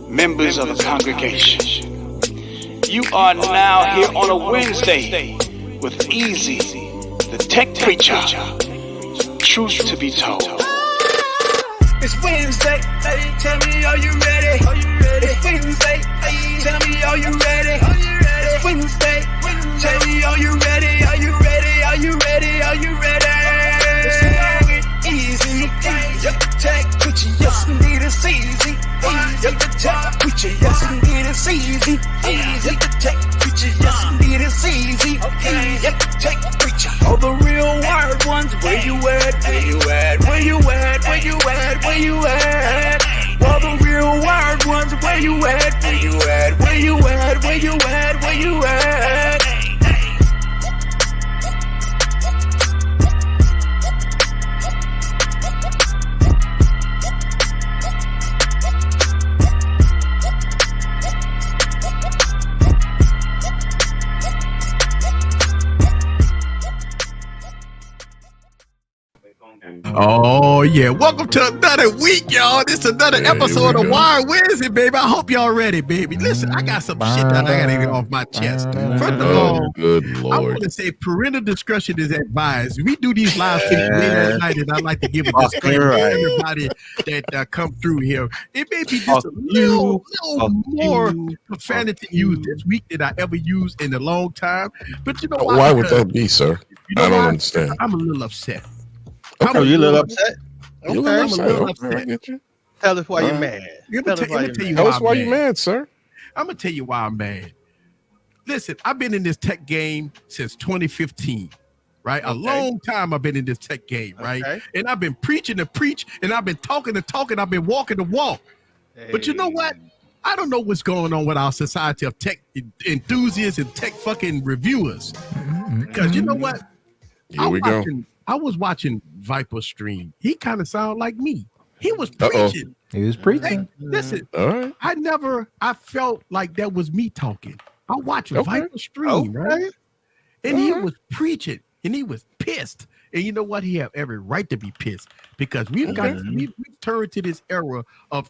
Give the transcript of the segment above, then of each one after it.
members of the congregation. You are now here on a Wednesday with Easy, the tech preacher. Truth to be told. It's Wednesday, hey, tell me, are you ready? It's Wednesday, hey, tell me, are you ready? It's Wednesday, tell me, are you ready? Are you ready? Are you ready? Are you ready? Easy, tech preacher, yes indeed it's easy. Easy, the tech preacher, yes indeed it's easy. Easy, the tech preacher, yes indeed it's easy. Easy, the tech preacher. All the real wired ones, where you at? Where you at? Where you at? Where you at? Where you at? All the real wired ones, where you at? Where you at? Where you at? Where you at? Where you at? Oh yeah, welcome to another week, y'all. This is another episode of Wild Wednesday, baby. I hope y'all ready, baby. Listen, I got some shit that I gotta get off my chest. First of all, good Lord. I want to say parental discretion is advised. We do these live streams late at night, and I'd like to give a disclaimer to everybody that come through here. It may be just a little more profanity used this week than I ever used in a long time. But you know why would that be, sir? You know I don't understand. I'm a little upset. Okay. You a little upset? Okay. I'm a little upset. Tell us why you're mad. Tell us why you're mad, sir. I'm gonna tell you why I'm mad. Listen, I've been in this tech game since 2015, right? Okay. A long time I've been in this tech game, right? Okay. And I've been preaching to preach, and I've been talking to talk, and I've been walking to walk. Hey. But you know what? I don't know what's going on with our society of tech enthusiasts and tech fucking reviewers. Because you know what? Here we go. I was watching Viper stream. He kind of sounded like me. He was preaching. He was preaching. Hey, listen, all right. I felt like that was me talking. I watched Viper stream, right? And he was preaching, and he was pissed. And you know what? He had every right to be pissed because we've turned to this era of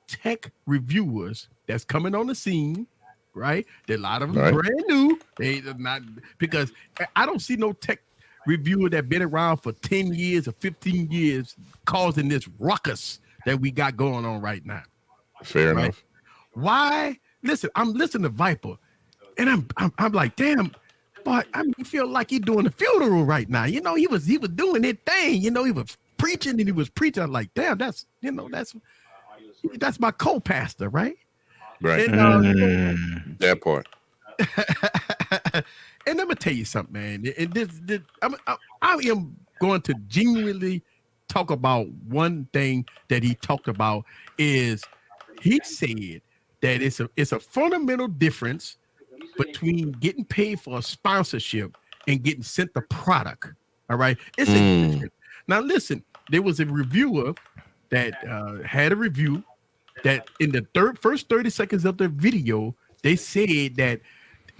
tech reviewers that's coming on the scene, right? A lot of them brand new. They are not, because I don't see no tech reviewer that been around for 10 years or 15 years causing this ruckus that we got going on right now. Fair enough. Why? Listen, I'm listening to Viper, and I'm like, damn, boy, I feel like he's doing a funeral right now. You know, he was doing his thing. You know, he was preaching and he was preaching. I'm like, damn, that's my co-pastor, right? Right. And, that part. And I'm gonna tell you something, man. I am going to genuinely talk about one thing that he talked about. Is he said that it's a fundamental difference between getting paid for a sponsorship and getting sent the product. All right, it's a difference. Now listen, there was a reviewer that had a review that in the first 30 seconds of the video, they said that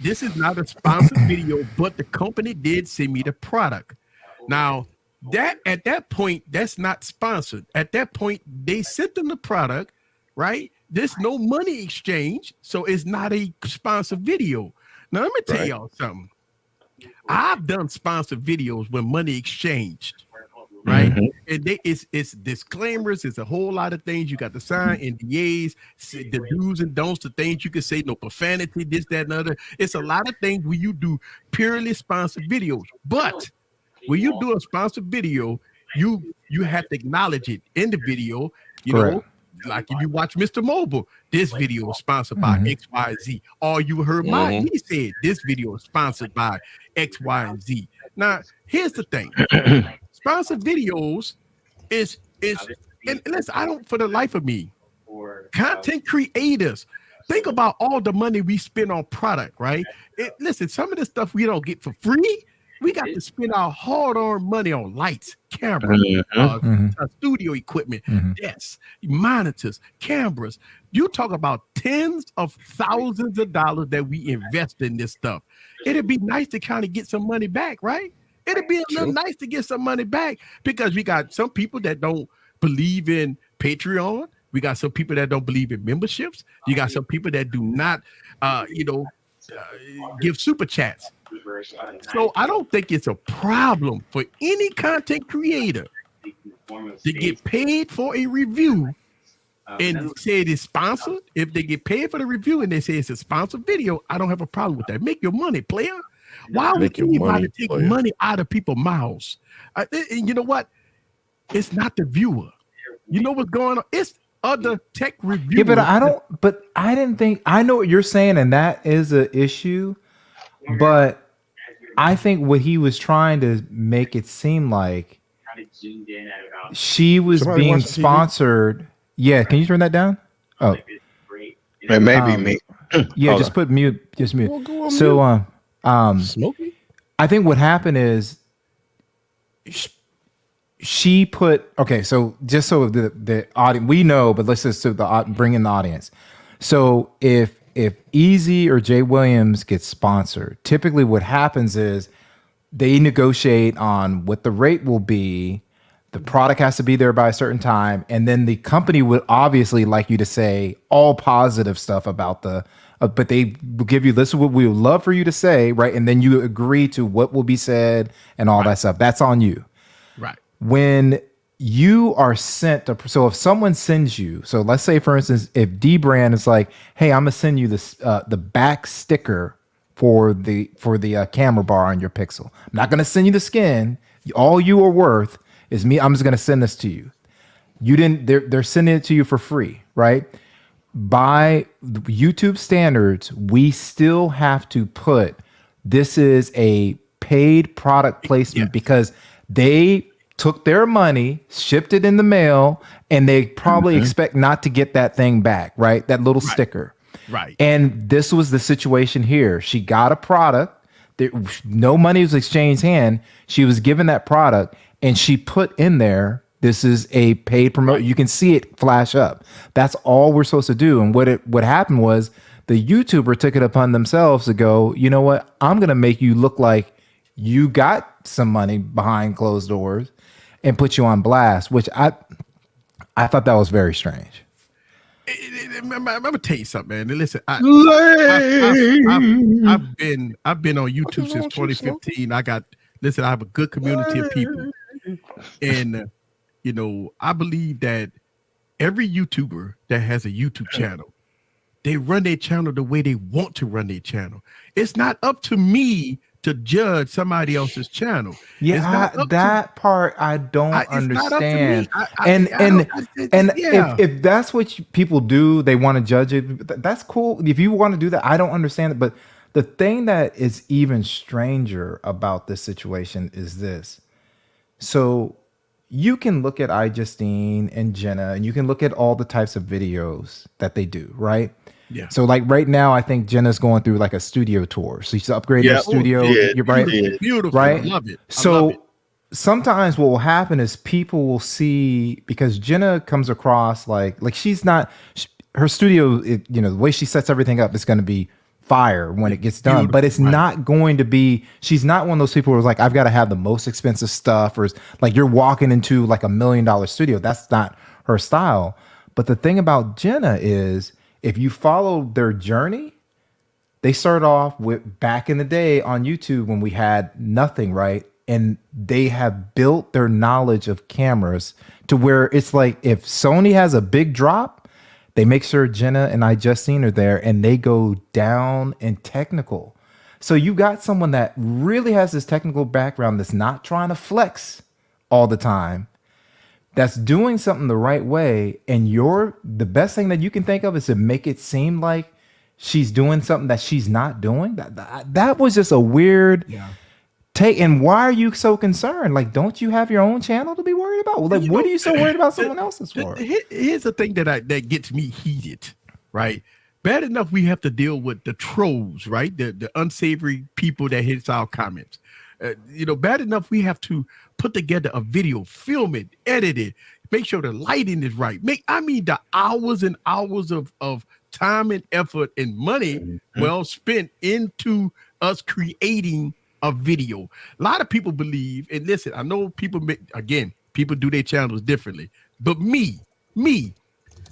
this is not a sponsored video, but the company did send me the product. Now, at that point, that's not sponsored. At that point, they sent them the product, right? There's no money exchange, so it's not a sponsored video. Now, let me tell y'all something. I've done sponsored videos when money exchanged, right? And it's disclaimers. It's a whole lot of things you got to sign, NDAs, the do's and don'ts, the things you can say, no profanity, this, that, and other. It's a lot of things when you do purely sponsored videos. But when you do a sponsored video, you have to acknowledge it in the video. You know, like if you watch Mr. Mobile, this video is sponsored by XYZ. Or you heard he said this video is sponsored by X, Y, and Z. Now, here's the thing. Sponsored videos is and listen, I don't, for the life of me, content creators, think about all the money we spend on product, right? Listen, some of the stuff we don't get for free, we got to spend our hard-earned money on lights, cameras, studio equipment, desks, monitors, cameras. You talk about tens of thousands of dollars that we invest in this stuff. It'd be nice to kind of get some money back, right? It'd be a little nice to get some money back because we got some people that don't believe in Patreon. We got some people that don't believe in memberships. You got some people that do not, give super chats. So I don't think it's a problem for any content creator to get paid for a review and say it is sponsored. If they get paid for the review and they say it's a sponsored video, I don't have a problem with that. Make your money, player. Why would anybody take money out of people's mouths? And you know what? It's not the viewer. You know what's going on? It's other tech reviewers. Yeah, but I didn't think, I know what you're saying, and that is an issue. But I think what he was trying to make it seem like she was being sponsored. Yeah, can you turn that down? Oh, it may be me. Yeah, just put mute. Just mute. So, Smokey? I think what happened is she put, okay, so just so the audience, we know, but let's just bring in the audience. So if Easy or Jay Williams gets sponsored, typically what happens is they negotiate on what the rate will be. The product has to be there by a certain time. And then the company would obviously like you to say all positive stuff about but they will give you, this is what we would love for you to say, right? And then you agree to what will be said and all that stuff. That's on you. Right. When you are sent, so if someone sends you, so let's say for instance, if D-Brand is like, hey, I'm gonna send you this, the back sticker for the camera bar on your Pixel. I'm not gonna send you the skin. All you are worth is me. I'm just gonna send this to you. They're sending it to you for free, right? By YouTube standards, we still have to put this is a paid product placement because they took their money, shipped it in the mail, and they probably expect not to get that thing back, right? That little sticker. Right. And this was the situation here. She got a product. No money was exchanged hand. She was given that product, and she put in there, this is a paid promote. You can see it flash up. That's all we're supposed to do. And what happened was the YouTuber took it upon themselves to go, you know what? I'm going to make you look like you got some money behind closed doors and put you on blast, which I thought that was very strange. I'm gonna tell you something, man. Listen, I've been on YouTube since 2015. I have a good community of people, and I believe that every YouTuber that has a YouTube channel, they run their channel the way they want to run their channel. It's not up to me to judge somebody else's channel. Yeah, that part I don't understand. If that's what people do, they want to judge it. That's cool. If you want to do that, I don't understand it. But the thing that is even stranger about this situation is this. So you can look at iJustine and Jenna, and you can look at all the types of videos that they do, right? Yeah. So like right now, I think Jenna's going through like a studio tour. So she's upgrading her studio. You're right. Beautiful. Right. I love it. So sometimes what will happen is people will see, because Jenna comes across like she's not, her studio, the way she sets everything up is going to be fire when it gets done, but it's not going to be, she's not one of those people who's like, I've got to have the most expensive stuff, or like you're walking into like $1 million studio. That's not her style. But the thing about Jenna is, if you follow their journey, they start off with back in the day on YouTube when we had nothing, right? And they have built their knowledge of cameras to where it's like if Sony has a big drop, they make sure Jenna and iJustine are there and they go down and technical. So you got someone that really has this technical background that's not trying to flex all the time, that's doing something the right way, and the best thing that you can think of is to make it seem like she's doing something that she's not doing. That was just a weird take. And why are you so concerned? Like, don't you have your own channel to be worried about? Like, what are you so worried about someone else's for? Here's the thing that gets me heated, right? Bad enough we have to deal with the trolls, right? The unsavory people that hits our comments. Bad enough we have to put together a video, film it, edit it, make sure the lighting is right. The hours and hours of time and effort and money well spent into us creating a video. A lot of people believe, and listen, I know people do their channels differently, but me,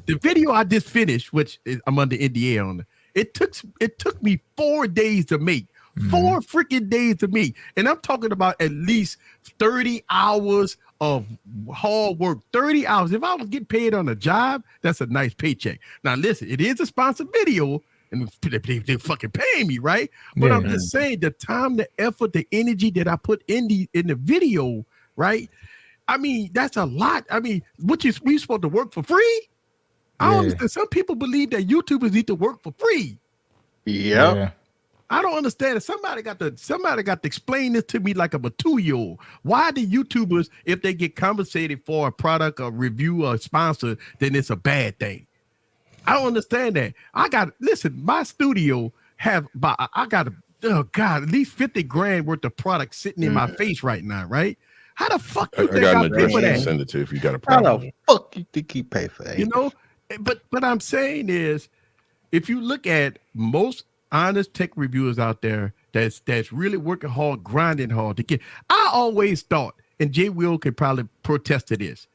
The video I just finished, which I'm under NDA on, it took me 4 days to make. 4 freaking days to make. And I'm talking about at least 30 hours of hard work. 30 hours. If I was getting paid on a job, that's a nice paycheck. Now listen, it is a sponsored video, and they fucking paying me, right? But I'm just saying, the time, the effort, the energy that I put in the video, right? I mean, that's a lot. I mean, we supposed to work for free? I don't understand. Some people believe that YouTubers need to work for free. Yeah. I don't understand it. Somebody got to explain this to me like I'm a 2-year-old. Why do YouTubers, if they get compensated for a product or review or sponsor, then it's a bad thing? I don't understand that. My studio at least 50 grand worth of product sitting in my face right now, right? How the fuck you think I pay for that? Send it to if you got a How problem. the fuck you think he pay for that? You know, but I'm saying is, if you look at most honest tech reviewers out there that's really working hard, grinding hard to get. I always thought, and Jay Will could probably protest to this,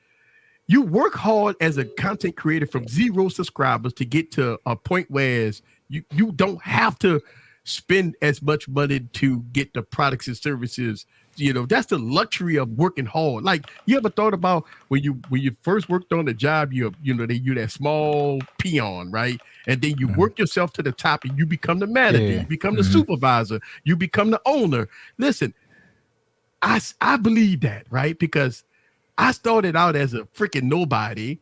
you work hard as a content creator from 0 subscribers to get to a point where you don't have to spend as much money to get the products and services. You know, that's the luxury of working hard. Like, you ever thought about when you first worked on the job, you're that small peon, right? And then you work yourself to the top and you become the manager, you become the supervisor, you become the owner. Listen, I believe that, right? Because I started out as a freaking nobody,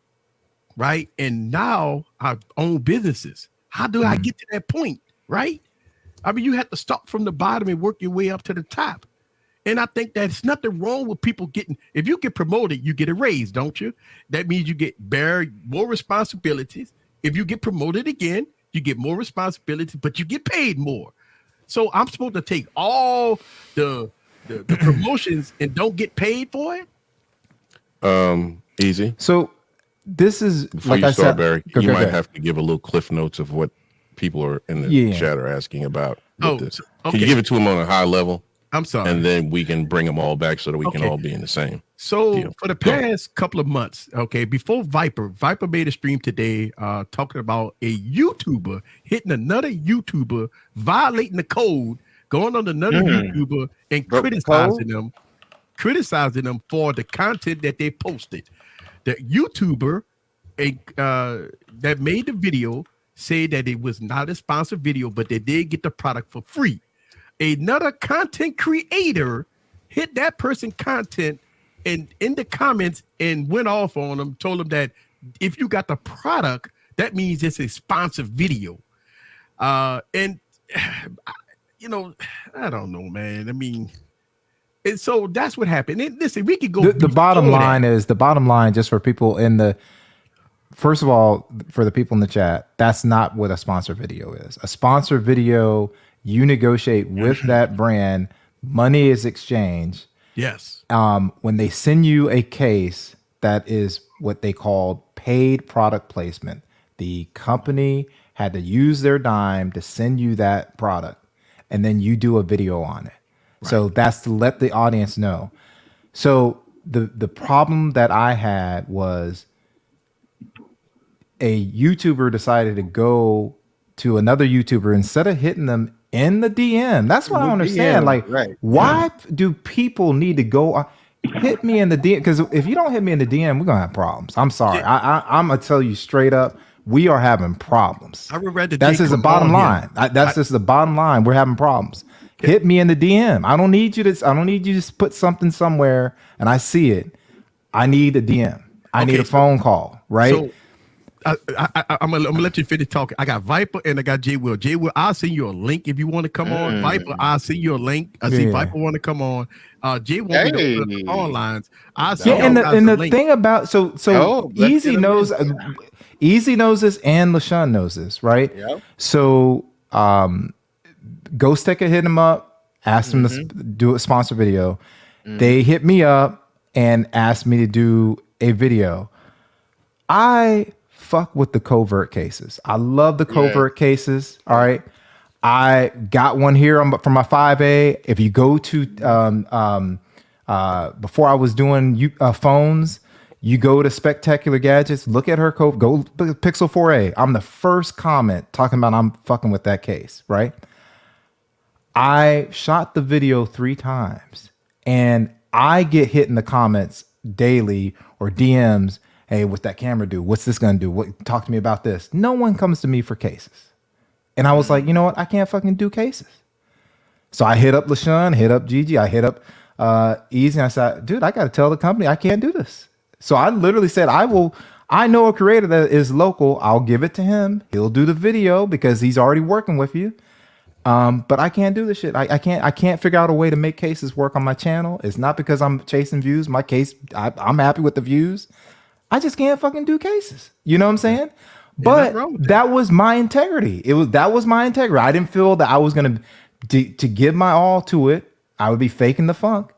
right? And now I own businesses. How do I get to that point, right? I mean, you have to start from the bottom and work your way up to the top. And I think there's nothing wrong with people if you get promoted, you get a raise, don't you? That means you bear more responsibilities. If you get promoted again, you get more responsibilities, but you get paid more. So I'm supposed to take all the promotions and don't get paid for it? Easy. So this is, before like you I start, said, Barry, you might have to give a little cliff notes of what people are in the chat are asking about. This. Okay. Can you give it to them on a high level? I'm sorry. And then we can bring them all back so that we can all be in the same. So deal. For the past couple of months, before Viper made a stream today talking about a YouTuber hitting another YouTuber, violating the code, going on another YouTuber and criticizing them for the content that they posted. The YouTuber that made the video said that it was not a sponsored video, but they did get the product for free. Another content creator hit that person content and in the comments and went off on them, told them that if you got the product, that means it's a sponsored video. And you know, I don't know, man. I mean, and so that's what happened. And listen, we could go. The bottom line, just for people in the, first of all, for the people in the chat, that's not what a sponsor video is. A sponsor video, you negotiate with that brand, money is exchanged. Yes. When they send you a case, that is what they call paid product placement. The company had to use their dime to send you that product, and then you do a video on it. Right. So that's to let the audience know. So the problem that I had was a YouTuber decided to go to another YouTuber instead of hitting them in the DM. That's what I don't understand. Why do people need to go hit me in the DM? Because if you don't hit me in the DM, we're gonna have problems. I'm sorry. I'm gonna tell you straight up, we are having problems. That's just the bottom line. That's just the bottom line. We're having problems. Hit me in the DM. I don't need you to put something somewhere and I see it. I need a DM. I need a phone call, right? So, I'm gonna let you finish talking. I got Viper and I got Jay Will. Jay Will, I'll send you a link if you want to come on. Viper, I'll send you a link. I see Viper want to come on. Jay want me to put the phone lines. I'll send the thing about Easy knows this and LaShawn knows this, right? Yep. So Ghost Tech hit him up, asked him to do a sponsor video. They hit me up and asked me to do a video. I fuck with the covert cases. I love the covert cases. All right. I got one here from my 5A. If you go to before I was doing phones, You go to Spectacular Gadgets, look at her code, go Pixel 4a. I'm the first comment talking about I'm fucking with that case, right? I shot the video 3 times and I get hit in the comments daily or DMs. Hey, what's that camera do? What's this gonna do? Talk to me about this. No one comes to me for cases. And I was like, you know what? I can't fucking do cases. So I hit up LaShawn, hit up Gigi, I hit up Easy. And I said, dude, I got to tell the company I can't do this. So I literally said, I know a creator that is local. I'll give it to him. He'll do the video because he's already working with you. But I can't do this shit. I can't figure out a way to make cases work on my channel. It's not because I'm chasing views. My case, I'm happy with the views. I just can't fucking do cases. You know what I'm saying? But that was my integrity. That was my integrity. I didn't feel that I was gonna to give my all to it. I would be faking the funk.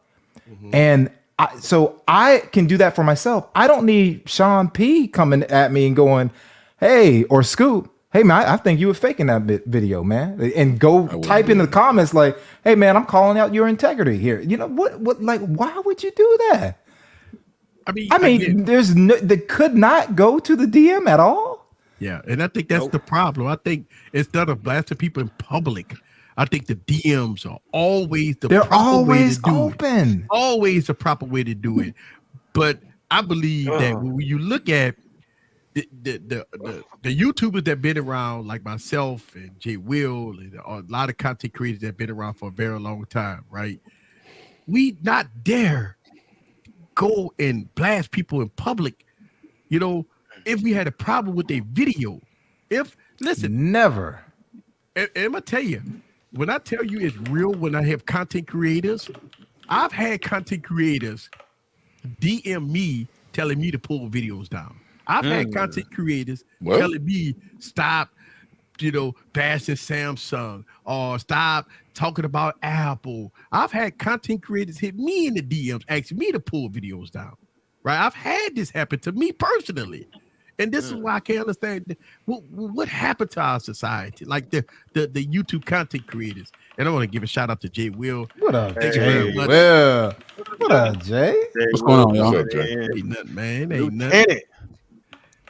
And so I can do that for myself. I don't need Sean P coming at me and going, hey, or Scoop, hey man, I think you were faking that video, man. And go type in the comments like, hey man, I'm calling out your integrity here. You know what like why would you do that? I mean, they could not go to the DM at all. Yeah, and I think that's the problem. I think instead of blasting people in public, I think the DMs are always they're always open. Always the proper way to do it. But I believe that when you look at the YouTubers that been around, like myself and Jay Will, and a lot of content creators that been around for a very long time, right? We not dare go and blast people in public, you know, if we had a problem with a video. Never. And I'm gonna tell you, when I tell you it's real, when I have content creators, I've had content creators DM me telling me to pull videos down. I've had content creators telling me stop, bashing Samsung or stop talking about Apple. I've had content creators hit me in the DMs asking me to pull videos down. Right? I've had this happen to me personally. And this is why I can't understand what happened to our society, like the YouTube content creators. And I want to give a shout out to Jay Will. What up, Jay? Well, what up, Jay? What's going on, y'all? Ain't nothing, man. Ain't nothing.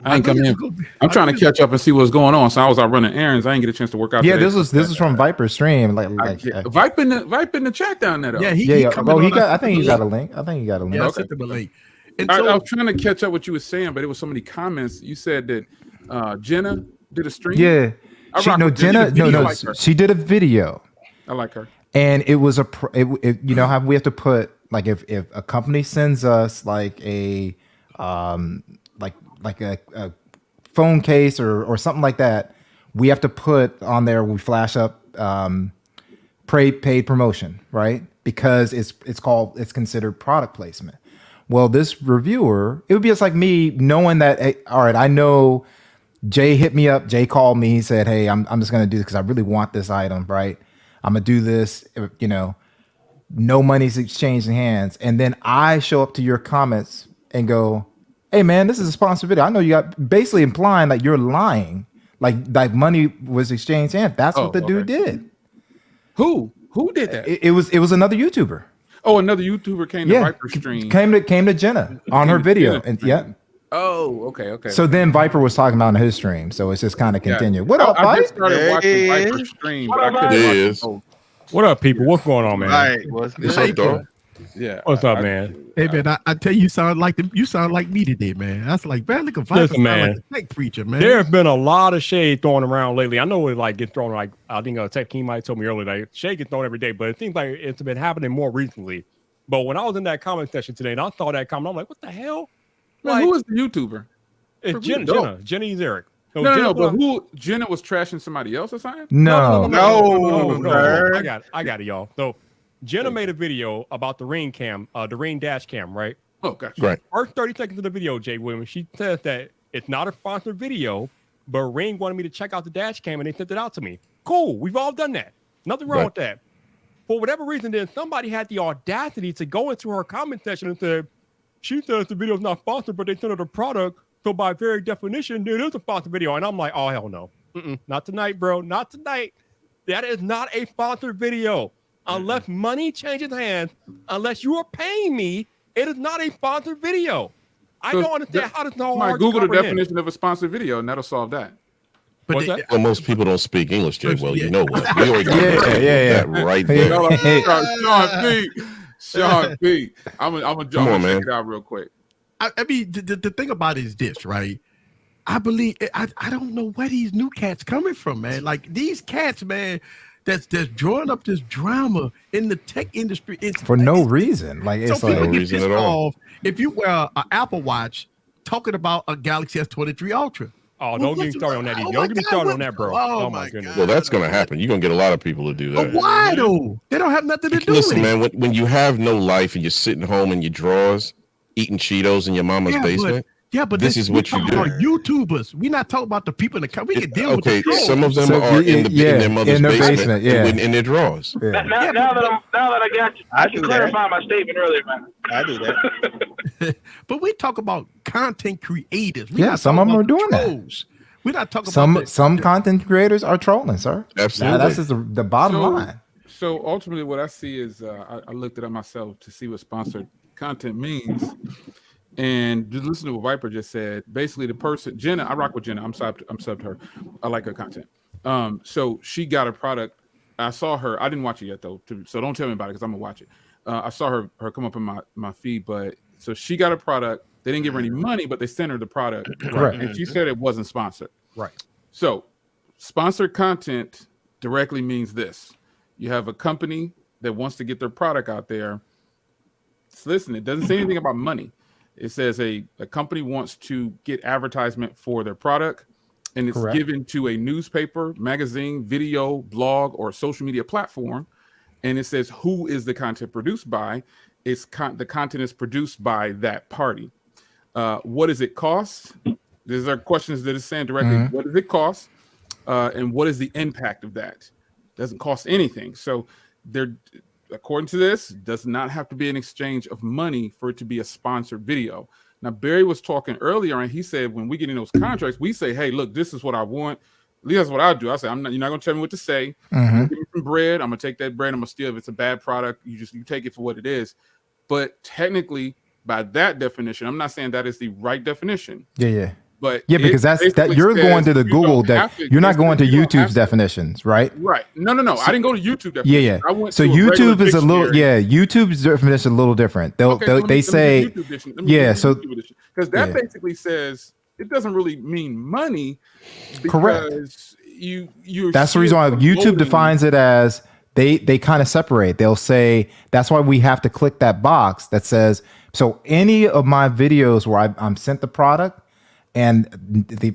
I ain't come in. I'm trying to catch up and see what's going on. So I was out running errands. I didn't get a chance to work out. Yeah, this is from Viper's stream. Vipe in the chat down there. Though. Yeah. I think he got a link. Yeah, I sent him a link. I was trying to catch up what you were saying, but there was so many comments. You said that Jenna did a stream. Yeah, she did a video. I like her. And it was how we have to put like if a company sends us like a like a phone case or something like that, we have to put on there. We flash up paid promotion, right? Because it's considered product placement. Well, this reviewer, it would be just like me knowing that, hey, all right, I know Jay hit me up. Jay called me. He said, hey, I'm just going to do this because I really want this item, right? I'm going to do this, no money's exchanged in hands. And then I show up to your comments and go, hey, man, this is a sponsored video. I know you got basically implying that you're lying, like money was exchanged in hands. That's what the dude did. Who did that? It was another YouTuber. Oh, another YouTuber came to Viper's stream. Came to Jenna on her video. Oh, okay. So then Viper was talking about on his stream. So it's just kind of continued. What up, I just started watching Viper's stream, but I couldn't watch the What up, people? What's going on, man? Right. What's up, dog? Yeah. What's up, man? Hey, man, I tell you, you sound like me today, man. That's like, man, look at Viper. Listen, man. Like a tech preacher, man. There's been a lot of shade thrown around lately. I know it gets thrown I think Tech King might told me earlier that shade gets thrown every day, but it seems like it's been happening more recently. But when I was in that comment section today and I saw that comment, I'm like, what the hell? Man, who is the YouTuber? It's Jenna. Jenny Eric. No, but Jenna was trashing somebody else or something? No. I got it, y'all. So Jenna made a video about the Ring cam, the Ring dash cam, right? Oh, gotcha. Right. First 30 seconds of the video, Jay Williams, she says that it's not a sponsored video, but Ring wanted me to check out the dash cam and they sent it out to me. Cool. We've all done that. Nothing wrong with that. For whatever reason, then somebody had the audacity to go into her comment section and say, she says the video's not sponsored, but they sent her the product. So by very definition, it is a sponsored video. And I'm like, oh, hell no. Not tonight, bro. Not tonight. That is not a sponsored video. Unless money changes hands, unless you are paying me, it is not a sponsored video. I don't understand how does no might hard Google the comprehend. definition of a sponsored video, and that'll solve that. But What's that? Well, most people don't speak English, Jay. Well, Yeah. you know what? We already got Yeah. that right there. Sean P. I'm gonna Come on, check man. it out real quick. I mean, the thing about it is this, right? I believe I don't know where these new cats coming from, man. Like these cats, man, that's drawing up this drama in the tech industry. It's For no reason. Like so it's people like get reason pissed at all. off if you wear an Apple Watch talking about a Galaxy S23 Ultra. Oh, don't get me started on that. Oh Don't my get me God, started what- on that, bro. oh Oh my my goodness. Well, that's going to happen. You're going to get a lot of people to do But that. why though? They don't have nothing to do Listen, with it. man, when you have no life and you're sitting home in your drawers, eating Cheetos in your mama's basement, But this is what you talking do. about YouTubers. We're not talking about the people in the company. We can deal with okay, the trolls. some of them So, are in yeah, their mother's in their basement, basement, yeah. in their drawers. yeah. Now that I got you, I I can do clarify my statement earlier, man. I do that. But we talk about content creators. We're Yeah, not some talking of them about are the doing that. trolls. We're not talking Some about some content creators are trolling, sir. Absolutely. That's just the bottom line. So ultimately, what I see is I looked it up myself to see what sponsored content means, and just listen to what Viper just said. Basically, the person Jenna, I rock with Jenna. I'm sub to her. I like her content. So she got a product. I saw her. I didn't watch it yet though, so don't tell me about it because I'm gonna watch it. I saw her come up in my feed, but so she got a product. They didn't give her any money, but they sent her the product. Correct. And she said it wasn't sponsored. Right. So, sponsored content directly means this. You have a company that wants to get their product out there. So listen, it doesn't say anything about money. It says a company wants to get advertisement for their product, and it's Correct. given to a newspaper, magazine, video, blog, or social media platform. And it says who is the content produced by. The content is produced by that party. What does it cost? These are questions that is saying directly. What does it cost? And what is the impact of that? Doesn't cost anything. So there, according to this, does not have to be an exchange of money for it to be a sponsored video. Now, Barry was talking earlier, and he said when we get in those contracts, we say, hey, look, this is what I want. At least that's what I do. I say, you're not gonna tell me what to say. Give me some bread. I'm gonna take that bread. I'm gonna steal. If it's a bad product, you take it for what it is. But technically, by that definition, I'm not saying that is the right definition. Yeah. But Yeah, because it basically you're going to says the you Google don't have to- you're not going to you don't have YouTube's to. definitions, right? Right. No. I didn't go to YouTube definition. Yeah. I went So to a regular YouTube is a little dictionary. YouTube's definition is a little different. They say because that yeah. basically says it doesn't really mean money. Correct. Because you're that's the reason why YouTube defines it as they kind of separate. They'll say that's why we have to click that box that says so any of my videos where I'm sent the product and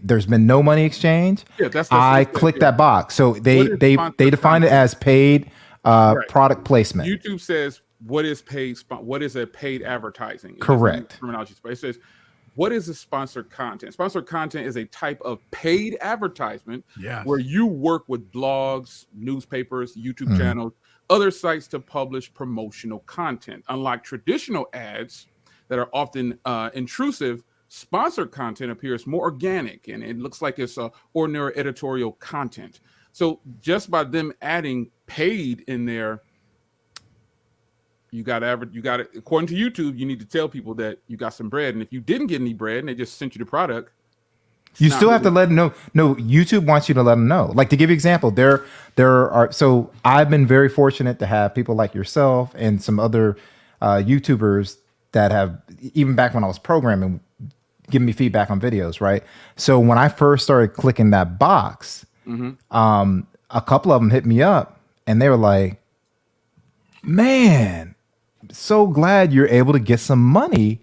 there's been no money exchange, I click that box. So they define it as paid product placement. YouTube says what is paid? What is a paid advertising? Correct. Terminology. But it says what is a sponsored content? Sponsored content is a type of paid advertisement where you work with blogs, newspapers, YouTube channels, other sites to publish promotional content. Unlike traditional ads that are often intrusive, sponsored content appears more organic and it looks like it's ordinary editorial content. So just by them adding paid in there, you got it. According to YouTube, you need to tell people that you got some bread. And if you didn't get any bread and they just sent you the product, you still have to let them know. No, YouTube wants you to let them know. Like to give you an example, there are. So I've been very fortunate to have people like yourself and some other YouTubers that have, even back when I was programming, giving me feedback on videos. Right. So when I first started clicking that box, a couple of them hit me up and they were like, "Man, so glad you're able to get some money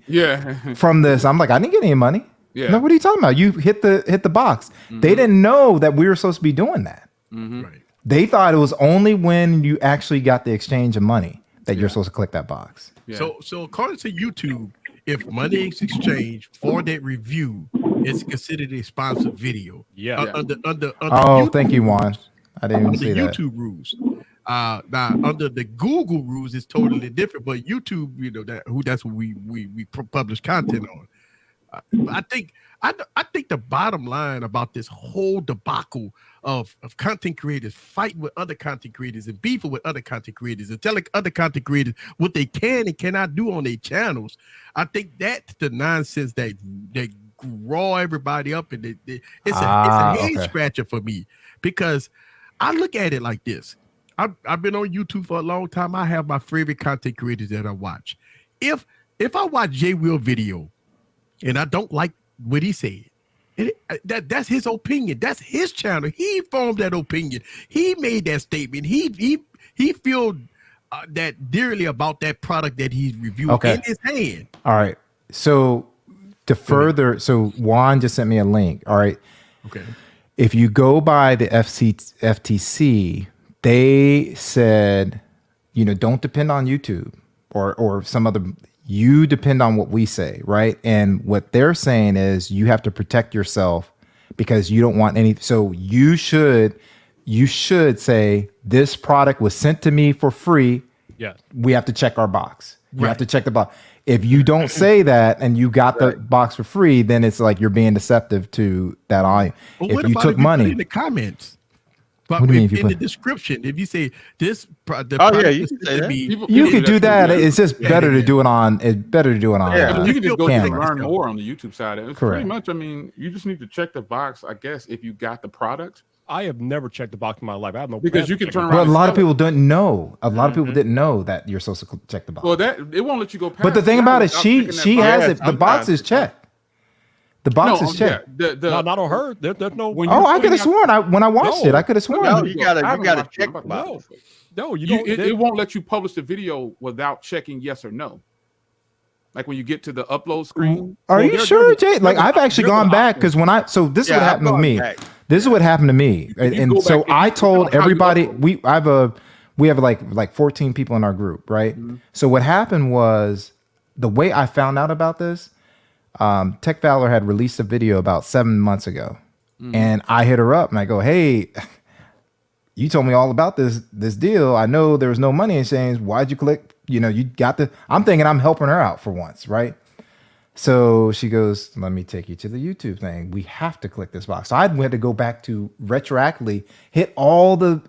from this." I'm like, I didn't get any money. Yeah. No, what are you talking about? You hit the box. They didn't know that we were supposed to be doing that. Right. They thought it was only when you actually got the exchange of money that you're supposed to click that box. Yeah. So according to YouTube, if money is exchanged for that review, it's considered a sponsored video. Yeah. Under Oh, YouTube thank you, Juan. rules. I didn't even Under see that. YouTube rules. Now under the Google rules, it's totally different. But YouTube, that's what we publish content I think the bottom line about this whole debacle of content creators fighting with other content creators and beefing with other content creators and telling other content creators what they can and cannot do on their channels, I think that's the nonsense that raw everybody up, and it's a head scratcher for me, because I look at it like this. I've been on YouTube for a long time. I have my favorite content creators that I watch. If I watch J Will video and I don't like what he said, that's his opinion. That's his channel. He formed that opinion. He made that statement. He feels that dearly about that product that he's reviewing in his hand. All right. So to further, so Juan just sent me a link. All right. Okay. If you go by the FTC, they said, don't depend on YouTube or some other. You depend on what we say, right? And what they're saying is you have to protect yourself because you don't want any. So you should say this product was sent to me for free. Yeah. We have to check our box. You have to check the box. If you don't say that and you got the box for free, then it's like you're being deceptive to that audience. Well, if you took money in the comments, but what do you mean in the description, if you say this, you can say that. you could do that. It's just better to do it on. It's better to do it on. Yeah. You can just go to camera. learn more on the YouTube side. It's Correct. pretty much. I mean, you just need to check the box, I guess, if you got the product. I have never checked the box in my life. I have no Because plans you to can check turn the around. Well, a and lot of sell it. people didn't know. A lot of people didn't know that you're supposed to check the box. Well, it won't let you go past. But the thing about it, without she checking that has box. it. The box is checked. The box is yeah, checked. No, not on her. There's no. When Oh, you're I could have putting sworn. When I watched No. it, I could have sworn. No, out- you gotta I haven't check watched it, the but box. No, you You, don't. it won't let you publish the video without checking yes or no. Like when you get to the upload screen. Are Well, you there- sure, there's Jay? Like there's I've actually there's gone an back option. because so this is what Yeah, happened to I've me. gone back. This is what happened to me, you and go so back, I if you told know how you everybody upload. we have like 14 people in our group, right? So what happened was the way I found out about this. Tech Valor had released a video about 7 months ago, and I hit her up and I go, "Hey, you told me all about this deal. I know there was no money exchange. Why'd you click? You got the." I'm thinking I'm helping her out for once, right? So she goes, "Let me take you to the YouTube thing. We have to click this box." So I had to go back to retroactively hit all the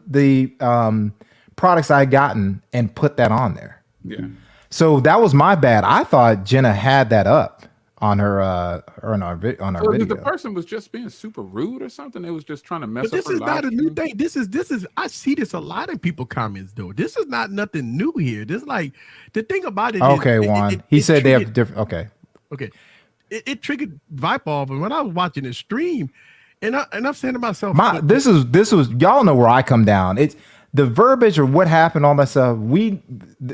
products I had gotten and put that on there. Yeah. So that was my bad. I thought Jenna had that up on her on our So video. the person was just being super rude or something. It was just trying to mess But up this her is not a live new stream? thing. This is I see this a lot in people comments though. This is not nothing new here. This like the thing about it. Okay, is, Juan. it He said they have triggered- different. Okay. Okay, it triggered Vipe off, and when I was watching the stream, and I'm saying to myself, This was y'all know where I come down. It's the verbiage or what happened, all that stuff.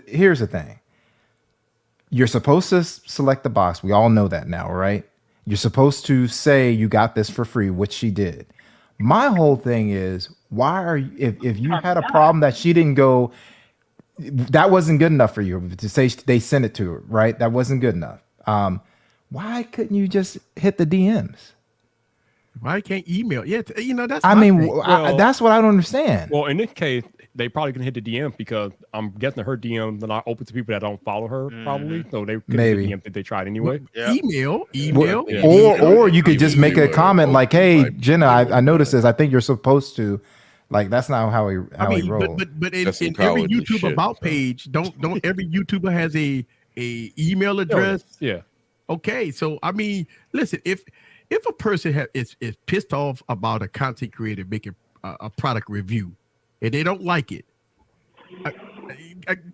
Here's the thing. You're supposed to select the box. We all know that now, right? You're supposed to say you got this for free, which she did. My whole thing is, why are you, if you had a problem that she didn't go, that wasn't good enough for you to say they sent it to her, right? That wasn't good enough. Why couldn't you just hit the DMs? why can't email? Yeah, that's. I my mean, thing. that's what I don't understand. Well, in this case, they probably can hit the DM because I'm guessing her DMs are not open to people that don't follow her, probably. So they could Maybe. DM if they tried anyway. Yeah. email. Well, Yeah. or you could just make a Email, comment like, "Hey, type, Jenna, I noticed this. I think you're supposed to." Like that's not how he I mean, rolls. but in That's some every college YouTube shit, about so. page, don't every YouTuber has a email address? Yeah. Okay, so I mean, listen, if a person is pissed off about a content creator making a product review and they don't like it,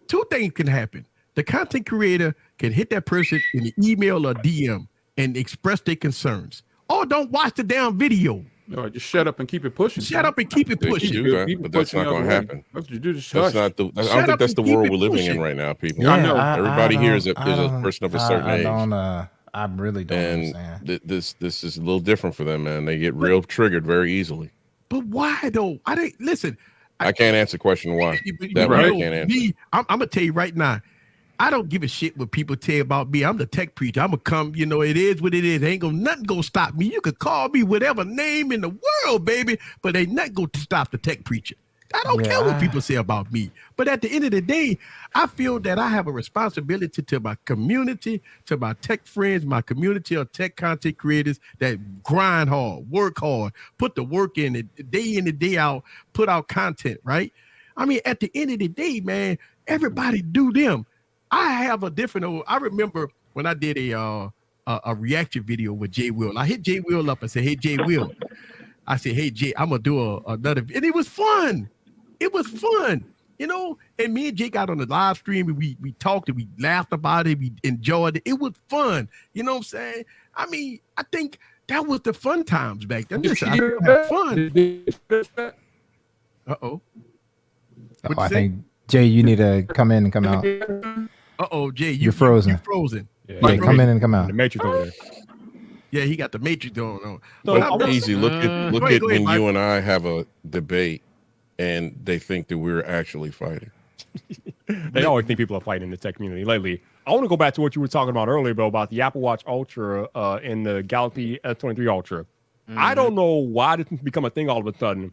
two things can happen. The content creator can hit that person in the email or DM and express their concerns, or don't watch the damn video. No, just shut up and keep it pushing. Shut up and keep it They pushing. can do that, Keep it but that's pushing not the going other to way. happen. That's what you do. Just That's hush. not the. I Shut don't think up that's and the keep world it we're living in pushing. right now, people. Yeah, I know. Everybody here is a don't- person of a certain age. I really don't And understand. this is a little different for them, man. They get real triggered very easily. But why though? I didn't listen. I can't answer the question why. But That one I you know, can't answer. me, I'm gonna tell you right now. I don't give a shit what people tell about me. I'm the tech preacher. I'm gonna come. It is what it is. Ain't nothing gonna stop me. You could call me whatever name in the world, baby, but ain't nothing gonna stop the tech preacher. I don't care what people say about me. But at the end of the day, I feel that I have a responsibility to my community, to my tech friends, my community of tech content creators that grind hard, work hard, put the work in it, day in and day out, put out content, right? I mean, at the end of the day, man, everybody do them. I have a different. I remember when I did a reaction video with Jay Will. I hit Jay Will up and said, "Hey, Jay Will." I said, "Hey, Jay, I'm gonna do another," and it was fun. It was fun, you know. And me and Jay got on the live stream, and we talked and we laughed about it. We enjoyed it. It was fun. You know what I'm saying? I mean, I think that was the fun times back then. Listen, I had fun. Uh-oh. I think, Jay, you need to come in and come out. Uh-oh, Jay, you're frozen. You're frozen. Yeah, come in and come out. The Matrix over there. Yeah, he got the Matrix going on. So easy. Look at when Mike. You and I have a debate, and they think that we're actually fighting. They always think people are fighting in the tech community lately. I want to go back to what you were talking about earlier, bro, about the Apple Watch Ultra and the Galaxy S23 Ultra. I don't know why this has become a thing all of a sudden,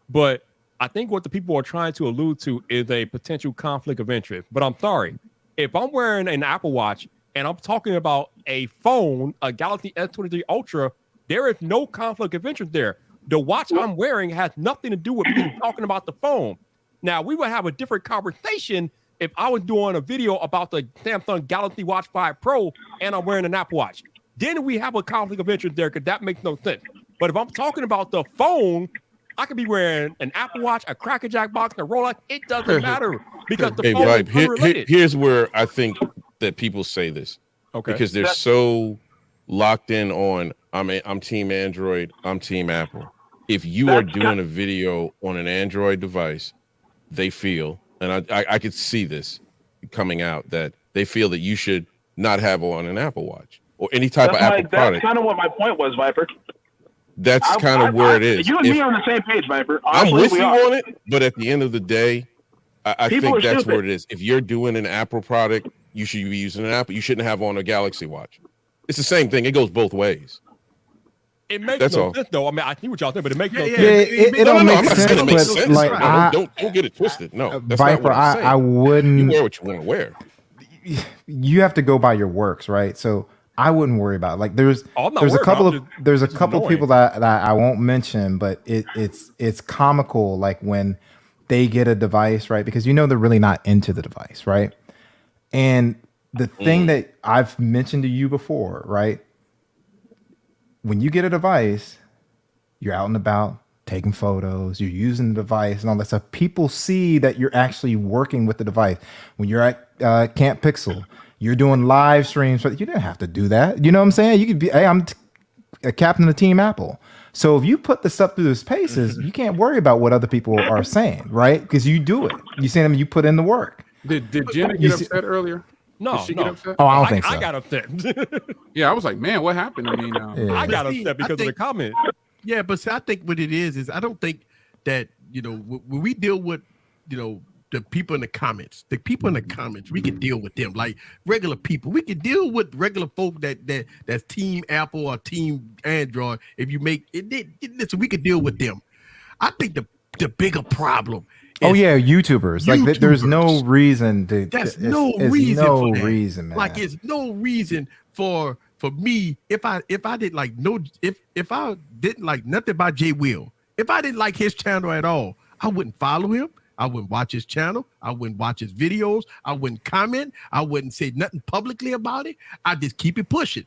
but I think what the people are trying to allude to is a potential conflict of interest. But I'm sorry, if I'm wearing an Apple Watch and I'm talking about a phone, a Galaxy S23 Ultra, there is no conflict of interest there. The watch I'm wearing has nothing to do with me talking about the phone. Now, we would have a different conversation if I was doing a video about the Samsung Galaxy Watch 5 Pro and I'm wearing an Apple Watch. Then we have a conflict of interest there because that makes no sense. But if I'm talking about the phone, I could be wearing an Apple Watch, a Cracker Jack box, and a Rolex. It doesn't matter because the phone is unrelated. Here's where I think that people say this. Okay. Because they're so locked in on I'm team Android, I'm team Apple. If you are doing a video on an Android device, they feel, and I could see this coming out, that they feel that you should not have on an Apple Watch or any type of Apple product. That's kind of what my point was, Viper. That's kind of where it is. You and me are on the same page, Viper. I'm with you on it, but at the end of the day, I think that's where it is. If you're doing an Apple product, you should be using an Apple. You shouldn't have on a Galaxy Watch. It's the same thing. It goes both ways. It makes no sense, though. I mean, I see what y'all saying, but it makes no sense. It don't make sense. But sense. Like, don't get it twisted. No, that's Viper, not what I'm saying. I wouldn't. You wear what you want to wear. You have to go by your works, right? So I wouldn't worry about it. Like there's a couple of people that I won't mention, but it's comical. Like when they get a device, right? Because you know they're really not into the device, right? And the thing that I've mentioned to you before, right? When you get a device, you're out and about taking photos, you're using the device and all that stuff. People see that you're actually working with the device. When you're at Cant Pixel, you're doing live streams. You didn't have to do that. You know what I'm saying? You could be, hey, I'm a captain of Team Apple. So if you put the stuff through the spaces, you can't worry about what other people are saying, right? Because you do it. You see them, you put in the work. Did Jenna get upset earlier? No, Did she get upset? Oh, I don't think so. I got upset. Yeah, I was like, man, what happened? I mean, I got upset because of the comment. Yeah, but see, I think what it is I don't think that, you know, when we deal with, you know, the people in the comments, we can deal with them like regular people. We can deal with regular folk that's Team Apple or Team Android. If you make it, listen, we can deal with them. I think the bigger problem. YouTubers. Like there's no reason to. That's no reason for that. Reason, man. Like it's no reason for me if I didn't like if I didn't like nothing about Jay Will, if I didn't like his channel at all, I wouldn't follow him. I wouldn't watch his channel. I wouldn't watch his videos. I wouldn't comment. I wouldn't say nothing publicly about it. I just keep it pushing.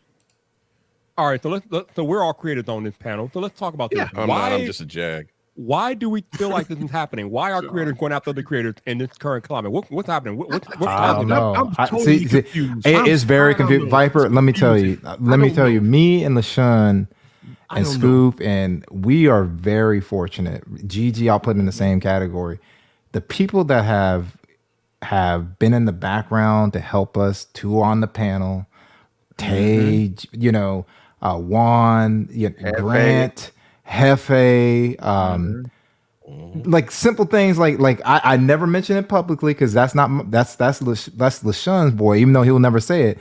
All right, so we're all creators on this panel. So let's talk about this. I'm just a jag. Why do we feel like this is happening? Why are creators going after the creators in this current climate? What's happening? What's I don't know. I'm totally confused. It's very confusing. Viper, let me tell you. Me and LaShawn and Scoop, and we are very fortunate. Gigi, I'll put in the same category. The people that have been in the background to help us, two on the panel, Tay, Juan, Grant, Hefe, like simple things like I never mention it publicly because that's LaShawn's boy, even though he'll never say it.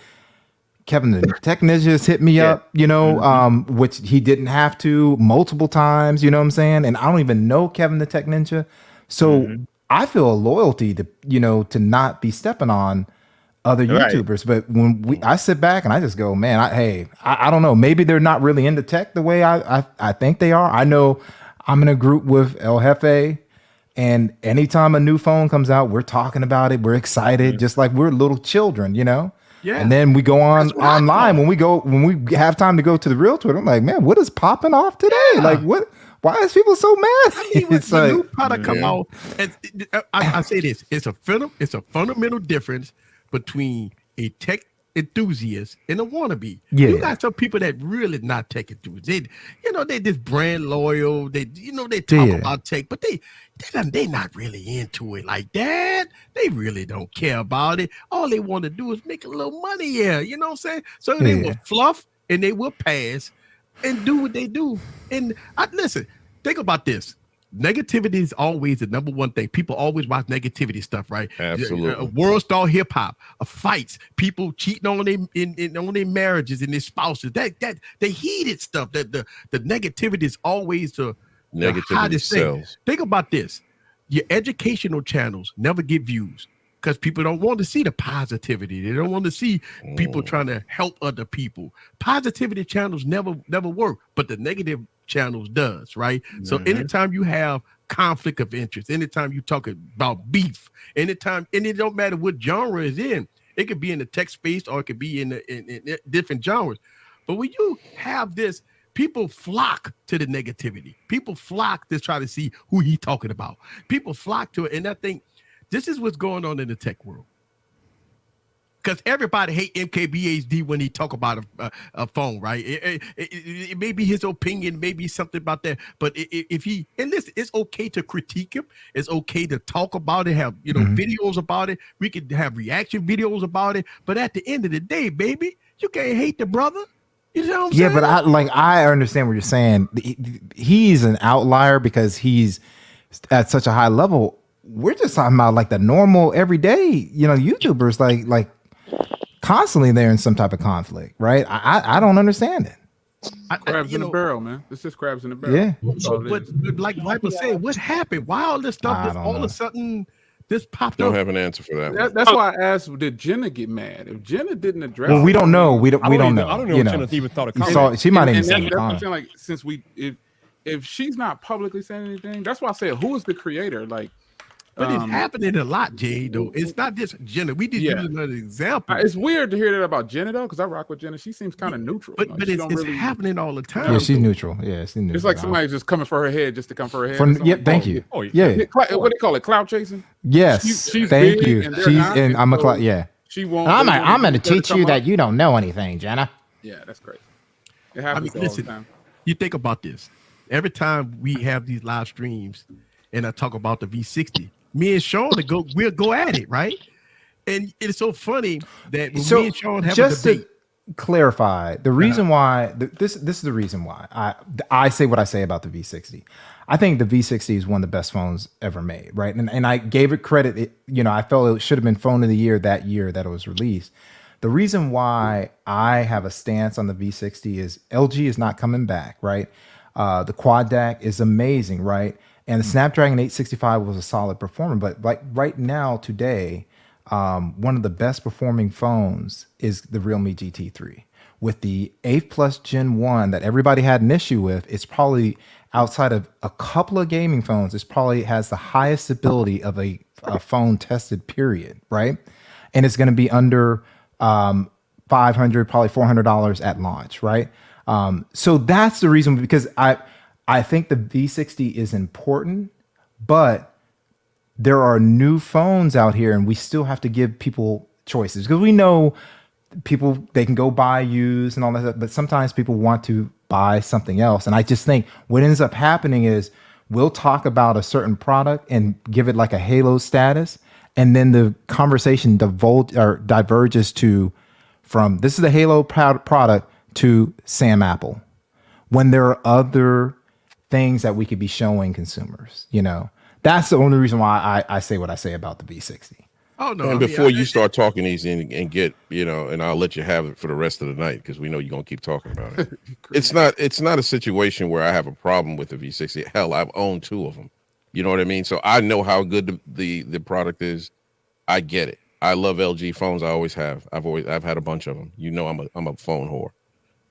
Kevin the Tech Ninjas hit me up, which he didn't have to multiple times, you know what I'm saying? And I don't even know Kevin the Tech Ninja, So I feel a loyalty to, to not be stepping on other Right. YouTubers. But when I sit back and I just go, man, I don't know. Maybe they're not really into tech the way I think they are. I know I'm in a group with El Jefe, and anytime a new phone comes out, we're talking about it. We're excited, just like we're little children, Yeah. And then we go on That's what I online thought. when we have time to go to the real Twitter. I'm like, man, what is popping off today? Yeah. Like, what? Why is people so mad? I mean, when It's the like, new product come Yeah. out, I say this: it's a fundamental difference between a tech enthusiast and a wannabe. Yeah. You got some people that really not tech enthusiasts. They just brand loyal. They talk Yeah. about tech, but they not really into it like that. They really don't care about it. All they want to do is make a little money here. You know what I'm saying? So they will fluff and they will pass and do what they do. And listen, think about this. Negativity is always the number one thing. People always watch negativity stuff, right? Absolutely. World star hip hop, fights, people cheating on their marriages and their spouses. That the heated stuff. That the negativity is always the Negativity hottest thing. sells. Think about this. Your educational channels never get views because people don't want to see the positivity. They don't want to see people trying to help other people. Positivity channels never work, but the negative channels does, right? So anytime you have conflict of interest, anytime you talk about beef, and it don't matter what genre it's in, it could be in the tech space or it could be in different genres. But when you have this, people flock to the negativity. People flock to try to see who he talking about. People flock to it, and I think this is what's going on in the tech world. Because everybody hate MKBHD when he talk about a phone, right? It may be his opinion, maybe something about that. But if he, and listen, it's okay to critique him. It's okay to talk about it, have videos about it. We could have reaction videos about it. But at the end of the day, baby, you can't hate the brother. You know what I'm saying? but I understand what you're saying. He's an outlier because he's at such a high level. We're just talking about like the normal everyday, YouTubers like constantly they're in some type of conflict, right? I don't understand it. Crabs in the barrel, man. It's just crabs in the barrel. Yeah. That's all it But is. like Viper said, what happened? Why all this stuff I just don't all know. of a sudden this popped Don't up? have an answer for that. one. That's why I asked, did Jenna get mad? If Jenna didn't address Well, we don't know. We don't know. I don't know if Jenna even thought of You comment. saw, she might and even that's, seen the that's what I'm comment. saying. Like, since if she's not publicly saying anything, that's why I said, who is the creator? Like, But it's happening a lot, Jay, though. It's not just Jenna. We just use another example. it's weird to hear that about Jenna though, because I rock with Jenna. She seems kind of neutral. But Like, but she it's don't really- happening all the time. Yeah, she's neutral. Yeah, she's neutral. It's like somebody's just coming for her head just to come for her head. or From, something. yeah, thank you. Oh, yeah. Yeah. What do they call it? Clout chasing? Yes. She's Thank big you. and they're She's not, and and I'm a so- yeah. She won't. I'm they won't going to let her teach come you up. that you don't know anything, Jenna. Yeah, that's crazy. It I happens mean, all listen, the time. you think about this. Every time we have these live streams and I talk about the V60, me and Sean we'll go at it, right? And it's so funny that when me and Sean have a just debate. to clarify, the reason why this is the reason why I say what I say about the V60. I think the V60 is one of the best phones ever made, right? And I gave it credit. I felt it should have been phone of the year that it was released. The reason why I have a stance on the V60 is LG is not coming back, right? The quad DAC is amazing, right? And the Snapdragon 865 was a solid performer, but like right now, today, one of the best performing phones is the Realme GT3. With the 8 Plus Gen 1 that everybody had an issue with, it's probably outside of a couple of gaming phones, it probably has the highest stability of a phone tested, period, right? And it's going to be under $500, probably $400 at launch, right? So that's the reason, because I think the V60 is important, but there are new phones out here and we still have to give people choices, because we know people, they can go buy used and all that stuff, but sometimes people want to buy something else. And I just think what ends up happening is we'll talk about a certain product and give it like a halo status, and then the conversation diverges from this is the halo product to Sam Apple, when there are other things that we could be showing consumers. That's the only reason why I say what I say about the V60. Oh no! And before you start talking these and get, and I'll let you have it for the rest of the night because we know you're gonna keep talking about it. It's not a situation where I have a problem with the V60. Hell, I've owned two of them. You know what I mean? So I know how good the product is. I get it. I love LG phones. I always have. I've had a bunch of them. You know, I'm a phone whore.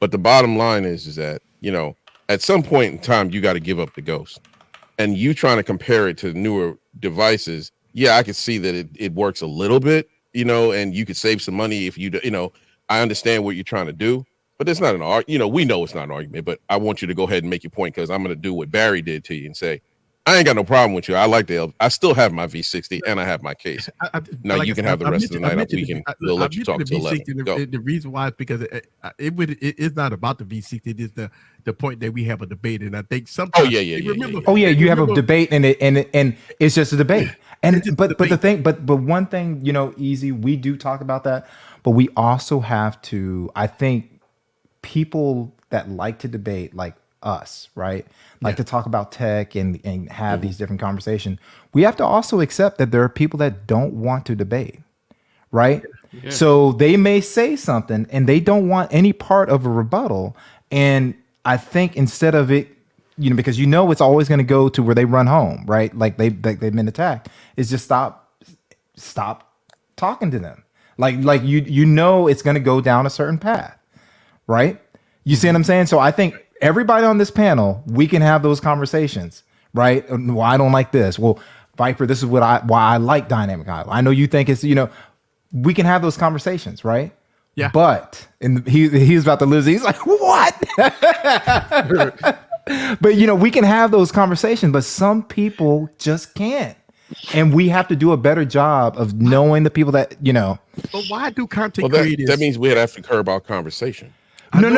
But the bottom line is that, you know, at some point in time, you got to give up the ghost. And you trying to compare it to newer devices. Yeah, I could see that it works a little bit, you know, and you could save some money if you know, I understand what you're trying to do, but it's not an argument. You know, we know it's not an argument, but I want you to go ahead and make your point, because I'm going to do what Barry did to you and say, I ain't got no problem with you. I like I still have my V60 and I have my case. Now like you can have the rest of the night. We'll let you talk to 11. The reason why is because it's not about the V60. It is the point that we have a debate, and I think sometimes. You have a debate, and it's just a debate. But one thing, you know, Easy, we do talk about that, but we also have to. I think people that like to debate, like us, right? Like to talk about tech and have these different conversations. We have to also accept that there are people that don't want to debate, right? Yeah. So they may say something and they don't want any part of a rebuttal. And I think instead of it, you know, because you know it's always going to go to where they run home, right? Like they've been attacked. Is just stop talking to them. Like you know it's going to go down a certain path, right? You see what I'm saying? So I think everybody on this panel, we can have those conversations, right? Well, I don't like this. Well, Viper, this is why I like Dynamic Island. I know you think it's, you know, we can have those conversations, right? Yeah. But he's about to lose. He's like, what? But you know, we can have those conversations, but some people just can't. And we have to do a better job of knowing the people that, you know. But why do content creators? That means we have to curb our conversation. No.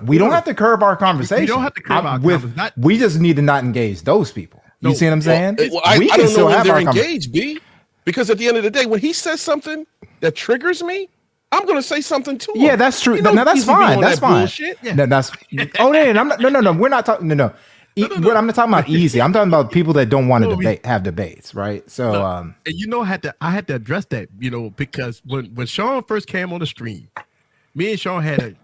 We don't have to curb our conversation. We don't have to curb our conversation. We just need to not engage those people. You see what I'm saying? I don't know if they're engaged, B. Because at the end of the day, when he says something that triggers me, I'm going to say something to him. Yeah, that's true. Now that's fine. That's fine. Yeah. No, that's. I'm not. No. We're not talking. No. I'm not talking about easy. I'm talking about people that don't want to have debates, right? So, and you know, I had to address that, you know, because when Sean first came on the stream, me and Sean had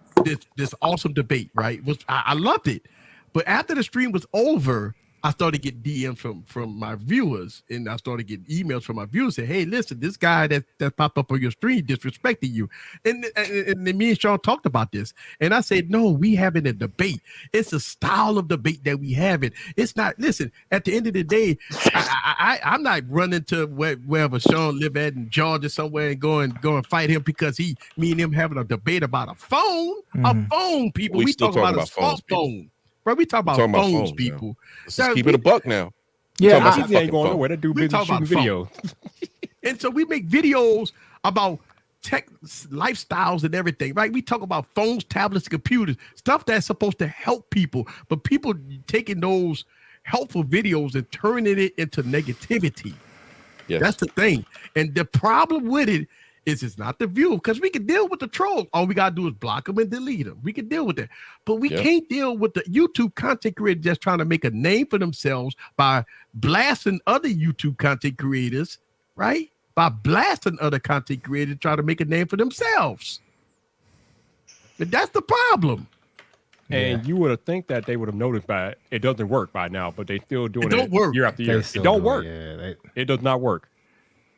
this awesome debate, right? I loved it, but after the stream was over, I started to get DMs from my viewers, and I started getting emails from my viewers saying, "Hey, listen, this guy that popped up on your stream disrespecting you." And then me and Sean talked about this, and I said, "No, we having a debate. It's a style of debate that we having. It's not. Listen, at the end of the day, I'm not running to wherever Sean live at in Georgia somewhere and go and fight him because me and him having a debate about a phone, a phone. People, we talk about a smartphone." Bro, we talk about phones, people. Let's keep it a buck now. Yeah, I ain't going nowhere. That dude busy shooting videos. And so we make videos about tech lifestyles and everything, right? We talk about phones, tablets, computers, stuff that's supposed to help people, but people taking those helpful videos and turning it into negativity. Yes. That's the thing. And the problem with it is it's not the view, because we can deal with the trolls. All we gotta do is block them and delete them. We can deal with that, but we can't deal with the YouTube content creators just trying to make a name for themselves by blasting other YouTube content creators, right? By blasting other content creators trying to make a name for themselves. And that's the problem. And you would have think that they would have noticed by it. It doesn't work by now, but they still doing it work. Year after year. It don't work. It does not work.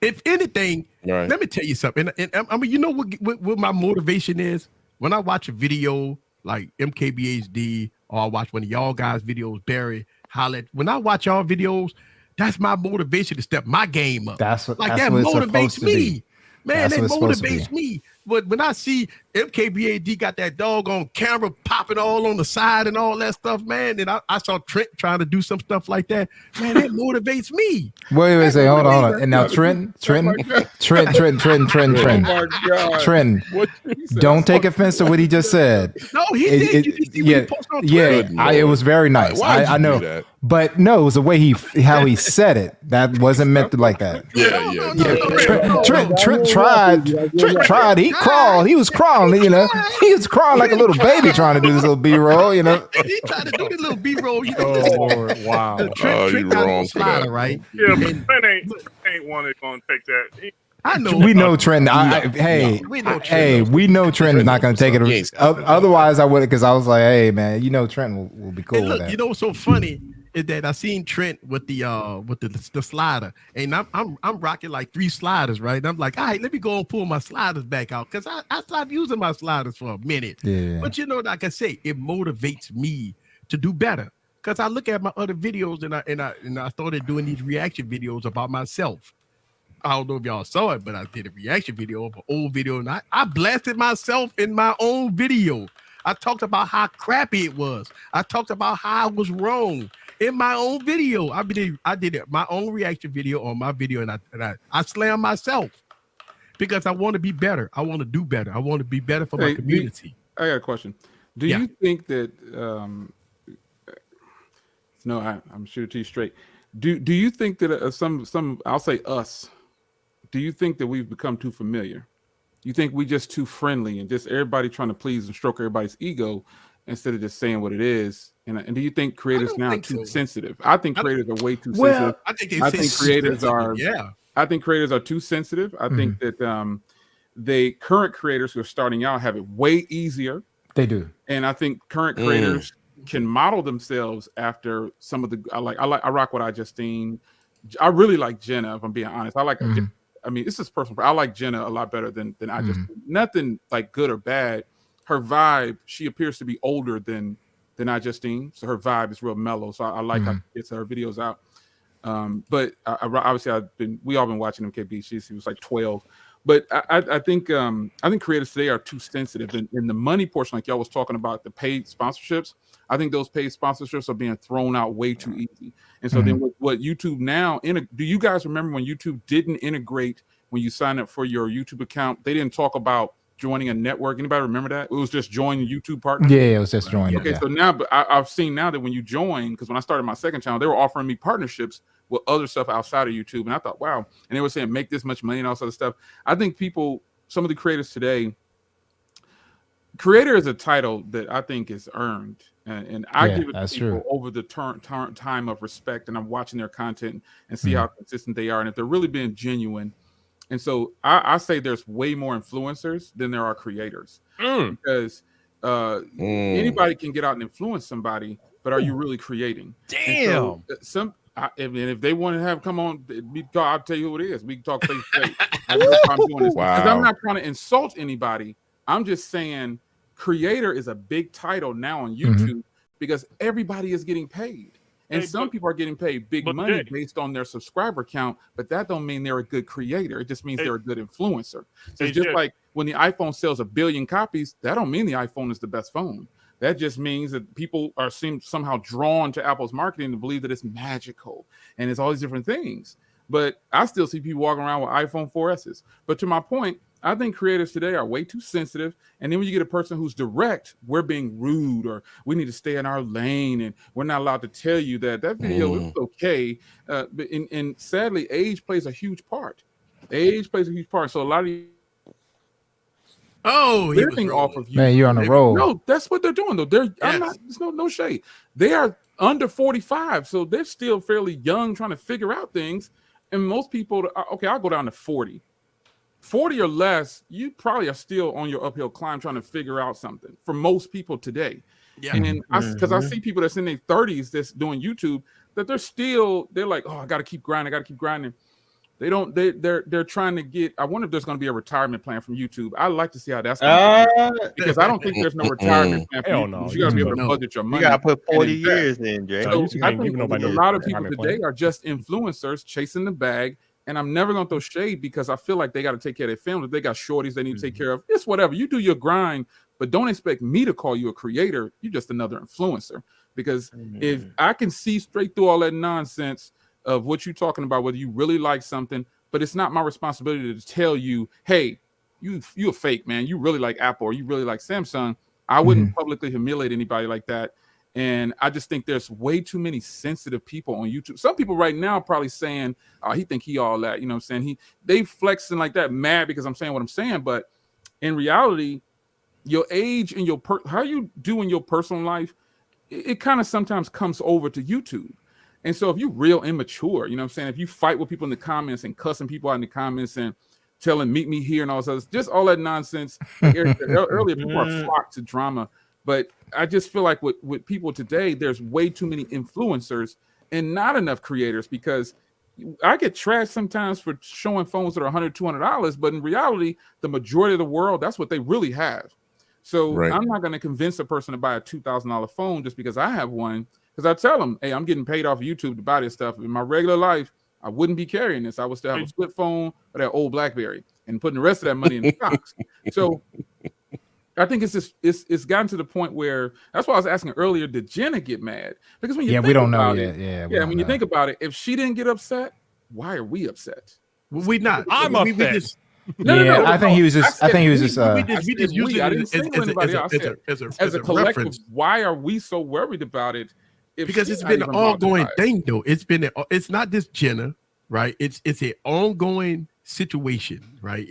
If anything, let me tell you something. And I mean, you know what my motivation is? When I watch a video like MKBHD, or I watch one of y'all guys' videos, Barry, Hollett, when I watch y'all videos, that's my motivation to step my game up. That motivates me. Man, that motivates me. But when I see MKBAD got that dog on camera popping all on the side and all that stuff, man, and I saw Trent trying to do some stuff like that, man, that motivates me. Wait, say, hold on. And now Trent, don't take offense to what he just said. No, he did. It was very nice. I know. But no, it was the way how he said it. That wasn't meant to like that. Trent tried. He crawled. He was crawling, you know. He was crawling like a little baby trying to do this little B-roll, you know. He tried to do this little B-roll. You know, wow. Trent got on slider, right? Yeah, but Trent ain't one that's going to take that. I know. We know Trent. We know Trent is not going to take it. Otherwise, I would, because I was like, hey, man, you know Trent will be cool with that. You know what's so funny is that I seen Trent with the slider, and I'm rocking like 3 sliders, right? And I'm like, all right, let me go and pull my sliders back out because I stopped using my sliders for a minute. Yeah. But like I say, it motivates me to do better because I look at my other videos and I started doing these reaction videos about myself. I don't know if y'all saw it, but I did a reaction video of an old video, and I blasted myself in my own video. I talked about how crappy it was. I talked about how I was wrong in my own video. I did it, my own reaction video on my video, and I slammed myself because I want to be better. I want to do better. I want to be better for my community. I got a question. Do you think that? No, I'm shooting to you straight. Do you think that some I'll say us? Do you think that we've become too familiar? You think we just too friendly and just everybody trying to please and stroke everybody's ego instead of just saying what it is? And do you think creators now are too sensitive? I think creators are way too sensitive. I think creators are. I think creators are too sensitive. I think that current creators who are starting out have it way easier. They do, and I think current creators can model themselves after some of the. I rock with iJustine. I really like Jenna. If I'm being honest, I like. I mean, this is personal. I like Jenna a lot better than I just nothing like good or bad. Her vibe, she appears to be older than iJustine, so her vibe is real mellow. So I like how she gets her videos out. But obviously, we all been watching MKB. She was like 12. But I think creators today are too sensitive. In the money portion, like y'all was talking about, the paid sponsorships, I think those paid sponsorships are being thrown out way too easy. And so then what YouTube now, do you guys remember when YouTube didn't integrate when you sign up for your YouTube account? They didn't talk about joining a network. Anybody remember that? It was just join the YouTube partner. Yeah, it was just join. Okay, so now, but I've seen now that when you join, because when I started my second channel, they were offering me partnerships with other stuff outside of YouTube, and I thought, wow. And they were saying make this much money and all sort of stuff. I think some of the creators today, creator is a title that I think is earned, and I give it to people over the time of respect, and I'm watching their content and see how consistent they are, and if they're really being genuine. And so I say there's way more influencers than there are creators, because anybody can get out and influence somebody, but are you really creating? Damn. So and if they want to come on, I'll tell you who it is. We can talk face to face. I know I'm doing this because I'm not trying to insult anybody. I'm just saying creator is a big title now on YouTube because everybody is getting paid. And some people are getting paid big money based on their subscriber count, but that don't mean they're a good creator. It just means they're a good influencer. So it's just like when the iPhone sells 1 billion copies, that don't mean the iPhone is the best phone. That just means that people are somehow drawn to Apple's marketing to believe that it's magical and it's all these different things. But I still see people walking around with iPhone 4Ss. But to my point, I think creators today are way too sensitive. And then when you get a person who's direct, we're being rude or we need to stay in our lane and we're not allowed to tell you that video is okay. But and sadly, age plays a huge part. Age plays a huge part. So a lot of living off of you. Man, you're on a roll. No, that's what they're doing though. There's no shade. They are under 45, so they're still fairly young, trying to figure out things. And most people, okay, I'll go down to 40. 40 or less, you probably are still on your uphill climb trying to figure out something for most people today. Yeah. And because I see people that's in their 30s that's doing YouTube, that they're like, oh, I gotta keep grinding. They're trying to get. I wonder if there's going to be a retirement plan from YouTube. I'd like to see how that's going to be, because I don't think there's no retirement plan. Hell no. You got to be able to budget your money. You got to put 40 years in, Jay. So I think a lot of people today are just influencers chasing the bag. And I'm never going to throw shade because I feel like they got to take care of their family. They got shorties they need to take care of. It's whatever. You do your grind, but don't expect me to call you a creator. You're just another influencer. Because if I can see straight through all that nonsense of what you're talking about, whether you really like something, but it's not my responsibility to tell you, hey, you a fake, man. You really like Apple or you really like Samsung. I wouldn't publicly humiliate anybody like that. And I just think there's way too many sensitive people on YouTube. Some people right now probably saying, oh, he think he all that, you know what I'm saying? They flexing like that, mad because I'm saying what I'm saying. But in reality, your age and how you do in your personal life, it kind of sometimes comes over to YouTube. And so if you're real immature, you know what I'm saying? If you fight with people in the comments and cussing people out in the comments and telling meet me here and all this other, just all that nonsense. Like earlier, people are flocked to drama. But I just feel like with people today, there's way too many influencers and not enough creators, because I get trashed sometimes for showing phones that are $100, $200, but in reality, the majority of the world, that's what they really have. So Right. I'm not going to convince a person to buy a $2,000 phone just because I have one, because I tell them, hey, I'm getting paid off of YouTube to buy this stuff. In my regular life, I wouldn't be carrying this. I would still have a flip phone or that old BlackBerry and putting the rest of that money in stocks. So I think it's gotten to the point where, that's why I was asking earlier, did Jenna get mad? Because when you think we don't know about yet. it, when you think about it, if she didn't get upset, why are we upset? We not. I'm upset. No. I think he was just. I think he was just. We just use it I didn't single anybody else. As a collective, reference. why are we so worried about it? Because it's been an ongoing thing, though. It's not just Jenna, right? It's an ongoing situation, right?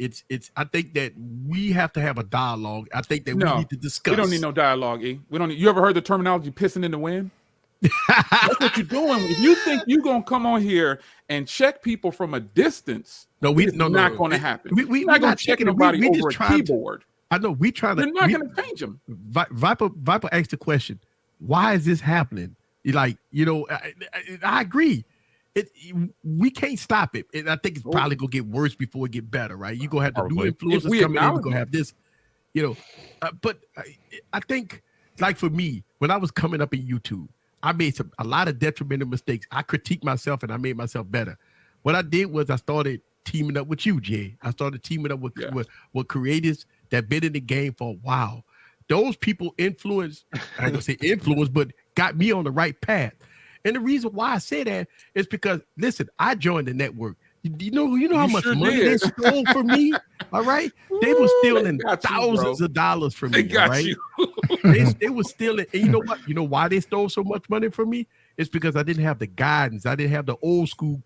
I think that we have to have a dialogue. I think that we need to discuss. We don't need no dialogue, E. We don't need. You ever heard the terminology "pissing in the wind"? That's what you're doing. If you think you're gonna come on here and check people from a distance, not going to happen. We're not going to check nobody over a keyboard. I know we trying to. You're not going to change them. Viper asked the question, "Why is this happening?" Like, I agree. We can't stop it. And I think it's probably gonna get worse before it get better, right? You're gonna have the new influencers coming in. You're gonna have this, but I think, like, for me, when I was coming up in YouTube, I made a lot of detrimental mistakes. I critiqued myself and I made myself better. What I did was I started teaming up with you, Jay. I started teaming up with creators that been in the game for a while. Those people influenced, I ain't gonna say influence, but got me on the right path. And the reason why I say that is because, listen, I joined the network. You know how much money they stole from me? All right. They were stealing thousands of dollars from me. All right. They were stealing. And you know what? You know why they stole so much money from me? It's because I didn't have the guidance. I didn't have the old school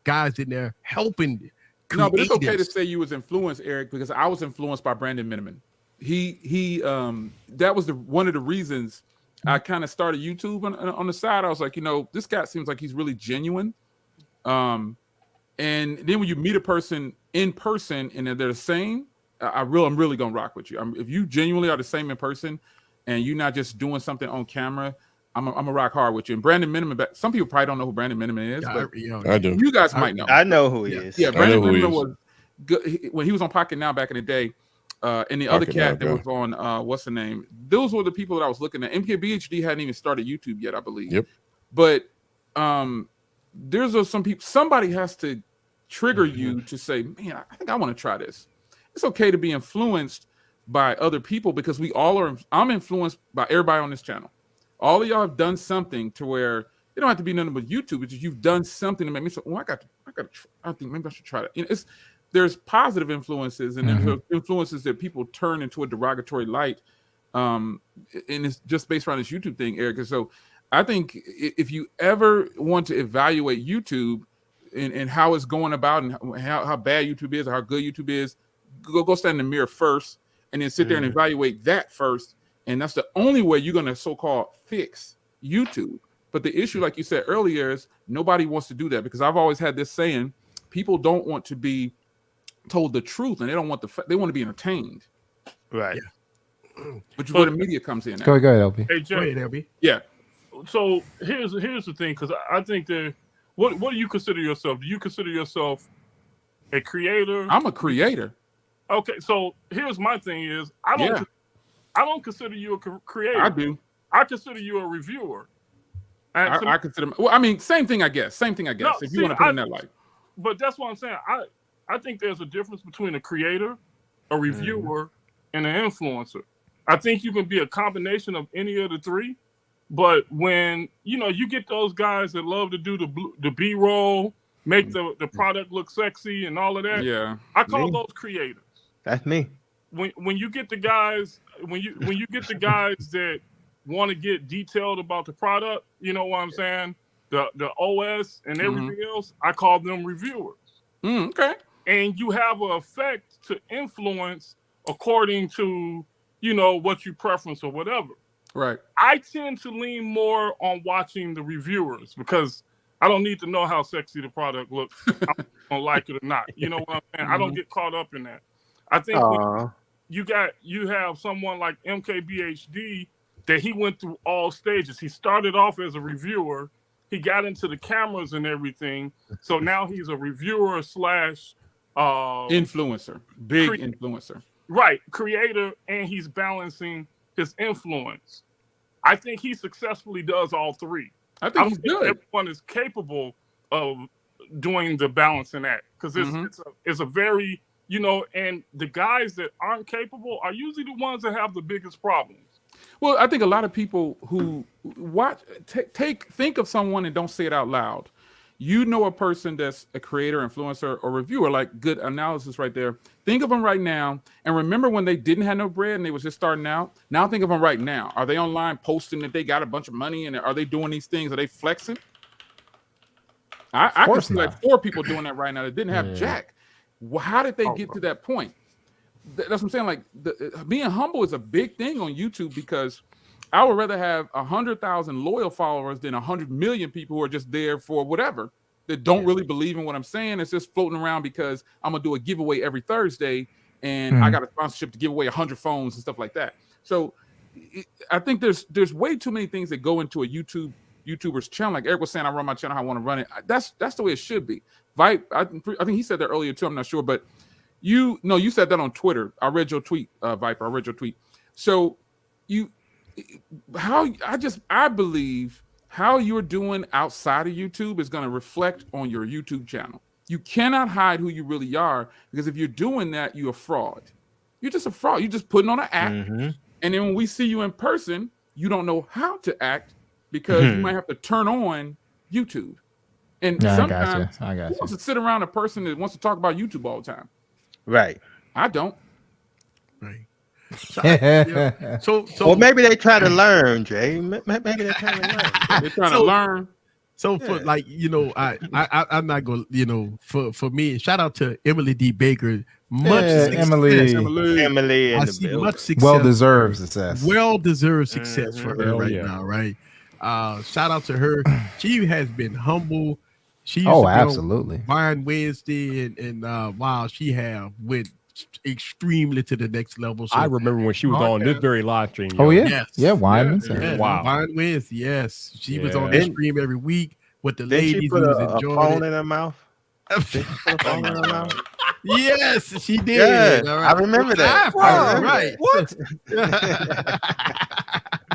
guys in there helping. No, but it's okay to say you was influenced, Eric, because I was influenced by Brandon Miniman. He that was one of the reasons I kind of started YouTube on the side. I was like, this guy seems like he's really genuine. And then when you meet a person in person and they're the same, I'm really gonna rock with you. If you genuinely are the same in person and you're not just doing something on camera, I'm gonna rock hard with you. And Brandon Miniman, some people probably don't know who Brandon Miniman is, but I do. You guys might know. I know who he is. Yeah, Brandon Miniman was good when he was on Pocket Now back in the day. And the other cat that was on what's the name? Those were the people that I was looking at. MKBHD hadn't even started YouTube yet, I believe. Yep. But there's some people. Somebody has to trigger you to say, "Man, I think I want to try this." It's okay to be influenced by other people because we all are. I'm influenced by everybody on this channel. All of y'all have done something to where it don't have to be nothing but YouTube. It's just you've done something to make me say, "Oh, I think maybe I should try that." There's positive influences and influences that people turn into a derogatory light. And it's just based around this YouTube thing, Eric. And so I think if you ever want to evaluate YouTube and how it's going about and how bad YouTube is or how good YouTube is, go stand in the mirror first and then sit there and evaluate that first. And that's the only way you're going to so-called fix YouTube. But the issue, like you said earlier, is nobody wants to do that because I've always had this saying, people don't want to be told the truth and they don't want they want to be entertained, right? Which is where the media comes in. Go ahead, LB. Hey, Jay. Go ahead, LB. Yeah. So here's the thing, because I think that what do you consider yourself? Do you consider yourself a creator? I'm a creator. Okay, so here's my thing: is I don't consider you a creator. I do. I consider you a reviewer. And I consider. Well, I mean, same thing, I guess. No, if you want to put it in that light. But that's what I'm saying. I think there's a difference between a creator, a reviewer, and an influencer. I think you can be a combination of any of the three, but when you get those guys that love to do the B-roll, make the product look sexy and all of that, I call those creators. That's me. When you get the guys that want to get detailed about the product, you know what I'm saying? The OS and everything else, I call them reviewers. Okay. And you have an effect to influence according to, what you preference or whatever. Right. I tend to lean more on watching the reviewers because I don't need to know how sexy the product looks. I'm gonna like it or not. You know what I'm saying? I don't get caught up in that. I think you have someone like MKBHD that he went through all stages. He started off as a reviewer. He got into the cameras and everything. So now he's a reviewer slash influencer, big influencer. Right, creator, and he's balancing his influence. I think he successfully does all three. I think he's good. Everyone is capable of doing the balancing act because it's a very, you know, and the guys that aren't capable are usually the ones that have the biggest problems. Well, I think a lot of people who watch think of someone and don't say it out loud. You know, a person that's a creator, influencer, or reviewer, like good analysis right there. Think of them right now, and remember when they didn't have no bread and they was just starting out. Now think of them right now. Are they online posting that they got a bunch of money, and are they doing these things? Are they flexing? I can see like 4 people doing that right now that didn't have jack. Well, how did they get to that point? That's what I'm saying. Like being humble is a big thing on YouTube because I would rather have 100,000 loyal followers than 100 million people who are just there for whatever that don't really believe in what I'm saying. It's just floating around because I'm gonna do a giveaway every Thursday and I got a sponsorship to give away 100 phones and stuff like that. So I think there's way too many things that go into a YouTuber's channel. Like Eric was saying, I run my channel how I want to run it. That's the way it should be. Vipe, I think he said that earlier too. I'm not sure, but you said that on Twitter. I read your tweet, Viper. I read your tweet. So I believe how you're doing outside of YouTube is going to reflect on your YouTube channel. You cannot hide who you really are because if you're doing that, you're a fraud. You're just a fraud. You're just putting on an act. And then when we see you in person, you don't know how to act because you might have to turn on YouTube. And sometimes I got you. Who wants to sit around a person that wants to talk about YouTube all the time? Right. I don't. Right. So well, maybe they try to learn, Jay. Maybe they're trying to learn. They're trying to learn. So for like, you know, I'm not gonna, you know, for me, shout out to Emily D. Baker. Much success. Emily I see much success. Well-deserved success. Well-deserved success for her now, right? Shout out to her. She has been humble. She used to be absolutely. Vine Wednesday, and wow, she have went extremely to the next level. So I remember when she was on this very live stream. Oh yeah, yes. yeah, Wine Wednesday. Yes. Wow, Vine Wednesday. Yes, she was on the stream every week with the ladies she put who was a enjoying phone it. in her mouth. Yes, she did. Yes, All right. I remember that. Right. What?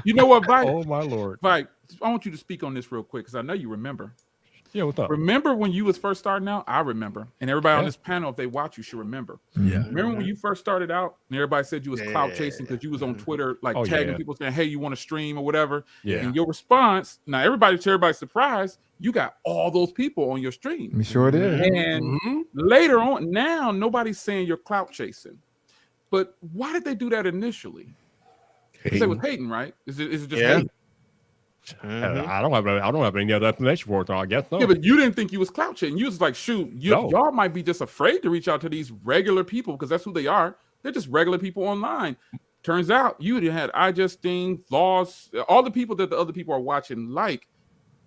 You know what, Vipe? Oh my Lord. Vipe, I want you to speak on this real quick because I know you remember. Yeah, what's up? Remember when you was first starting out? I remember. And everybody on this panel, if they watch, you should remember. Yeah. Remember when you first started out and everybody said you was clout chasing because you was on Twitter, like tagging people saying, hey, you want to stream or whatever? Yeah. And your response, now to everybody's surprise, you got all those people on your stream. You sure did. And later on, now nobody's saying you're clout chasing. But why did they do that initially? Because it was hating, right? Is it just hating? I don't have any other explanation for it, so I guess so. Yeah, but you didn't think you was clout chasing. You was like, shoot, y'all might be just afraid to reach out to these regular people because that's who they are. They're just regular people online. Turns out you had iJustine, Flaws, all the people that the other people are watching like.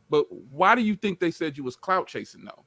But why do you think they said you was clout chasing though?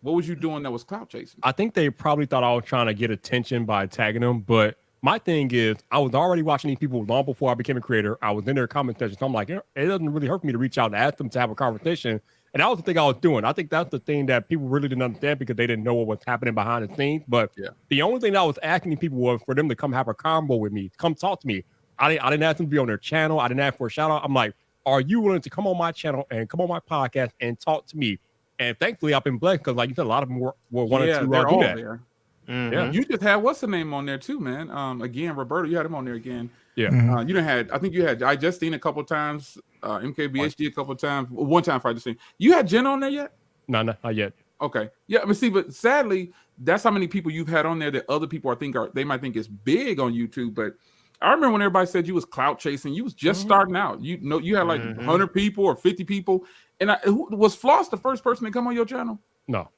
What was you doing that was clout chasing? I think they probably thought I was trying to get attention by tagging them, but my thing is, I was already watching these people long before I became a creator. I was in their comment section, so I'm like, it doesn't really hurt me to reach out and ask them to have a conversation. And that was the thing I was doing. I think that's the thing that people really didn't understand because they didn't know what was happening behind the scenes. But the only thing that I was asking people was for them to come have a combo with me, come talk to me. I didn't ask them to be on their channel. I didn't ask for a shout out. I'm like, are you willing to come on my channel and come on my podcast and talk to me? And thankfully, I've been blessed because, like you said, a lot of them were one or two they're do all that. there. Yeah, you just had what's the name on there too, man. Again, Roberto, you had him on there again. Yeah, you done had. I think you had iJustine a couple of times, MKBHD a couple of times. One time for iJustine. You had Jen on there yet? No, not yet. Okay, yeah, but sadly, that's how many people you've had on there that other people they might think is big on YouTube. But I remember when everybody said you was clout chasing. You was just starting out. You know, you had like 100 people or 50 people. And was Floss the first person to come on your channel? No.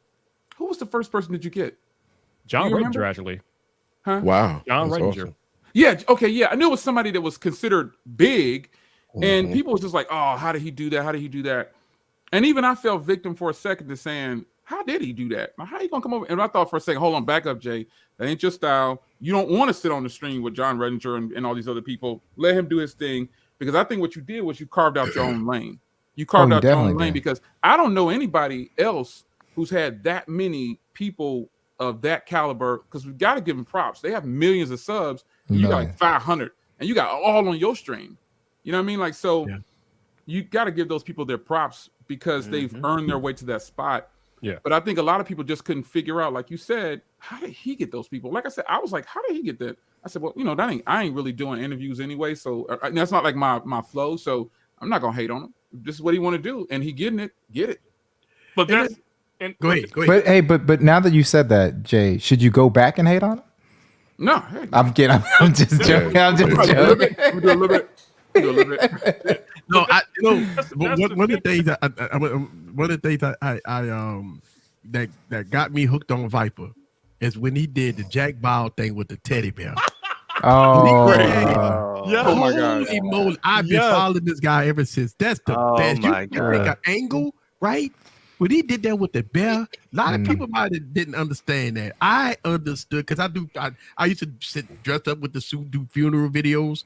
Who was the first person that you get? John Redinger, actually. Huh? Wow. John Redinger. Awesome. Yeah. Okay. Yeah. I knew it was somebody that was considered big, and people was just like, "Oh, how did he do that? How did he do that?" And even I fell victim for a second to saying, "How did he do that? How you gonna come over?" And I thought for a second, hold on, back up, Jay. That ain't your style. You don't want to sit on the stream with John Redinger and all these other people. Let him do his thing because I think what you did was you carved out your own lane. You carved you out your own definitely lane did. because I don't know anybody else who's had that many people of that caliber. Because we got to give them props. They have millions of subs. And you got like 500, and you got all on your stream. You know what I mean? Like, so you got to give those people their props because they've earned their way to that spot. Yeah. But I think a lot of people just couldn't figure out, like you said, how did he get those people? Like I said, I was like, how did he get that? I said, well, you know, I ain't really doing interviews anyway, so that's not like my flow. So I'm not gonna hate on him. This is what he want to do, and he getting it. Get it. But that's Go ahead. But hey, but now that you said that, Jay, should you go back and hate on him? No, hey, I'm kidding. I'm just joking. I'm just joking. We do a little bit. We do a little bit. No, that's one of the things that got me hooked on Viper is when he did the Jack Bauer thing with the teddy bear. Oh, Yeah. Oh my God. Holy moly. I've been following this guy ever since. That's the best. my You make an angle, right? When he did that with the bear, a lot of Mm. people might have didn't understand that. I understood because I used to sit dressed up with the suit, do funeral videos.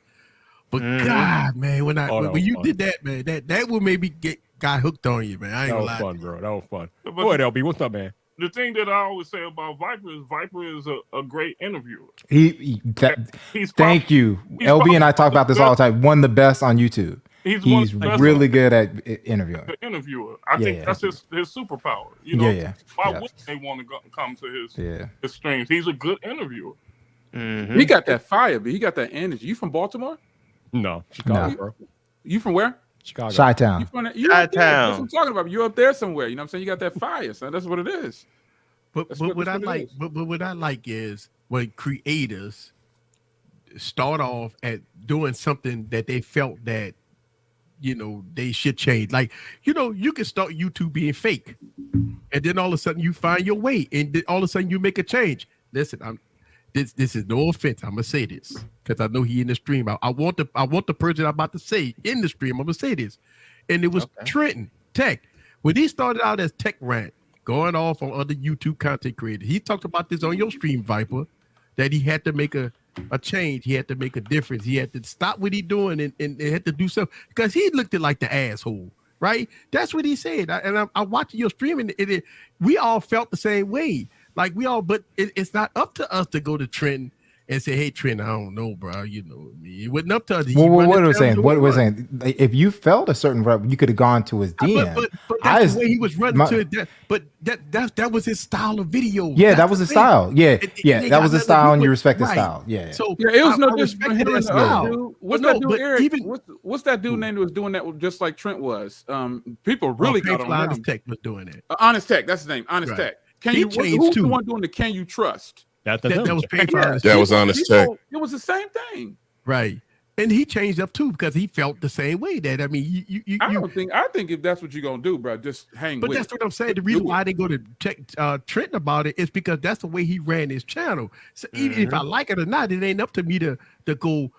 But God, man, when you did that, man, that would maybe got hooked on you, man. I ain't That gonna was lie. fun, bro. That was fun. But Go ahead, LB. What's up, man? the thing that I always say about Viper is a great interviewer. He's thank you. he's LB and I talk probably about this all the time. One of the best on YouTube. He's He's one of the best really good at interviewing. the interviewer. I think Yeah. that's his superpower. You know, Yeah. why Yeah. wouldn't they want to come to Yeah. his streams? He's a good interviewer. He got that fire, but he got that energy. You from Baltimore? No, Chicago, No. bro. You from where? Chicago. Chi You Town. from that? You up there. That's Chi-town. what I'm talking about. You're up there somewhere. You know what I'm saying? You got that fire, son. That's what it is. But That's what what I it like, is. but what I like is when creators start off at doing something that they felt that they should change. Like you can start YouTube being fake, and then all of a sudden you find your way, and then all of a sudden you make a change. Listen, this is no offense. I'm gonna say this because I know he in the stream. I want the person I'm about to say in the stream. I'm gonna say this, and it was Trenton Tech when he started out as Tech Rant, going off on other YouTube content creators. He talked about this on your stream, Viper, that he had to make a change. He had to make a difference. He had to stop what he doing and had to do something because he looked at like the asshole, right? That's what he said. I watched your stream and we all felt the same way. Like but it's not up to us to go to Trenton and say, "Hey, Trent, I don't know, bro. It wasn't up to us." Well, what was saying? What was saying? If you felt a certain way, you could have gone to his DM. But that's the way he was running to it. But that was his style of video. Yeah, That's that was the his thing. style. Yeah, It that got was his nothing to style, do and you with- respect his right. style. Yeah. So Yeah, it was no I different respected from him that and the other style. dude. What's But that dude, but Eric? even What's that dude name that was doing that just like Trent was? People really got on Honest him. Tech was doing it. Honest Tech, that's his name. Honest Right. Tech. Can He you? changed Who's too. the one doing the Can You Trust? That That was paid for Honest That Tech. was Honest Tech. It was the same thing. Right. And he changed up too because he felt the same way. That I mean, I think if that's what you're gonna do, bro, just hang but with that's it. what I'm saying. The reason why I didn't go to check Trenton about it is because that's the way he ran his channel. So even if I like it or not, it ain't up to me to go,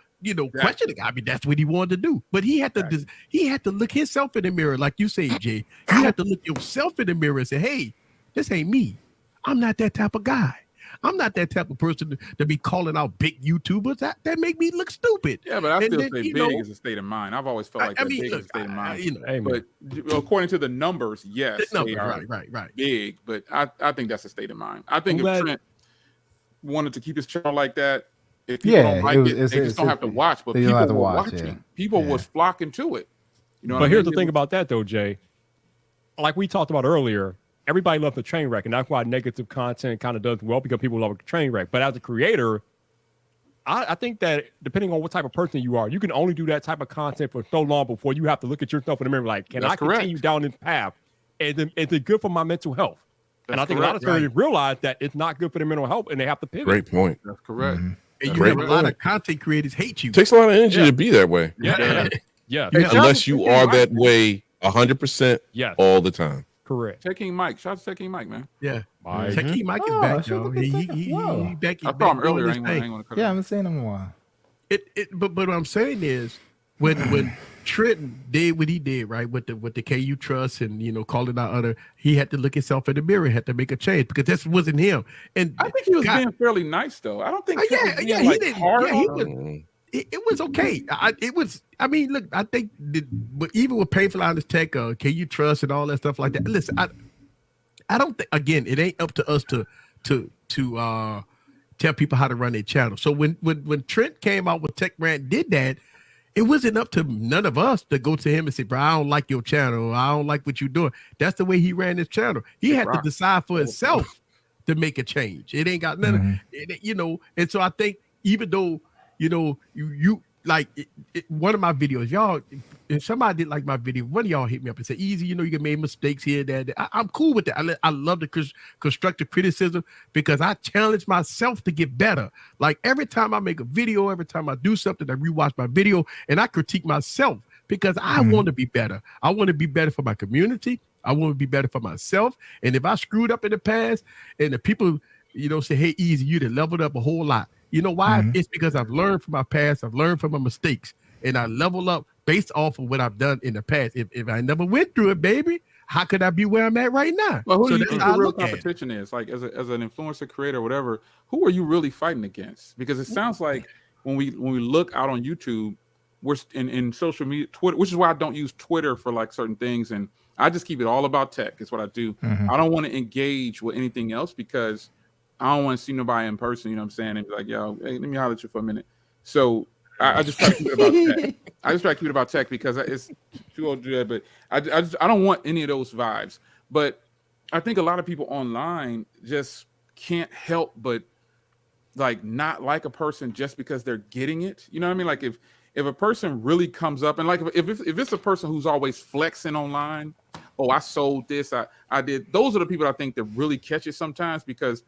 question the guy. I mean, that's what he wanted to do. But he had to look himself in the mirror, like you say, Jay. You had to look yourself in the mirror and say, "Hey, this ain't me. I'm not that type of guy. I'm not that type of person to be calling out big YouTubers. That make me look stupid." Yeah, but I And still then, say you big know, is a state of mind. I've always felt like I that mean, big look, is a state of mind. Hey, man. But according to the numbers, yes, they are right. big. But I think that's a state of mind. I think I'm if glad- Trent wanted to keep his channel like that, if people Yeah, don't like they it's just don't have to watch. But they don't people have to were watch, watching. yeah. People Yeah. was flocking to it. You know. But what I here's mean? the thing about that, though, Jay. Like we talked about earlier, everybody loves the train wreck, and that's why negative content kind of does well because people love a train wreck. But as a creator, I think that depending on what type of person you are, you can only do that type of content for so long before you have to look at yourself in the mirror like, can That's I correct. continue down this path? Is it good for my mental health? And That's I think a lot of correct. creators realize that it's not good for their mental health, and they have to pivot. Great point. That's correct. And you Great have a lot point. of content creators hate you. Takes a lot of energy Yeah. to be that way, Yeah. Yeah. unless you are that way 100% Yes. all the time. Correct. Take King Mike. Shout out to Take King Mike, man. Yeah. Mike. Techie Mike is Oh, back, shit, y'all. look at He that. Whoa. back. I He saw him back earlier. doing I his ain't thing. want to cut Yeah, I it. haven't seen him in a while. But what I'm saying is when Trenton did what he did, right, with the KU Trust and calling out other, he had to look himself in the mirror, had to make a change because this wasn't him. And I think he was God- being fairly nice, though. I don't think. Oh, Trent was yeah, being, he didn't. hard Yeah, he on was. him. it was okay. It was. I mean, look, I think, but even with Painful Honest Tech, Can You Trust and all that stuff like that. Listen, I don't think, again, it ain't up to us to tell people how to run their channel. So when Trent came out with Tech Rant, did that, it wasn't up to none of us to go to him and say, bro, I don't like your channel. I don't like what you're doing. That's the way he ran his channel. He had to decide for himself to make a change. It ain't got nothing, you know. And so I think, even though, you know, you like one of my videos, y'all, if somebody did like my video, one of y'all hit me up and said, Easy, you know, you can make mistakes here, that. I'm cool with that. I love the constructive criticism, because I challenge myself to get better. Like, every time I make a video, every time I do something, I rewatch my video and I critique myself, because I want to be better. I want to be better for my community. I want to be better for myself. And if I screwed up in the past and the people, you know, say, hey, Easy, you done leveled up a whole lot. You know why? It's because I've learned from my past. I've learned from my mistakes, and I level up based off of what I've done in the past. If I never went through it, baby, how could I be where I'm at right now? Well, who So do you that's think how I the real look at it. competition is? Like, as an influencer, creator, whatever, who are you really fighting against? Because it sounds like when we look out on YouTube, we're in social media, Twitter, which is why I don't use Twitter for like certain things, and I just keep it all about tech. It's what I do. I don't want to engage with anything else, because I don't want to see nobody in person, you know what I'm saying, and be like, yo, hey, let me holler at you for a minute. So I just try to keep it about tech. I just try to keep it about tech, because it's too old to do that, but I don't want any of those vibes. But I think a lot of people online just can't help but like not like a person just because they're getting it. You know what I mean? Like, if a person really comes up and like if it's a person who's always flexing online, oh, I sold this, I did. Those are the people I think that really catch it sometimes, because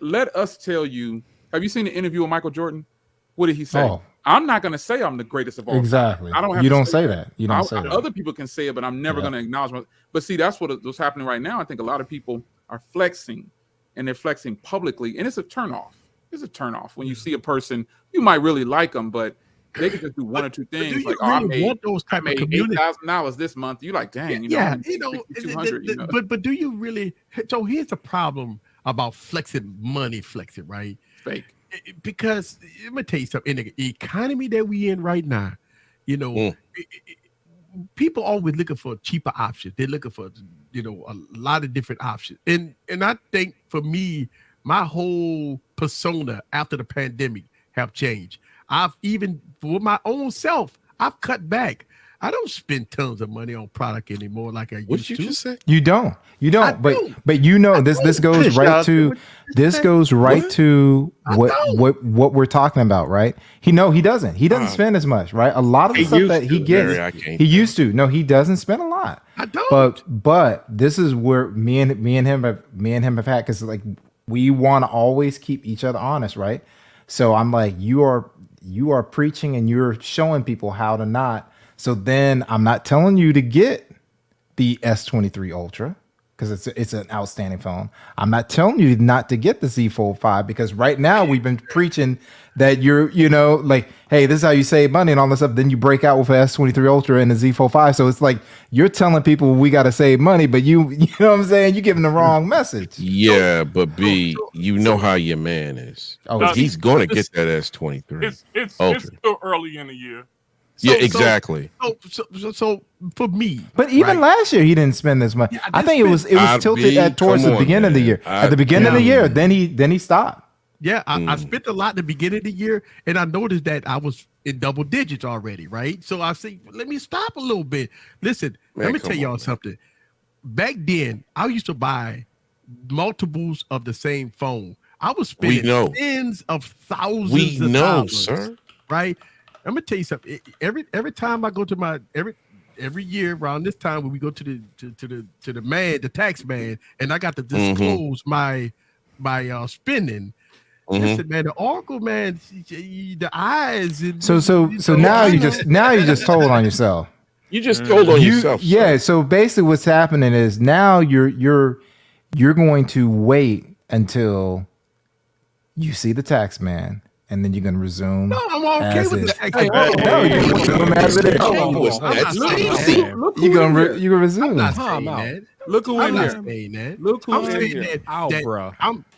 let us tell you. Have you seen the interview with Michael Jordan? What did he say? Oh. I'm not going to say I'm the greatest of all Exactly. time. I don't have You to don't say that. You don't say that. Other people can say it, but I'm never going to acknowledge my. But see, that's what's happening right now. I think a lot of people are flexing, and they're flexing publicly, and it's a turnoff. It's a turnoff when you see a person, you might really like them, but they can just do one or two things. Like, I made $8,000 this month. You like, dang, But do you really? So here's the problem about money flexing, right? Fake. Because let me tell you something. In the economy that we in right now, you know, people always looking for cheaper options. They're looking for, you know, a lot of different options. And I think for me, my whole persona after the pandemic have changed. I've even for my own self, I've cut back. I don't spend tons of money on product anymore like I used to. What did you just say? You don't. But you know, this goes right to what we're talking about, right? He doesn't spend as much, right? A lot of the stuff that he gets, he used to. No, he doesn't spend a lot. I don't. But this is where me and him have had, because like we want to always keep each other honest, right? So I'm like, you are preaching and you're showing people how to not. So then I'm not telling you to get the S23 Ultra, because it's an outstanding phone. I'm not telling you not to get the Z Fold 5, because right now we've been preaching that you know, like, hey, this is how you save money and all this stuff. Then you break out with an S23 Ultra and the Z Fold 5. So it's like you're telling people we got to save money, but you know what I'm saying? You're giving the wrong message. Yeah, but B, you know how your man is. Oh, he's going to get that S23. It's still early in the year. Exactly. So for me, but even last year he didn't spend this much. Yeah, I think it was tilted towards the beginning of the year. At the beginning of the year, then he stopped. Yeah, I spent a lot at the beginning of the year, and I noticed that I was in double digits already, right? So I say, let me stop a little bit. Listen, let me tell y'all something. Back then, I used to buy multiples of the same phone. I was spending tens of thousands of dollars, sir. Right? I'm gonna tell you something. Every time I go to every year around this time when we go to the tax man, and I got to disclose my spending. Listen, man, the Oracle man, the eyes. And, so now you just told on yourself. You just told on yourself. Yeah. So basically, what's happening is now you're going to wait until you see the tax man. And then you're gonna resume. No, I'm okay with the tax man. No, you're gonna resume as it is. You're gonna resume. I'm not saying that. Look who in here. Look who in here.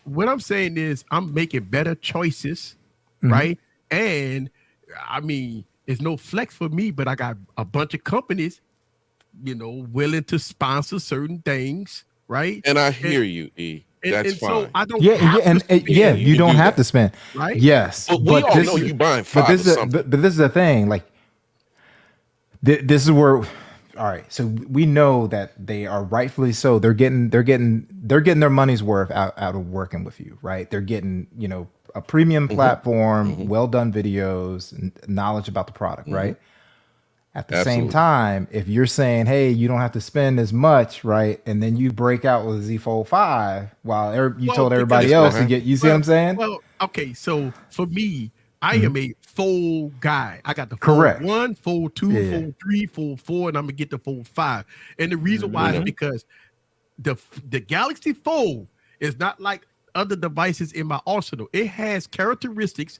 What I'm saying is I'm making better choices, right? And I mean, it's no flex for me, but I got a bunch of companies, willing to sponsor certain things, right? And I hear you, E. That's and fine. so I don't Yeah, have and to spend, you don't do have that. to spend, right? yes, But we all know you buying but 5 this or is something. but this is the thing, like this is where, all right, so we know that they are rightfully so, they're getting their money's worth out of working with you, right? They're getting a premium platform, well done videos, and knowledge about the product, right? At the same time, if you're saying, hey, you don't have to spend as much, right? And then you break out with a Z Fold 5 while you told everybody else to get, you see what I'm saying? Well, okay, so for me, I am a full guy. I got the Correct. Fold 1, Fold 2, Fold 3, Fold 4, and I'm gonna get the Fold 5. And the reason why is because the Galaxy Fold is not like other devices in my arsenal. It has characteristics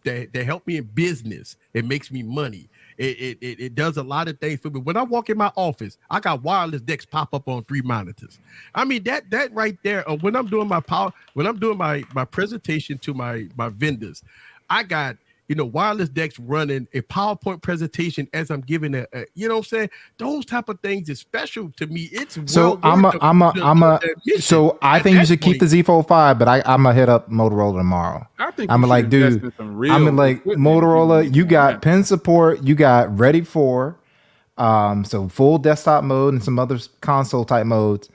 that help me in business. It makes me money. It does a lot of things for me. When I walk in my office, I got wireless decks pop up on 3 monitors. I mean, that right there. When I'm doing my my presentation to my vendors, I got wireless decks running a PowerPoint presentation as I'm giving you know what I'm saying? Those type of things is special to me. It's so I think you should keep the Z Fold 5, but I'm gonna hit up Motorola tomorrow. I think I'm you like, should dude, invest in some real I'm like, equipment Motorola, if you want got that. pen support, you got Ready for, so full desktop mode and some other console type modes.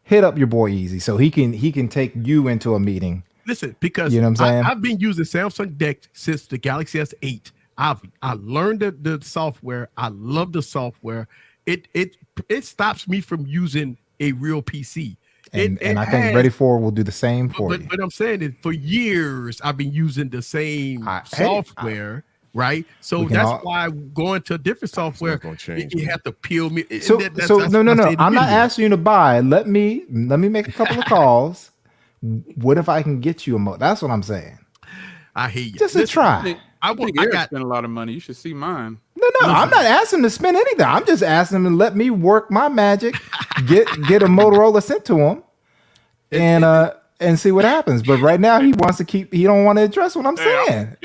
Hit up your boy Easy so he can take you into a meeting. Listen, because you know what I'm saying? I've been using Samsung Deck since the Galaxy S8. I learned the software. I love the software. It stops me from using a real PC. And I think Ready For will do the same for you. But I'm saying is for years I've been using the same software, right? So that's why going to a different software, you have to peel me. So no. I'm not asking you to buy. Let me make a couple of calls. What if I can get you a mode? That's what I'm saying. I hear you. Just a try. I think Eric spent a lot of money. You should see mine. No, I'm not asking him to spend anything. I'm just asking him to let me work my magic, get a Motorola sent to him, and see what happens. But right now he don't want to address what I'm saying.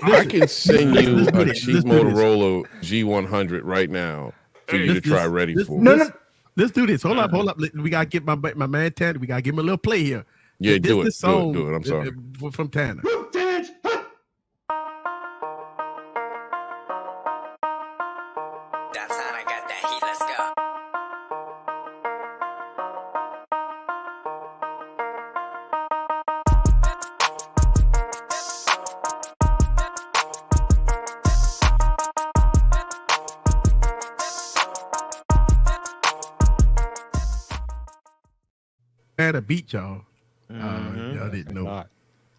I can send you a cheap Motorola G100 right now for you to try Ready For. No. Let's do this. Hold up. We gotta get my man Tanner. We gotta give him a little play here. Yeah, do it. Song, do it. I'm sorry. From Tanner. That's how I got that heat. Let's go. Had a beat, y'all. I didn't know.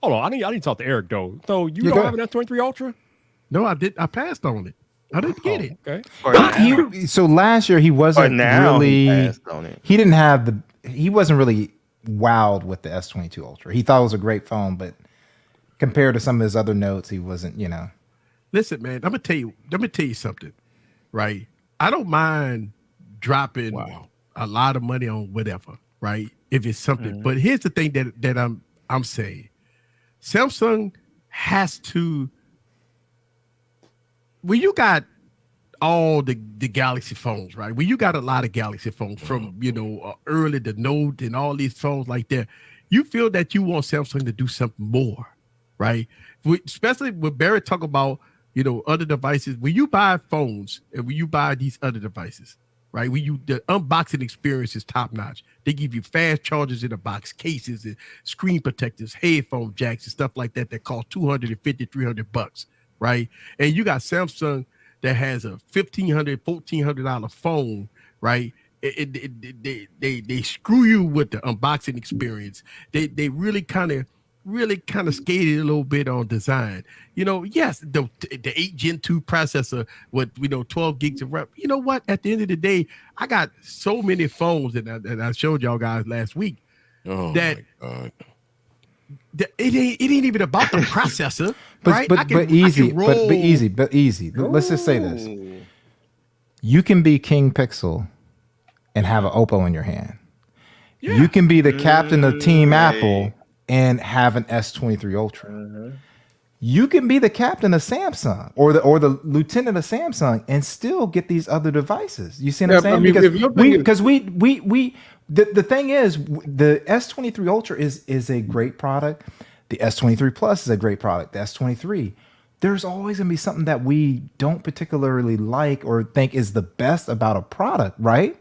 Hold on, I need to talk to Eric though. So you don't have an S23 Ultra? No, I did. I passed on it. I didn't get it. Okay. So last year he wasn't really. He didn't have he wasn't really wowed with the S22 Ultra. He thought it was a great phone, but compared to some of his other notes, he wasn't. Listen, man. I'm gonna tell you something. Right. I don't mind dropping a lot of money on whatever. Right. If it's something, but here's the thing that I'm saying. Samsung has to. When you got all the Galaxy phones, right? When you got a lot of Galaxy phones from early the Note and all these phones like that, you feel that you want Samsung to do something more, right? Especially when Barrett talk about other devices. When you buy phones and when you buy these other devices, right? The unboxing experience is top notch. They give you fast chargers in the box, cases and screen protectors, headphone jacks and stuff like that cost $250, $300, right? And you got Samsung that has a $1,500, $1,400 phone, right? They screw you with the unboxing experience. They really kind of skated a little bit on design. Yes, the 8 Gen 2 processor with 12 gigs of RAM. You know what? At the end of the day, I got so many phones that I showed y'all guys last week that my God. It ain't even about the processor, right? But easy. Let's just say this: you can be King Pixel and have an Oppo in your hand. Yeah. You can be the captain of Team Apple and have an S23 Ultra. You can be the captain of Samsung or the lieutenant of Samsung and still get these other devices. You see what I'm saying? The thing is, the S23 Ultra is a great product. The S23 Plus is a great product. The S23. There's always going to be something that we don't particularly like or think is the best about a product, right?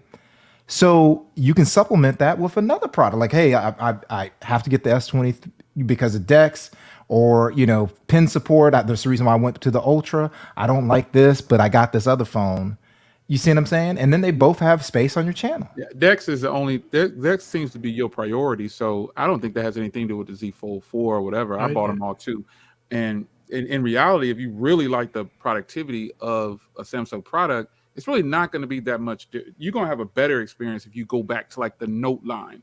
So you can supplement that with another product. Like, hey, I have to get the S20 because of DeX or, pin support. There's the reason why I went to the Ultra. I don't like this, but I got this other phone. You see what I'm saying? And then they both have space on your channel. Yeah, Dex is the only Dex seems to be your priority. So I don't think that has anything to do with the Z Fold 4 or whatever. I bought them all too. And in reality, if you really like the productivity of a Samsung product, it's really not going to be that much. You're going to have a better experience if you go back to like the Note line,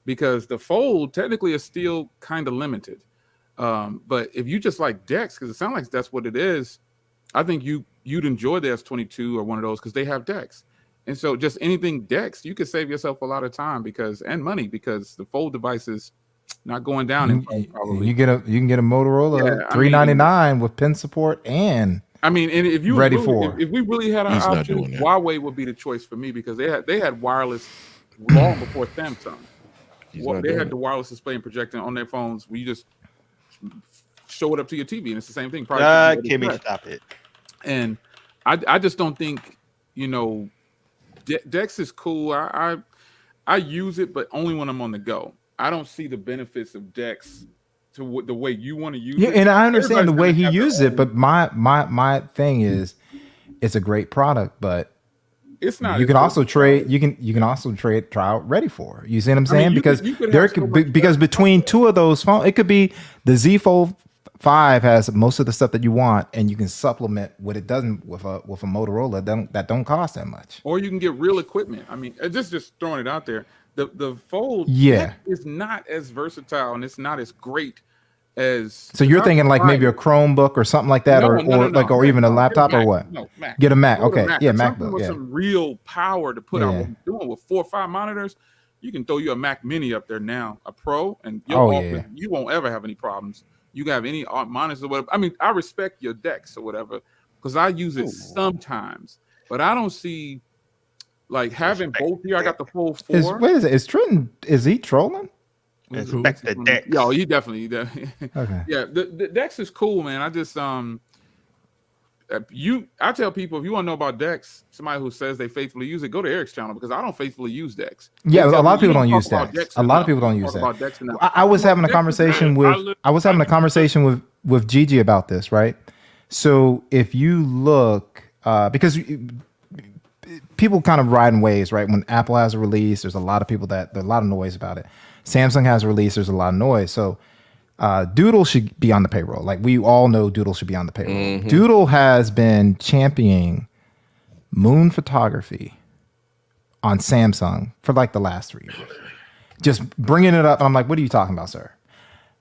because the Fold technically is still kind of limited. But if you just like Dex, because it sounds like that's what it is, I think you'd enjoy the S22 or one of those because they have Dex. And so just anything Dex, you could save yourself a lot of time and money because the Fold device is not going down in price, probably. You can get a Motorola $399 with pin support and if you if we really had our He's not options, doing that. Huawei would be the choice for me because they had wireless long before Samsung. They had the wireless display and projecting on their phones where you just show it up to your TV and it's the same thing. Kimmy, stop it. And I just don't think Dex is cool. I use it, but only when I'm on the go. I don't see the benefits of Dex to the way you want to use it. Yeah, and I understand the way he uses it, but my thing is, it's a great product, but it's not. You can also trade. You can also trade trial ready for. You see what I'm saying? Because between two of those phones, it could be the Z Fold 5 has most of the stuff that you want, and you can supplement what it doesn't with a Motorola that don't cost that much. Or you can get real equipment. Just throwing it out there. The Fold is not as versatile and it's not as great as. So you're thinking like maybe a Chromebook or something like that, or even a laptop or what? No, Mac. Get a Mac. Okay, yeah, MacBook. With some real power to put out what you're doing with 4 or 5 monitors. You can throw you a Mac Mini up there now, a Pro, and you won't ever have any problems. You can have any monitors or whatever. I respect your Dex or whatever because I use it sometimes, but I don't see. Like having both here, I got the full 4. Is Trenton? Is he trolling? Respect the Dex. Yo, he definitely. Okay. Yeah, the Dex is cool, man. I just I tell people if you want to know about Dex, somebody who says they faithfully use it, go to Eric's channel because I don't faithfully use Dex. Yeah, a lot of people don't use Dex. A lot of people don't use Dex. I was having a conversation with Gigi about this, right? So if you look, because people kind of ride in waves, right? When Apple has a release, there's a lot of people there's a lot of noise about it. Samsung has a release, there's a lot of noise. So Doodle should be on the payroll. Like we all know Doodle should be on the payroll. Mm-hmm. Doodle has been championing moon photography on Samsung for like the last 3 years. Just bringing it up. And I'm like, what are you talking about, sir?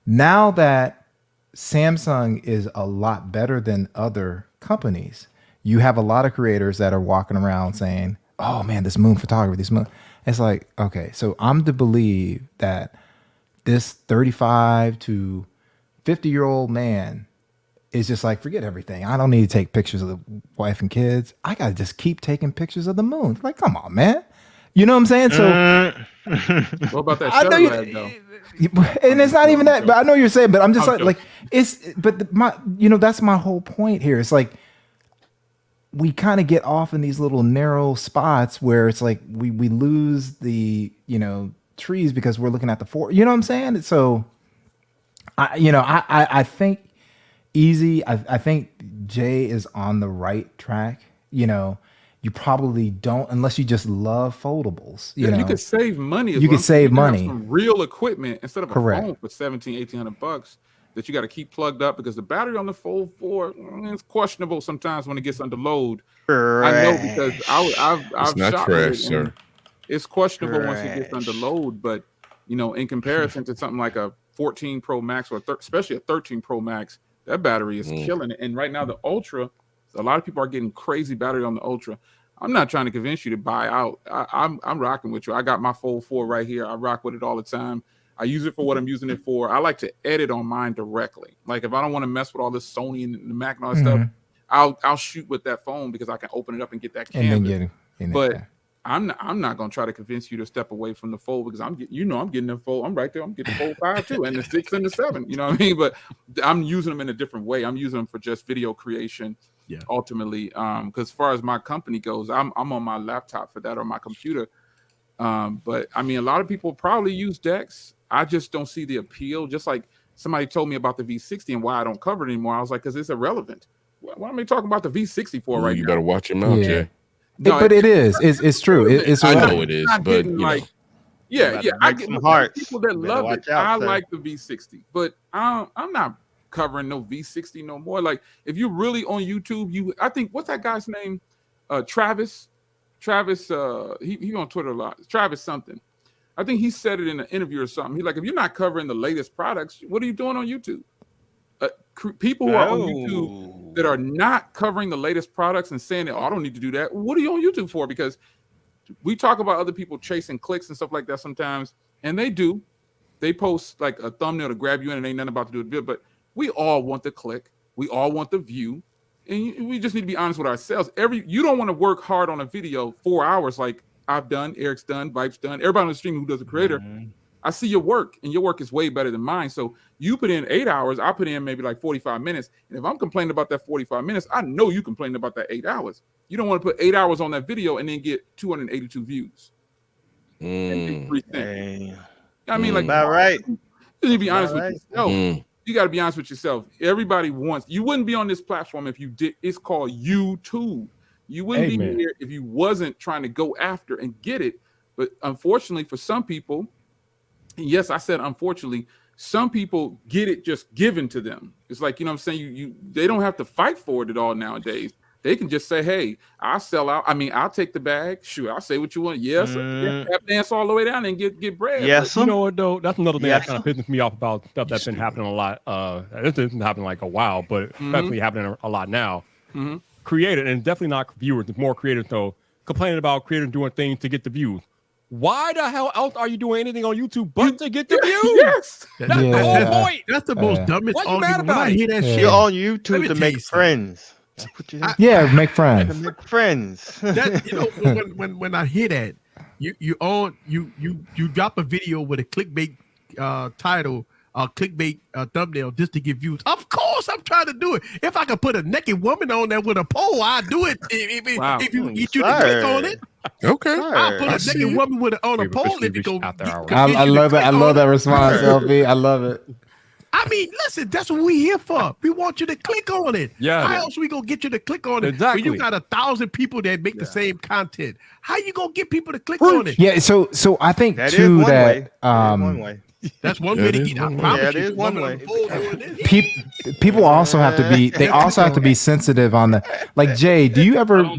Now that Samsung is a lot better than other companies, you have a lot of creators that are walking around saying, oh man, this moon photography, It's like, okay, so I'm to believe that this 35 to 50-year-old man is just like, forget everything. I don't need to take pictures of the wife and kids. I got to just keep taking pictures of the moon. Like, come on, man. You know what I'm saying? So what about that shutter lag though? And it's not even that, but I know you're saying, but I'm just that's my whole point here. It's like, we kind of get off in these little narrow spots where it's like we lose the trees because we're looking at the forest. You know what I'm saying? So I think I think Jay is on the right track. You probably don't unless you just love foldables. You could save money. You could save money. Some real equipment instead of a phone for $1,700-$1,800 that you got to keep plugged up because the battery on the Fold 4 is questionable sometimes when it gets under load. Correct. I know because I've not shot trash, with it sir. It's questionable once it gets under load, but in comparison to something like a 14 Pro Max or especially a 13 Pro Max, that battery is killing it. And right now the Ultra, a lot of people are getting crazy battery on the Ultra. I'm not trying to convince you to buy out. I'm rocking with you. I got my Fold 4 right here. I rock with it all the time. I use it for what I'm using it for. I like to edit on mine directly. Like if I don't want to mess with all this Sony and the Mac and all that stuff, I'll shoot with that phone because I can open it up and get that canvas. And then get it. But I'm not gonna try to convince you to step away from the fold because I'm getting the fold. I'm right there. I'm getting the fold 5 too, and the 6 and the 7. You know what I mean? But I'm using them in a different way. I'm using them for just video creation. Yeah. Ultimately, because as far as my company goes, I'm on my laptop for that or my computer. But I mean, a lot of people probably use DeX. I just don't see the appeal. Just like somebody told me about the V60 and why I don't cover it anymore. I was like, because it's irrelevant. Why am I talking about the V60 for right now? You better watch your mouth, Jay. No, but it is. It's true. It's I know it is, but like, I get people that love it. I like the V60, but I'm not covering no V60 no more. Like, if you're really on YouTube, I think what's that guy's name? Travis. He on Twitter a lot. Travis something. I think he said it in an interview or something. He's like, if you're not covering the latest products, what are you doing on YouTube? People who are on YouTube that are not covering the latest products and saying that, I don't need to do that. What are you on YouTube for? Because we talk about other people chasing clicks and stuff like that sometimes, and they do. They post like a thumbnail to grab you in and ain't nothing about to do with it. But we all want the click. We all want the view. And we just need to be honest with ourselves. You don't want to work hard on a video 4 hours like I've done, Eric's done, Vipe's done, everybody on the stream who does a creator. I see your work, and your work is way better than mine. So you put in 8 hours, I put in maybe like 45 minutes. And if I'm complaining about that 45 minutes, I know you complained about that 8 hours. You don't want to put 8 hours on that video and then get 282 views. I mean, like, about right. You need to be honest with yourself. You got to be honest with yourself. Everybody wants. You wouldn't be on this platform if you did. It's called YouTube. You wouldn't be here if you wasn't trying to go after and get it. But unfortunately, for some people, yes, I said unfortunately, some people get it just given to them. It's like, you know what I'm saying? They don't have to fight for it at all nowadays. They can just say, hey, I'll sell out. I mean, I'll take the bag. Sure, I'll say what you want. Yes, tap dance all the way down and get bread. Yes, you know what, though? That's another thing that kind of pisses me off about stuff that's been happening a lot. This isn't happening like a while, but definitely happening a lot now. Created, and definitely not viewers, it's more creators, though, complaining about creators doing things to get the views. Why the hell else are you doing anything on YouTube but to get the views? Yes. That's the whole point. That's the most dumbest argument. When I hear that shit, you're on YouTube to make friends. Make friends. To make friends. When I hear that, you drop a video with a clickbait title, clickbait thumbnail just to get views. Of course, I'm trying to do it. If I could put a naked woman on there with a pole, I'd do it. If you to click on it. Okay. I'll put a naked woman on a pole if you go. I love it. I love that response, LB. I love it. I mean, listen, that's what we here for. We want you to click on it. Yeah. How else we gonna get you to click on it? Exactly. When you got 1,000 people that make the same content, how you gonna get people to click on it? Yeah. So I think that too is that one way. That's one way to get out. That is one way. People also have to be. They also have to be sensitive on the. Like Jay, do you ever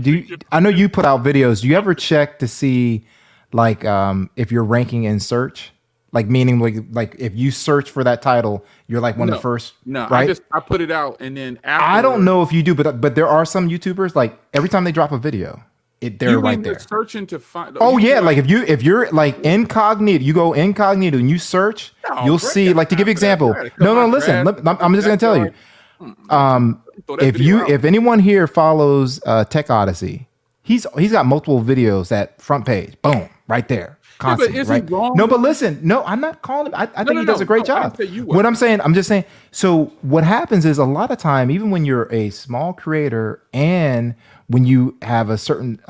I know you put out videos. Do you ever check to see, like, if you're ranking in search? Like, meaning like if you search for that title, you're like one of the first. No, right? I put it out and then I don't know if you do, but there are some YouTubers, like, every time they drop a video, they're right there. Searching to find. Oh yeah, like if you're like incognito, you go incognito and you search, you'll see. Like, to give you example. No, listen. I'm just gonna tell you. If anyone here follows Tech Odyssey, he's got multiple videos that front page, boom, right there. Constantly, but is right? he wrong? No, but listen, no, I'm not calling him. I think he does a great job. What I'm just saying. So what happens is, a lot of time, even when you're a small creator and when you have a certain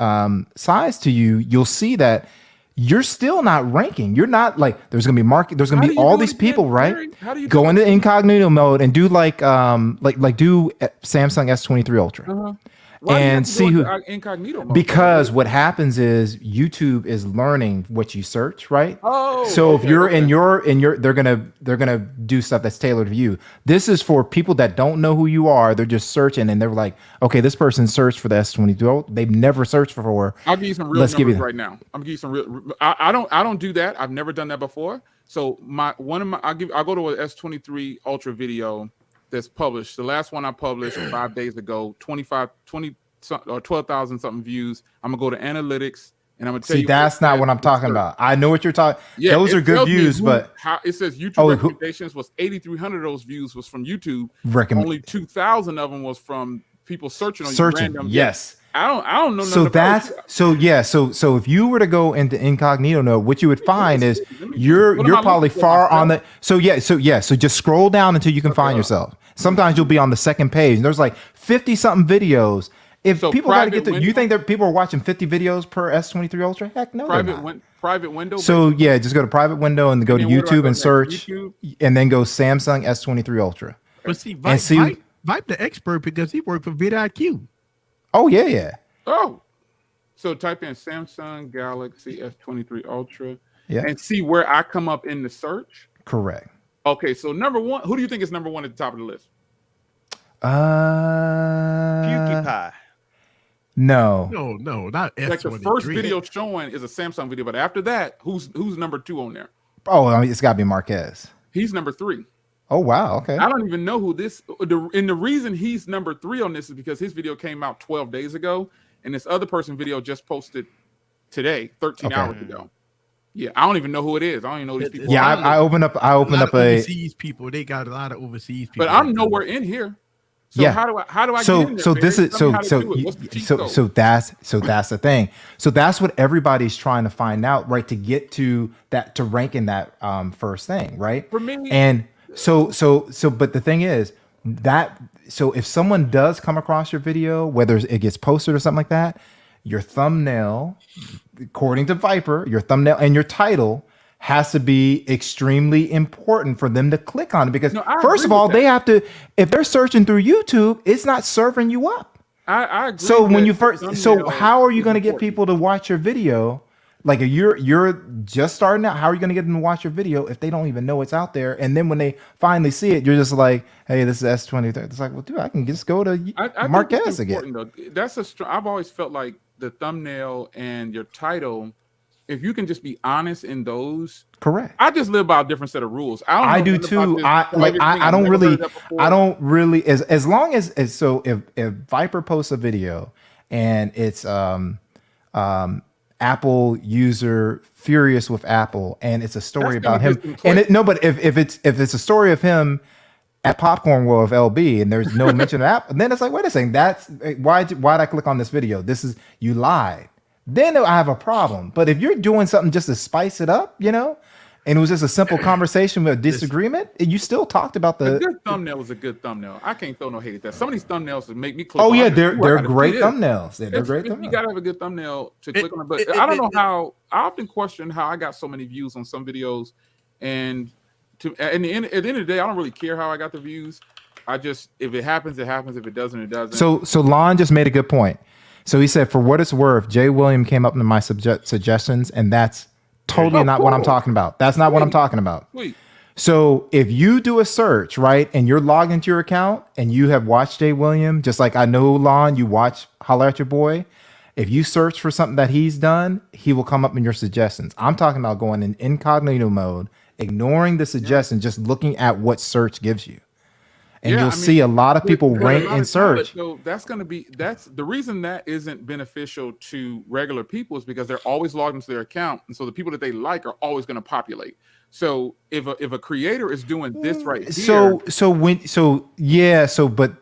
size to you, you'll see that you're still not ranking. You're not, like, there's gonna be there's gonna be all these people, right? How do you go into incognito mode and do like do Samsung S23 Ultra. And see who incognito mode? Because what happens is YouTube is learning what you search, right? Oh, so if you're in your they're gonna do stuff that's tailored to you. This is for people that don't know who you are. They're just searching and they're like, okay, this person searched for the S22. They've never searched for. I'll give you some real numbers right now. I'm gonna give you some real. I don't do that. I've never done that before. So I'll go to an S23 Ultra video that's published. The last one I published 5 days ago, 12,000 something views. I'm gonna go to analytics And I'm gonna tell See, you. that's not what I'm talking about. I know what you're talking. Yeah, those are good views, but how it says YouTube recommendations was 8,300 of those views was from YouTube. Only 2,000 of them was from people searching on random. Yes. I don't know. So that's so if you were to go into incognito mode, what you would find is you're probably far on the so just scroll down until you can find yourself. Sometimes you'll be on the second page and there's like 50 something videos. If people got to get to, you think that people are watching 50 videos per S23 Ultra? Heck no. Private window. So yeah, just go to private window and go to YouTube and search, and then go Samsung S23 Ultra. But see, Vipe the expert because he worked for vidIQ. Oh yeah. Oh, so type in Samsung Galaxy S23 Ultra, yeah, and see where I come up in the search. Correct. Okay, so number one, who do you think is number one at the top of the list? PewDiePie. No, not S23. Like the first video showing is a Samsung video, but after that, who's number 2 on there? Oh, I mean, it's got to be Marquez. He's number 3. Oh wow, okay. I don't even know who this. And the reason he's number 3 on this is because his video came out 12 days ago, and this other person video just posted today, 13 hours ago. Yeah, I don't even know who it is. I don't even know these people. Yeah, I opened up overseas people. They got a lot of overseas people. But I'm nowhere in here. So yeah. how do I get in there, so this is so that's the thing. So that's what everybody's trying to find out, right? To get to that, to rank in that first thing, right? For me, and so but the thing is that if someone does come across your video, whether it gets posted or something like that, your thumbnail, according to Viper, your thumbnail and your title has to be extremely important for them to click on it because first of all, they have to, if they're searching through YouTube, it's not serving you up. I agree. So when you how are you going to get people to watch your video? Like you're just starting out, how are you going to get them to watch your video if they don't even know it's out there? And then when they finally see it, you're just like, hey, this is S23. It's like, well, dude, I can just go to Marquez again. Though. I've always felt like the thumbnail and your title, if you can just be honest in those, correct. I just live by a different set of rules. I do too. I don't really as long as so if Viper posts a video and it's Apple user furious with Apple and it's a story about him but if it's a story of him at Popcorn World of LB and there's no mention of Apple, then it's like, wait a second, that's why'd I click on this video? This is, you lied. Then I have a problem. But if you're doing something just to spice it up, and it was just a simple conversation with a disagreement, you still talked about a good thumbnail was a good thumbnail. I can't throw no hate at that. Some of these thumbnails that make me click. Oh yeah, they're great thumbnails. They're great thumbnails. You gotta have a good thumbnail to click on it. But I don't know how. I often question how I got so many views on some videos, and at the end of the day, I don't really care how I got the views. I just, if it happens, it happens. If it doesn't, it doesn't. So Lon just made a good point. So he said, for what it's worth, Jay William came up to my suggestions, and that's totally not what I'm talking about. That's not what I'm talking about. So if you do a search, right, and you're logged into your account and you have watched Jay William, just like I know, Lon, you watch Holler at Your Boy. If you search for something that he's done, he will come up in your suggestions. I'm talking about going in incognito mode, ignoring the suggestion, just looking at what search gives you. And you'll see a lot of people rank in search. So that's the reason that isn't beneficial to regular people is because they're always logged into their account. And so the people that they like are always going to populate. So if a creator is doing this right here. But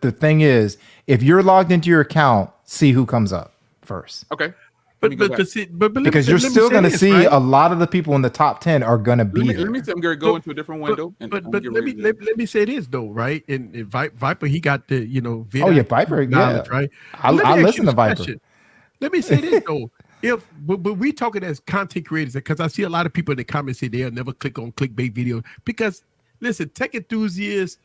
the thing is, if you're logged into your account, see who comes up first. Okay. Because you're still going to see a lot of the people in the top 10 are going to be there. Let me go into a different window. But let me say this though, right? And Viper, he got the video. Oh yeah, Viper, yeah. Right. I listen to Viper. Let me say this though. But we talking as content creators, because I see a lot of people in the comments say they'll never click on clickbait videos. Because listen, tech enthusiasts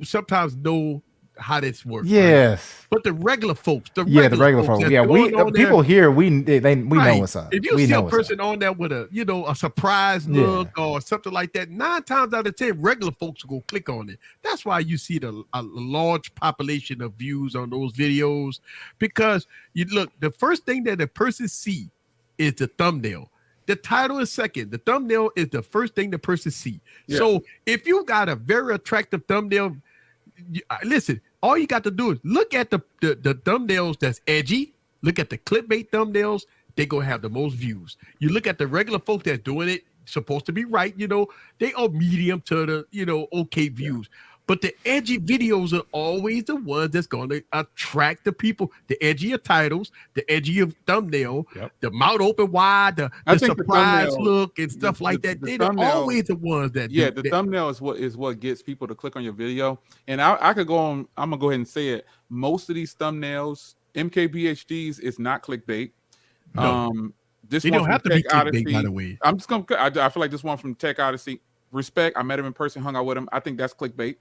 sometimes know how this works. Yes. Right? But the regular folks, the regular folks. Yeah, people here, we know what's up. If you see a person on there with a surprise look or something like that, 9 times out of 10, regular folks will go click on it. That's why you see a large population of views on those videos, because you look, the first thing that the person see is the thumbnail. The title is second. The thumbnail is the first thing the person see. Yeah. So if you got a very attractive thumbnail, listen, all you got to do is look at the thumbnails that's edgy, look at the clickbait thumbnails, they're gonna have the most views. You look at the regular folk that's doing it, supposed to be right, you know, they are medium to the, you know, okay views. But the edgy videos are always the ones that's going to attract the people. The edgier titles, the edgier thumbnail, the mouth open wide, the surprise look and stuff like that. They're always the ones that the thumbnail is what gets people to click on your video. And I could go on, I'm gonna go ahead and say it. Most of these thumbnails, MKBHDs, is not clickbait. No. This they one don't have to be clickbait, by the way. I'm just gonna. I feel like this one from Tech Odyssey. Respect. I met him in person, hung out with him. I think that's clickbait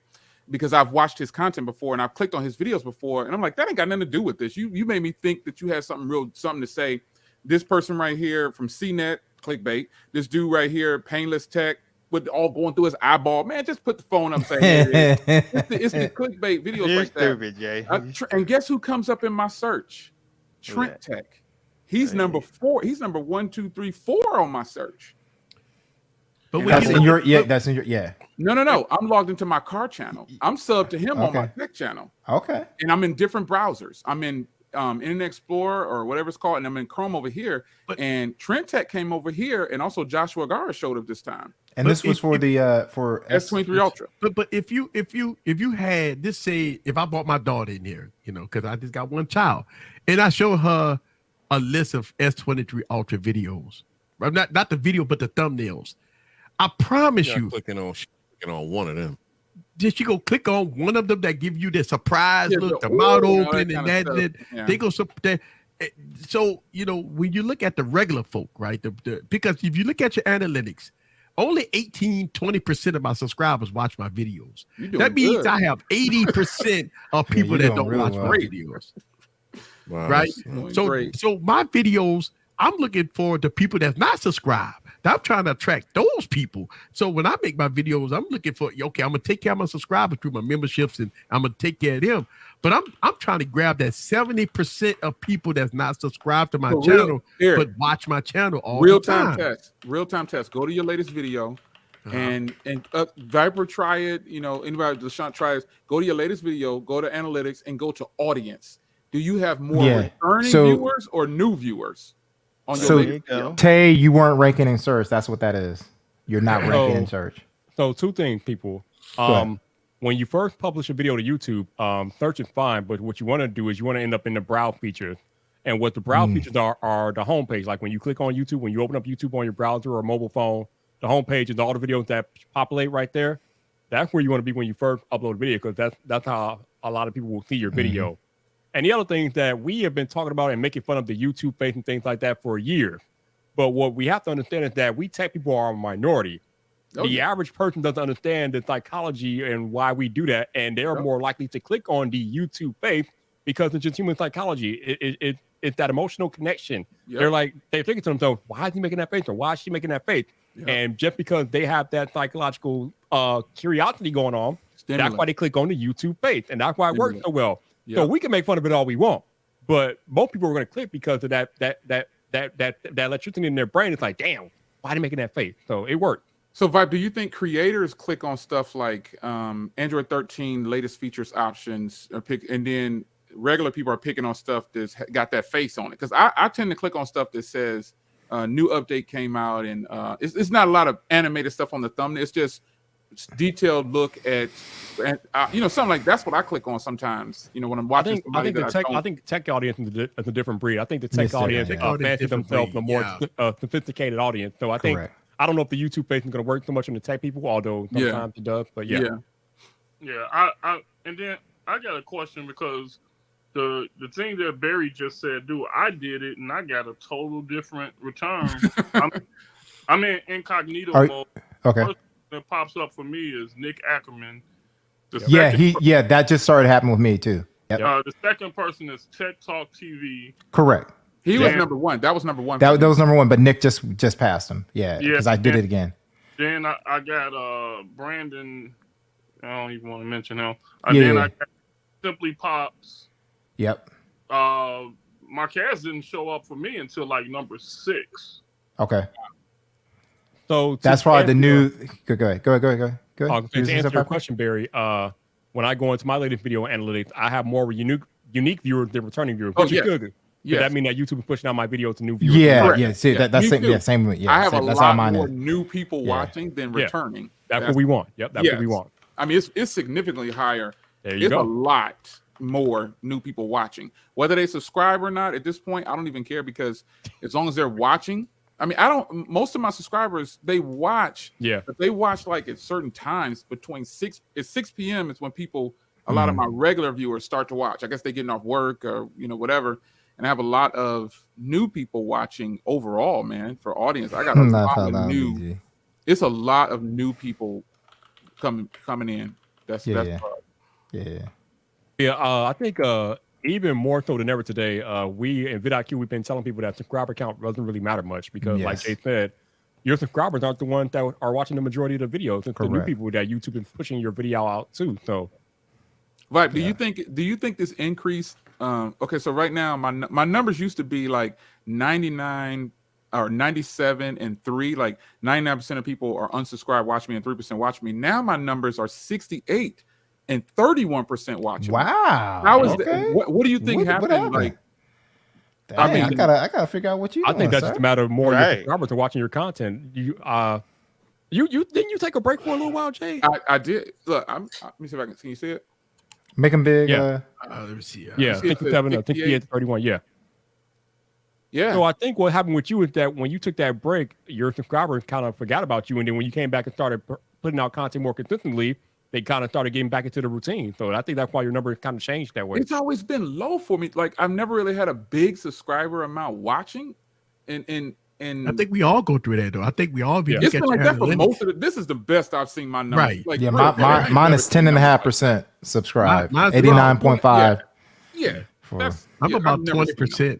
because I've watched his content before and I've clicked on his videos before, and I'm like, that ain't got nothing to do with this. You made me think that you had something to say. This person right here from CNET, clickbait. This dude right here, Painless Tech, with all going through his eyeball. Man, just put the phone up and say, it's the clickbait videos. You're like stupid, Jay. And guess who comes up in my search? Trent Tech. He's number 4. He's number 1, 2, 3, 4 on my search. But that's in your No. I'm logged into my car channel. I'm subbed to him on my tech channel. Okay. And I'm in different browsers. I'm in Internet Explorer or whatever it's called, and I'm in Chrome over here. And Trent Tech came over here, and also Joshua Gara showed up this time. And this was for the for S23 Ultra. But if you had this, say if I brought my daughter in here, you know, because I just got one child, and I show her a list of S23 Ultra videos, right? Not the video, but the thumbnails. I promise you, clicking on one of them. Just you go click on one of them that give you the surprise look, the mouth open, and that they go so you know when you look at the regular folk, right? Because if you look at your analytics, only 18-20% of my subscribers watch my videos. That means I have 80% of people that don't watch my videos. Wow, right? So my videos, I'm looking for the people that's not subscribed. I'm trying to attract those people. So when I make my videos, I'm looking for, okay, I'm gonna take care of my subscribers through my memberships, and I'm gonna take care of them. But I'm trying to grab that 70% of people that's not subscribed to my channel, but watch my channel all the time. Real-time test. Go to your latest video, and Viper, try it. You know, anybody, LaShawn, try it. Go to your latest video. Go to analytics and go to audience. Do you have more returning viewers or new viewers? Tay, you weren't ranking in search. That's what that is. You're not ranking in search. So 2 things, people. When you first publish a video to YouTube, search is fine, but what you want to do is you want to end up in the browse features. And what the browse features are the homepage. Like when you click on YouTube, when you open up YouTube on your browser or mobile phone, the homepage is all the videos that populate right there. That's where you want to be when you first upload a video, because that's how a lot of people will see your video. And the other things that we have been talking about and making fun of the YouTube face and things like that for years. But what we have to understand is that we tech people are a minority. The average person doesn't understand the psychology and why we do that. And they're more likely to click on the YouTube face because it's just human psychology. It's that emotional connection. They're thinking to themselves, why is he making that face? Or why is she making that face? And just because they have that psychological curiosity going on, that's why they click on the YouTube face. And that's why it works so well. So we can make fun of it all we want, but most people are going to click because of that electricity in their brain. It's like, damn, why are they making that face? So it worked. So Vibe, do you think creators click on stuff like Android 13 latest features options, and then regular people are picking on stuff that's got that face on it? Because I tend to click on stuff that says new update came out, and it's not a lot of animated stuff on the thumbnail. It's just detailed look at, you know, something like that's what I click on sometimes. You know, when I'm watching somebody. I think tech audience is a different breed. I think the tech audience fancies themselves a more sophisticated audience. So I think I don't know if the YouTube face is going to work so much on the tech people, although sometimes it does. But I and then I got a question, because the thing that Barry just said, dude, I did it and I got a total different return. I'm in incognito mode. Okay. That pops up for me is Nick Ackerman. That just started happening with me too. The second person is Tech Talk TV. Correct. He was number 1. That was number 1. That was number 1, but Nick just passed him. Because I did it again. Then I got Brandon. I don't even want to mention him. Then I got Simply Pops. Yep. Marquez didn't show up for me until like number 6. Okay. So that's probably the new. Go ahead. To answer your question, Barry, when I go into my latest video analytics, I have more unique viewers than returning viewers, which is good. Does that mean that YouTube is pushing out my video to new viewers? Yeah. See, that's Me same. too. Yeah, same. Yeah, I have a that's how lot mine more is. new people watching than returning. That's what we want. Yep, that's what we want. I mean, it's significantly higher. There you go. A lot more new people watching. Whether they subscribe or not, at this point, I don't even care, because as long as they're watching, I mean, most of my subscribers, they watch. Yeah. But they watch like at certain times between 6 p.m. is when a lot of my regular viewers start to watch. I guess they're getting off work or, whatever. And I have a lot of new people watching overall, man, for audience. I got a lot of new. It's a lot of new people coming in. That's yeah. I think even more so than ever today, we in vidIQ, we've been telling people that subscriber count doesn't really matter much, because like Jay said, your subscribers aren't the ones that are watching the majority of the videos. It's the new people that YouTube is pushing your video out to. So, right. Do you think this increase? Okay, so right now my numbers used to be like 99 or 97 and 3. Like 99% of people are unsubscribed, watch me, and 3% watch me. Now my numbers are 68 and 31% watching. Wow. How is that? What do you think happened? Like, dang, I mean, I gotta figure out what you. I think that's just a matter of more of your subscribers are watching your content. You didn't you take a break for a little while, Jay? I did. Look, let me see if I can you see it? Make them big. Yeah. Let me see. 67, 68 31. Yeah. Yeah. So I think what happened with you is that when you took that break, your subscribers kind of forgot about you, and then when you came back and started putting out content more consistently, they kind of started getting back into the routine. So I think that's why your numbers kind of changed that way. It's always been low for me. Like, I've never really had a big subscriber amount watching, and I think we all go through that though. I think we all be. It's been like that for most of it. This is the best I've seen my numbers. Right. Like, mine is 10.5% subscribed. Mine's 89.5. Yeah. I'm about 20%.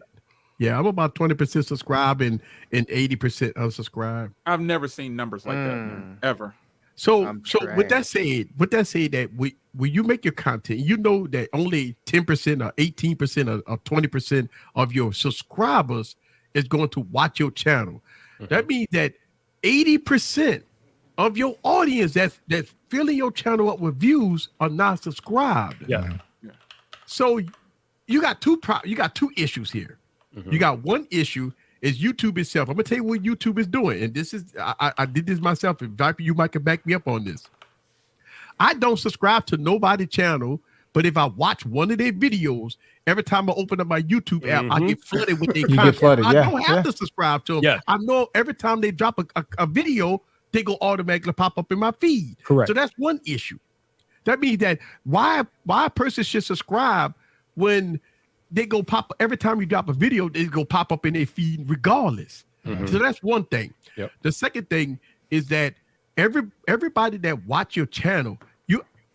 Yeah, I'm about 20% subscribed and 80% unsubscribed. I've never seen numbers like that, man, ever. So with that said, that when you make your content, you know that only 10% or 18% or 20% of your subscribers is going to watch your channel. That means that 80% of your audience that's filling your channel up with views are not subscribed. Yeah. So you got two issues here. You got one issue is YouTube itself. I'm gonna tell you what YouTube is doing, and this is I did this myself. And Viper, you might can back me up on this. I don't subscribe to nobody's channel, but if I watch one of their videos, every time I open up my YouTube app, I get flooded with their content. I don't have to subscribe to them. Yeah. I know every time they drop a video, they go automatically pop up in my feed. Correct. So that's one issue. That means that why a person should subscribe when they go pop every time you drop a video, they go pop up in their feed regardless. So that's one thing. Yep. The second thing is that everybody that watch your channel,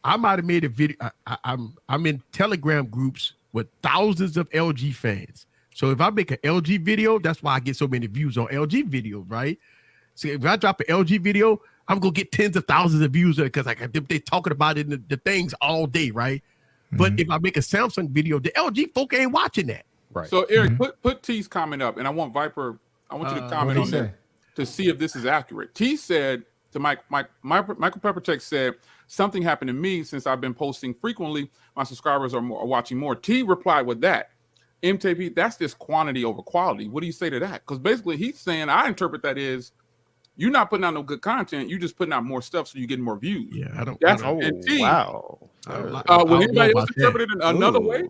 I might have made a video. I'm in Telegram groups with thousands of LG fans. So if I make an LG video, that's why I get so many views on LG videos, right? So if I drop an LG video, I'm gonna get tens of thousands of views because they talking about it in the things all day, right? But if I make a Samsung video, the LG folk ain't watching that. Right. So Eric, put T's comment up, and I want Viper. I want you to comment on that to see if this is accurate. T said to Michael Peppercheck said something happened to me since I've been posting frequently. My subscribers are watching more. T replied with that. MTP, that's just quantity over quality. What do you say to that? Because basically he's saying, I interpret that is you're not putting out no good content. You're just putting out more stuff so you get more views. Yeah, I don't. And T, wow. Would anybody else interpret it another way?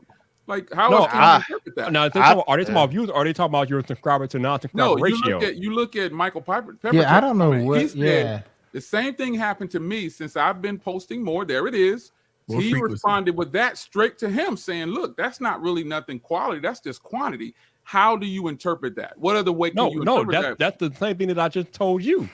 Like, how else can you interpret that? No, are they talking about views, or are they talking about your subscriber to non-subscriber ratio? You look at Michael Piper. Yeah, I don't know what. The same thing happened to me since I've been posting more. There it is. He responded with that straight to him, saying, "Look, that's not really nothing quality. That's just quantity." How do you interpret that? What other way can you interpret that? That's the same thing that I just told you.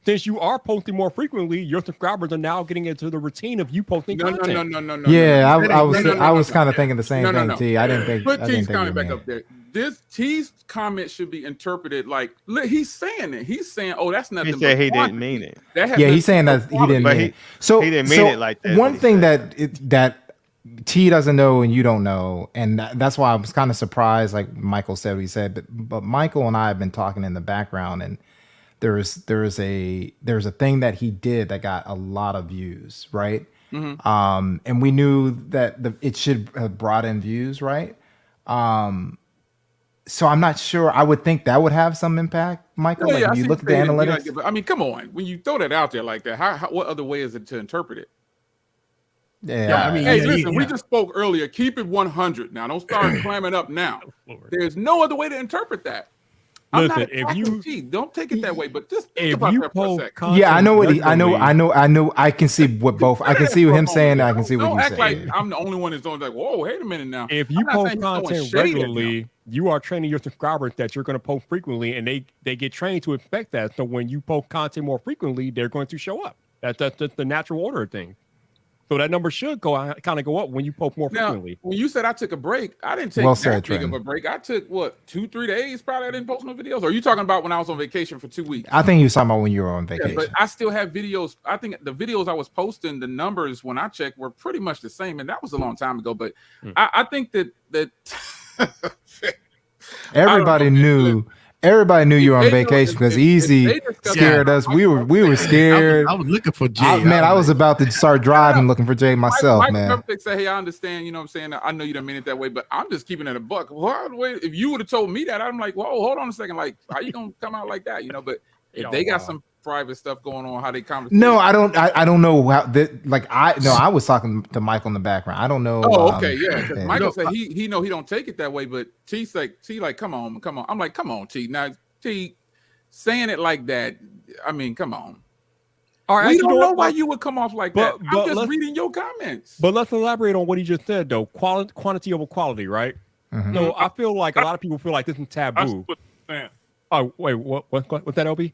Since you are posting more frequently, your subscribers are now getting into the routine of you posting content. No. Yeah, I was kind of thinking the same thing, T. I didn't think. Put T's comment back up there. This T's comment should be interpreted like he's saying it. He's saying, "Oh, that's nothing." He said he didn't mean it. Yeah, he's saying that he didn't mean it. So he didn't mean it like that. One thing that T doesn't know and you don't know, and that's why I was kind of surprised. Like Michael said what he said, but Michael and I have been talking in the background, and there's a thing that he did that got a lot of views, right? And we knew that it should have brought in views, right? So I'm not sure. I would think that would have some impact, Michael. Like I if you see look at the what you're saying, analytics. but I mean, come on. When you throw that out there like that, how what other way is it to interpret it? Yeah, I mean, Hey, yeah, listen, we yeah. just spoke earlier. Keep it 100 now. Don't start clamming up now. There's no other way to interpret that. I'm not Listen, if attacking you G. Don't take it that way, but just think if about you that for a post second. content yeah, I know what he. I know. regularly, I can see what both. I can see what him saying. I can see what Don't you act like saying. I'm the only one that's on like, whoa, wait a minute now. if I'm you not post saying he's throwing content shade at them. regularly, you are training your subscribers that you're going to post frequently, and they get trained to expect that. So when you post content more frequently, they're going to show up. That's just the natural order of things. So that number should kind of go up when you post more Now, frequently. when you said I took a break, I didn't take Well that said, big of Trent. a break. I took what 2-3 days. Probably I didn't post no videos. Or are you talking about when I was on vacation for 2 weeks? I think he was talking about when you were on Yeah, vacation. but I still have videos. I think the videos I was posting, the numbers when I checked were pretty much the same, and that was a long time ago. But I think that Everybody knew. Everybody knew you were on They know vacation if- because if Easy they discuss scared that, us. We were scared. I was looking for Jay. I was about to start driving looking for Jay myself, Mike man. Perfect say, "Hey, I understand. You know what I'm saying? I know you don't mean it that way, but I'm just keeping it a buck. If you would have told me that, I'm like, whoa, hold on a second. Like, how you gonna come out like that? You know? But if they got some private stuff going on, how they conversate. No, I don't. I don't know how. I was talking to Michael in the background. I don't know. Oh, okay, yeah. Because yeah. Michael said he don't take it that way, but T like, come on. I'm like, come on, T. Now T saying it like that. I mean, come on. All right, We don't know why you would come off like that. but I'm just let's- reading your comments. But let's elaborate on what he just said, though. Quantity over quality, right? Mhm. So I feel like a lot of people feel like this is I see taboo. what he's saying. Oh, wait, what's that, LB?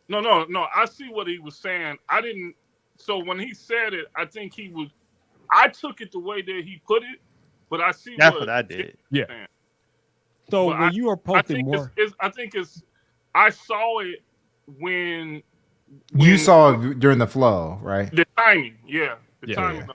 No. I see what he was saying. I didn't. So when he said it, I think he was. I took it the way that he put it, but I see That's what I did. he was Yeah. saying. So But when you are I posting think more, I saw it when You saw it during the flow, right? the timing. Yeah, the Yeah. timing.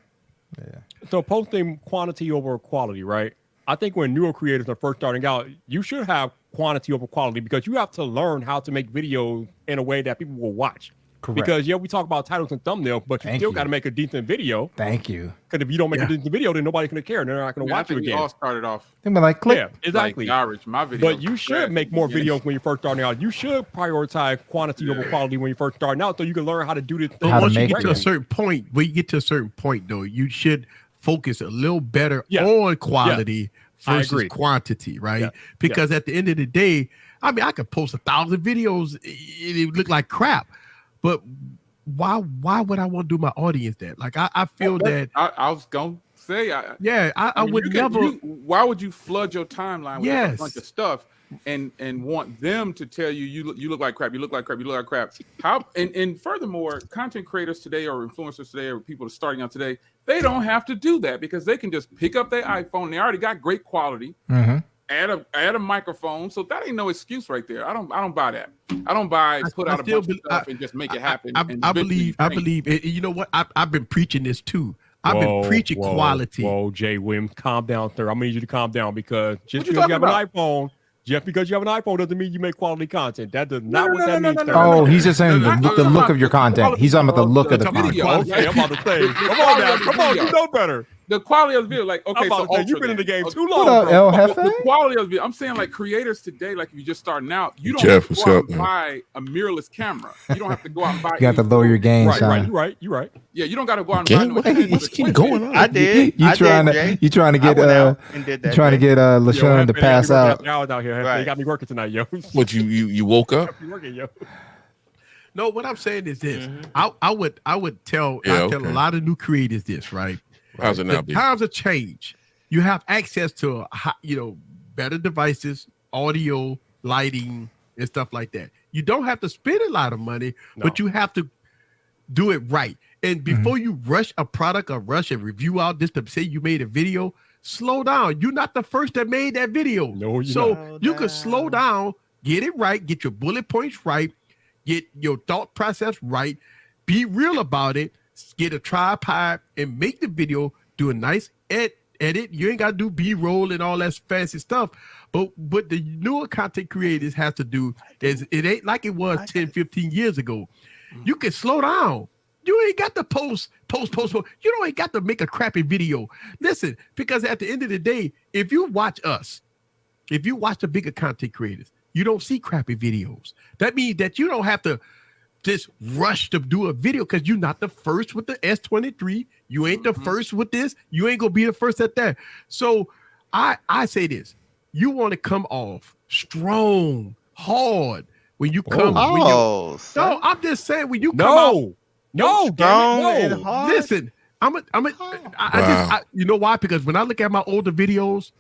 so posting quantity over quality, right? I think when newer creators are first starting out, you should have quantity over quality because you have to learn how to make videos in a way that people will watch. Correct. Because we talk about titles and thumbnails, but you Thank still you. got to make a decent video. Thank you. Because if you don't make a decent video, then nobody's going to care. And they're not going to I watch you think we again. all started off. They were like, click. Yeah, exactly. Like garbage. My video. But you should make more videos when you're first starting out. You should prioritize quantity over quality when you're first starting out, so you can learn how to do this. But How to once you make get to a it. certain point, when you get to a certain point, though, you should focus a little better Yeah. on quality I versus agree. quantity, right? Yeah. Because at the end of the day, I mean, I could post 1,000 videos, it look like crap, but why would I want to do my audience that? Like, I feel that, I was gonna say, I mean, would never. why would you flood your timeline with Yes. a bunch of stuff and want them to tell you you look like crap, you look like crap, you look like crap? How and furthermore, content creators today or influencers today or people starting out today, they don't have to do that because they can just pick up their iPhone. They already got great quality. Mhm. Add a microphone, so that ain't no excuse right there. I don't buy that. I don't buy put out a bunch of stuff and just make it happen. I believe, and you know what? I've been preaching this too. I've been preaching quality. Whoa, Jay Williams, calm down, sir. I'm gonna need you to calm down because just you because you have talking an iPhone, doesn't mean you make quality content. That does not what that means, sir. Oh, he's just saying the look of your content. He's talking about the look of the content. Okay, I'm about to say, come on now, come on, you know better. The quality of the video, like I'm about to say, you've been in the game too long, What up, bro. El Jefe? The quality of the video. I'm saying like creators today, like if you're just starting out, you don't Jeff, have to what's go out up, and man? buy a mirrorless camera. You don't have to go out and buy. You got to lower your game, Right, Sean. you're right. Yeah, you don't got to go out and buy. Game? no What's expensive keep equipment. going on? I did. You I trying did, to Jay. you trying to get I went out and did that, trying to Jay. get LaShawn to pass out. Hours out here. Right. They got me working tonight, yo. What you woke up? You working, yo. No, what I'm saying is this. I would tell Yeah, tell okay. a lot of new creators this, right? How's it now, The B? times have changed. You have access to better devices, audio, lighting, and stuff like that. You don't have to spend a lot of money, but you have to do it right. And before you rush a product or rush a review out just to say you made a video, slow down. You're not the first that made that video. No, you're so not. you can slow down, get it right, get your bullet points right, get your thought process right, be real about it, get a tripod and make the video, do a nice edit. You ain't got to do B-roll and all that fancy stuff. But what the newer content creators have to do is it ain't like it was 10, 15 years ago. You can slow down. You ain't got to post. You don't ain't got to make a crappy video. Listen, because at the end of the day, if you watch us if you watch the bigger content creators, you don't see crappy videos. That means that you don't have to just rush to do a video because you're not the first with the S23. You ain't the first with this. You ain't gonna be the first at that. So I say this: you want to come off strong, hard when you come. No, I'm just saying when you come out. No, strong and hard. Listen, you know why? Because when I look at my older videos,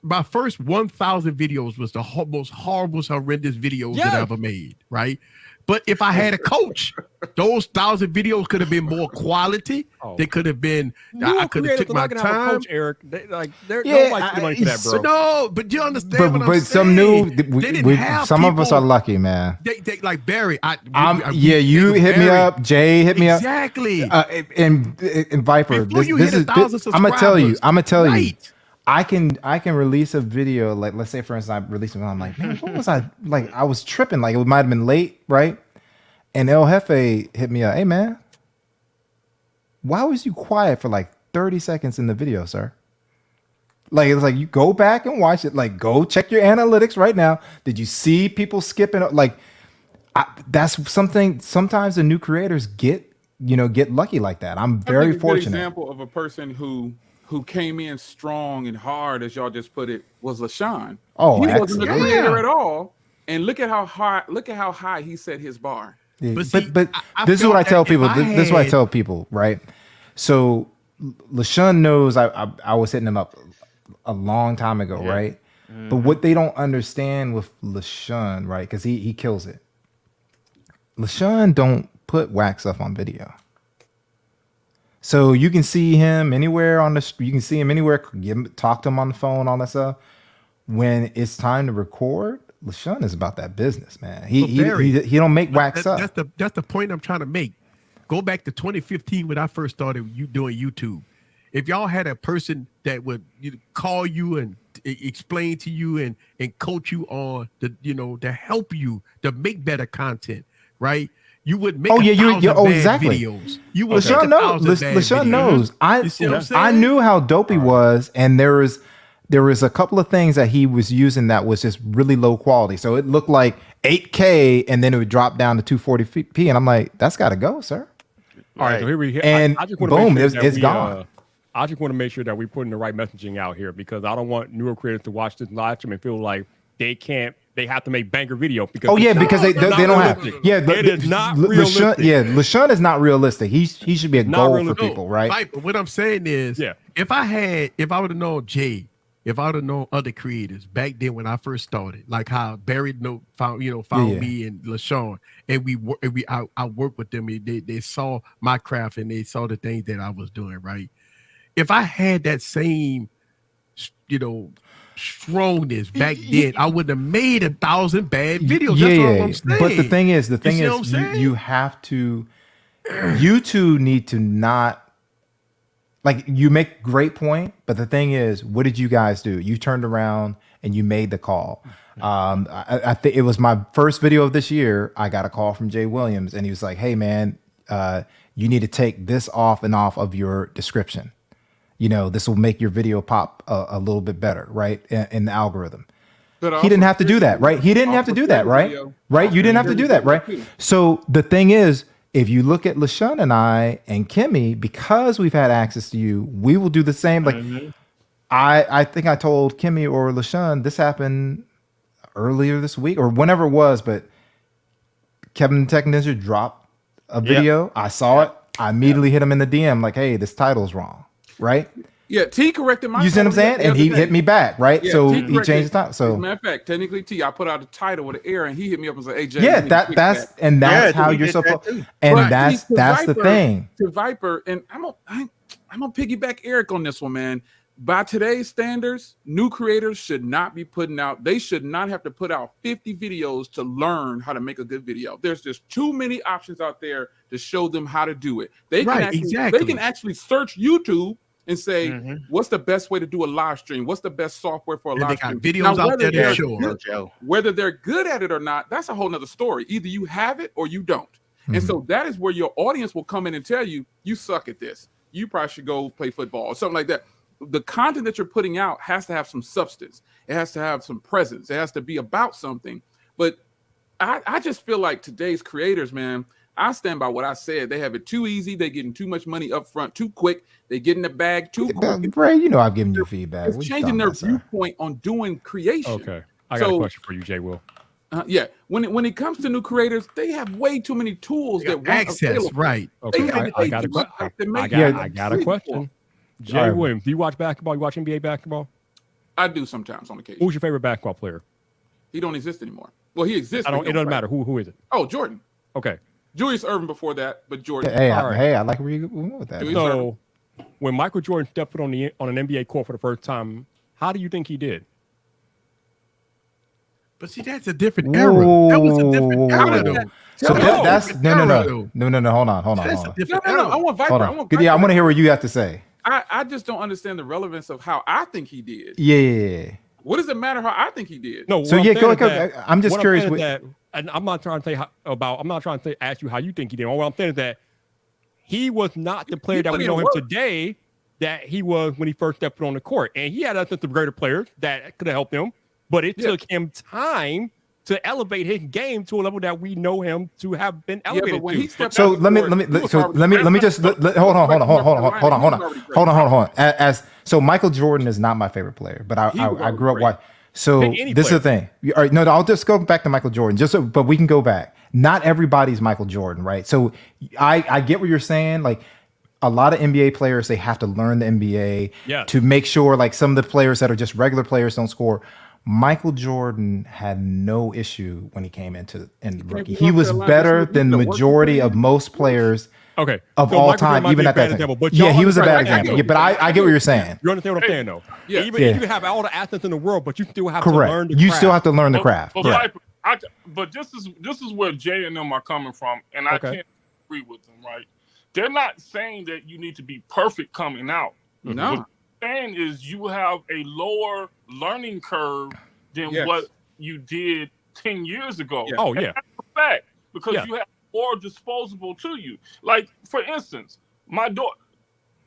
my first 1,000 videos was the most horrible, horrendous videos that I ever made, right? But if I had a coach, those 1,000 videos could have been more quality. They could have been. I could have took my time. Coach Eric, nobody's getting money for that, bro. No, but you understand what I'm saying. Some some of us are lucky, man. They like Barry. You hit me up. Jay hit me up. Exactly. And Viper. I'm gonna tell you. I can release a video, like let's say for instance I release it, I'm like, man, what was I like? I was tripping, like it might have been late, right? And El Jefe hit me up, hey man, why was you quiet for like 30 seconds in the video, sir? Like it's like you go back and watch it, like go check your analytics right now. Did you see people skipping? Like that's something. Sometimes the new creators get lucky like that. I'm very fortunate. An example of a person who came in strong and hard, as y'all just put it, was LaShawn. Oh, he wasn't a creator at all, and look at how high he set his bar. Yeah. But this is what I tell people. This is what I tell people, right? So LaShawn knows I was hitting him up a long time ago, right? Mm-hmm. But what they don't understand with LaShawn, right? Because he kills it. LaShawn don't put whack stuff on video. So you can see him anywhere on the street. You can see him anywhere. Talk to him on the phone, all that stuff. When it's time to record, LaShawn is about that business, man. He don't make wax up. That's the point I'm trying to make. Go back to 2015 when I first started doing YouTube. If y'all had a person that would call you and explain to you and coach you on to help you to make better content, right? You would make exactly. videos. You would LaShawn knows. I knew how dope he was, and there was a couple of things that he was using that was just really low quality. So it looked like 8K, and then it would drop down to 240p, and I'm like, that's got to go, sir. All right, so here we go. And boom, it's gone. I just want to make sure that we're putting the right messaging out here, because I don't want newer creators to watch this live stream and feel like they have to make banger video because because they don't have. It is not realistic. LaShawn is not realistic. He should be a goal for people, right? Right. But what I'm saying is, if I would have known Jay, if I would have known other creators back then when I first started, like how Barry found me and LaShawn, and I worked with them. They saw my craft and they saw the things that I was doing, right? If I had that same, strongness back then, I would have made 1,000 bad videos. That's all I'm saying. But the thing is, you have to. You two need to not. Like, you make great point, but the thing is, what did you guys do? You turned around and you made the call. I think it was my first video of this year. I got a call from Jay Williams, and he was like, "Hey, man, you need to take this off of your description. This will make your video pop a little bit better, right? In the algorithm." He didn't have to do that, right? He didn't have to do that, right? Right? You didn't have to do that, right? So the thing is, if you look at LaShawn and I and Kimmy, because we've had access to you, we will do the same. Like, I think I told Kimmy or LaShawn this happened earlier this week or whenever it was, but Kevin the Tech Ninja dropped a video. Yep. I saw it. I immediately hit him in the DM like, "Hey, this title's wrong." Right? Yeah, T corrected my. You see what I'm saying? And he hit me back, right? Yeah, so he changed the title. So, as a matter of fact, technically, T, I put out a title with an error, and he hit me up and said, "Hey, Jay." Yeah, that's how you're supposed. And that's the thing. To Viper, and I'm gonna piggyback Eric on this one, man. By today's standards, new creators should not be putting out. They should not have to put out 50 videos to learn how to make a good video. There's just too many options out there to show them how to do it. They can actually search YouTube and say, what's the best way to do a live stream? What's the best software for a live stream? Videos out there to show. Whether they're good at it or not, that's a whole nother story. Either you have it or you don't. And so that is where your audience will come in and tell you, you suck at this. You probably should go play football or something like that. the content that you're putting out has to have some substance. It has to have some presence. It has to be about something. But I just feel like today's creators, man, I stand by what I said. They have it too easy. They're getting too much money up front too quick. They get in the bag too quick. Ray, you know I've given you feedback. It's changing their viewpoint on doing creation. Okay. I got a question for you, Jay Will. Yeah, when it comes to new creators, they have way too many tools that won't access, available. right? Okay, I got a question. Jay Williams, do you watch basketball? You watch NBA basketball? I do sometimes on occasion. Who's your favorite basketball player? He don't exist anymore. Well, he exists. It doesn't matter. Who is it? Oh, Jordan. Okay. Julius Erving before that, but Jordan. Hey, I like where you went with that. So, when Michael Jordan stepped foot on an NBA court for the first time, how do you think he did? But see, that's a different era. That was a different era, though. So that's no. Hold on. That's a different era. I want Viper. I want Viper. Yeah, I want to hear what you have to say. I just don't understand the relevance of how I think he did. Yeah. What does it matter how I think he did? No. So yeah, go. I'm just curious. And I'm not trying to say I'm not trying to ask you how you think he did. All I'm saying is that he was not the player that we know him today that he was when he first stepped on the court, and he had a sense of greater players that could have helped him. But it took him time to elevate his game to a level that we know him to have been elevated to. So let me just hold on. So Michael Jordan is not my favorite player, but I grew up watching. So this is the thing. All right, no, I'll just go back to Michael Jordan. But we can go back. Not everybody's Michael Jordan, right? So I get what you're saying. Like a lot of NBA players, they have to learn the NBA to make sure like some of the players that are just regular players don't score. Michael Jordan had no issue when he came in rookie. He was better than the majority of most players of all time, even at that time. Yeah, he was a bad example. Yeah, but I get what you're saying. You understand what I'm saying, though? Yeah. Even if you have all the assets in the world, but you still have to learn the craft. You still have to learn the craft. But this is where Jay and them are coming from, and I can't agree with them, right? They're not saying that you need to be perfect coming out. No. What they're saying is you have a lower learning curve than what you did 10 years ago. Yeah. Oh, and that's a fact, because you have more disposable to you. Like, for instance, my daughter,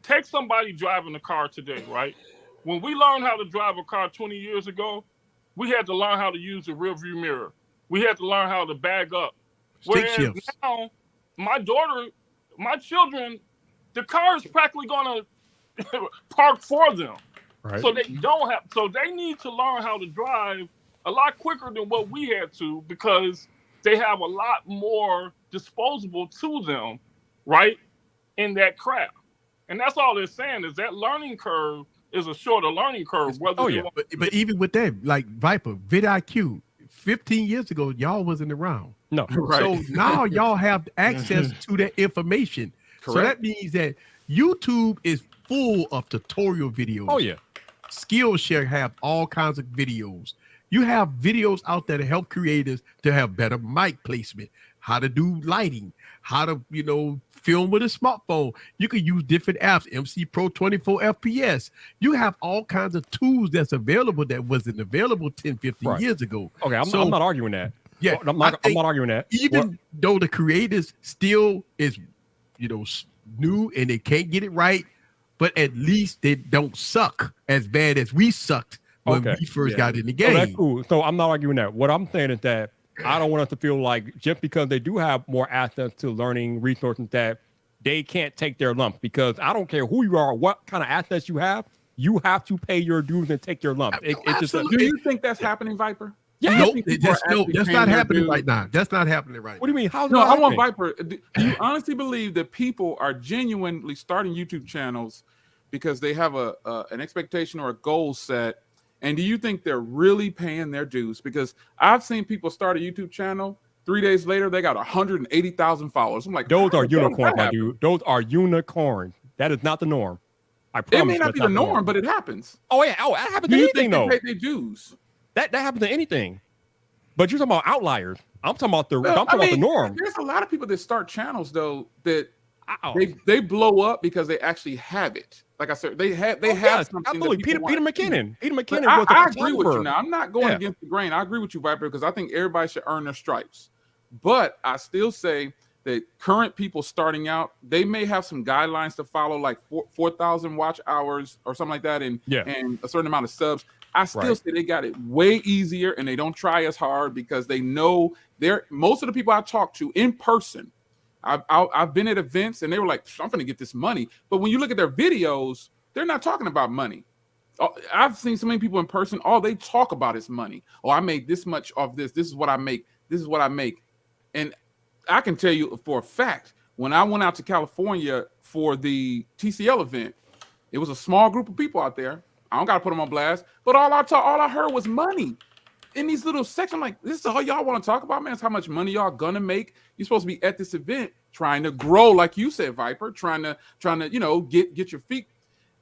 take somebody driving a car today, right? When we learned how to drive a car 20 years ago, we had to learn how to use the rearview mirror. We had to learn how to bag up. Whereas now, my children, the car is practically going to park for them. Right. So they need to learn how to drive a lot quicker than what we had to, because they have a lot more disposable to them, right, in that craft. And that's all they're saying, is that learning curve is a shorter learning curve. But even with that, like Viper, vidIQ, 15 years ago, y'all wasn't around. No. Right. So now y'all have access to that information. Correct. So that means that YouTube is full of tutorial videos. Oh, yeah. Skillshare have all kinds of videos. You have videos out there to help creators to have better mic placement, how to do lighting, how to, film with a smartphone. You can use different apps, MC Pro 24 FPS. You have all kinds of tools that's available that wasn't available 10, 15 years ago. Okay, I'm not arguing that. Yeah, I'm not arguing that. Even though the creators still is, new and they can't get it right, but at least they don't suck as bad as we sucked when we first got in the game. Oh, that's cool. So I'm not arguing that. What I'm saying is that I don't want us to feel like just because they do have more access to learning resources that they can't take their lump, because I don't care who you are, what kind of assets you have to pay your dues and take your lump. Do you think that's happening, Viper? Yeah, that's not happening right now. That's not happening right now. What do you mean? I want Viper. Do you honestly believe that people are genuinely starting YouTube channels because they have an expectation or a goal set? And do you think they're really paying their dues? Because I've seen people start a YouTube channel, 3 days later, they got 180,000 followers. I'm like, those are unicorns, my dude. Those are unicorns. That is not the norm. I promise. It may not be the norm, but it happens. Oh, yeah. Oh, that happens to anything, though. They pay their dues? That happens to anything. But you're talking about outliers. I'm talking about the norm. There's a lot of people that start channels, though, that they blow up because they actually have it. Like I said, they have something. Absolutely. Peter McKinnon. Peter McKinnon was I agree with you now. I'm not going against the grain. I agree with you, Viper, because I think everybody should earn their stripes. But I still say that current people starting out, they may have some guidelines to follow, like 4,000 watch hours or something like that, and a certain amount of subs. I still say they got it way easier, and they don't try as hard because they know most of the people I talk to in person. I've been at events and they were like, I'm going to get this money. But when you look at their videos, they're not talking about money. I've seen so many people in person. All they talk about is money. Oh, I made this much off this. This is what I make. This is what I make. And I can tell you for a fact, when I went out to California for the TCL event, it was a small group of people out there. I don't got to put them on blast, but all I heard was money. In these little sections, I'm like, this is all y'all want to talk about, man. It's how much money y'all gonna make. You're supposed to be at this event trying to grow, like you said, Viper, trying to get your feet.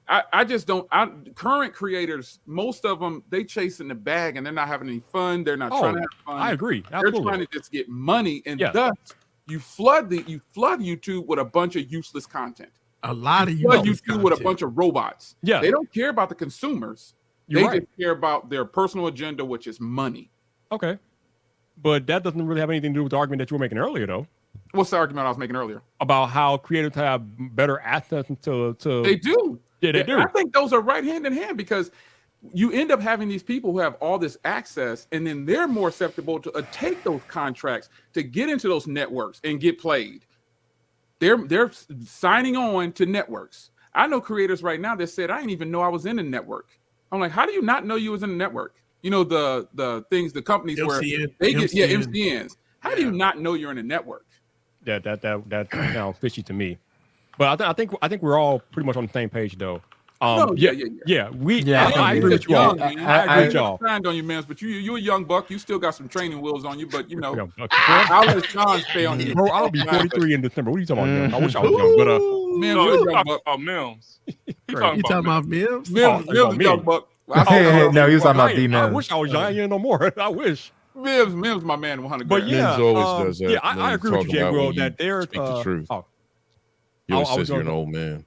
I just don't. Current creators, most of them, they chasing the bag and they're not having any fun. They're not trying to have fun. I agree. Absolutely. They're trying to just get money, and thus you flood YouTube with a bunch of useless content. A lot of YouTube with a bunch of robots. Yeah, they don't care about the consumers. They just care about their personal agenda, which is money. Okay. But that doesn't really have anything to do with the argument that you were making earlier, though. What's the argument I was making earlier? About how creators have better access to They do. Yeah, they do. I think those are right hand in hand, because you end up having these people who have all this access, and then they're more susceptible to take those contracts to get into those networks and get played. They're signing on to networks. I know creators right now that said, I didn't even know I was in a network. I'm like, how do you not know you was in a network? You know, the things, the companies MCN, where they get MCNs. How do you not know you're in a network? That sounds fishy to me. But I think we're all pretty much on the same page, though. I agree with you all. I agree with y'all. I on you, man, but you're a young buck. You still got some training wheels on you, but you know, I'll let Sean stay on you. Bro, I'll be 43 in December. What are you talking about? I wish I was young, but man, you're a young buck. About Mims. You talking about Mims? Mims is a young buck. No, he was talking about D-Mims. I wish I was young no more. I wish. Mims, my man, 100 But grand. yeah, Mims always does that. Yeah, I agree with you, Jay Will, that they're speak the truth. He always says you're an old man.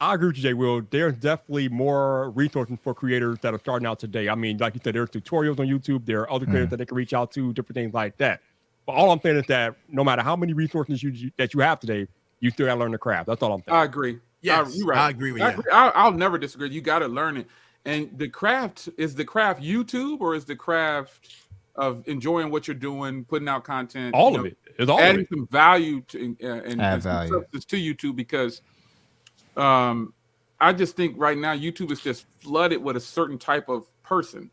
I agree with you, Jay Will. There's definitely more resources for creators that are starting out today. I mean, like you said, there's tutorials on YouTube. There are other creators that they can reach out to, different things like that. But all I'm saying is that no matter how many resources that you have today, you still got to learn the craft. That's all I'm saying. I agree. Yes, you're right. I agree with you. I'll never disagree. You got to learn it. And the craft YouTube, or is the craft of enjoying what you're doing, putting out content? All of it. It's all adding of it. some value to Add value. substance to YouTube, because I just think right now YouTube is just flooded with a certain type of person,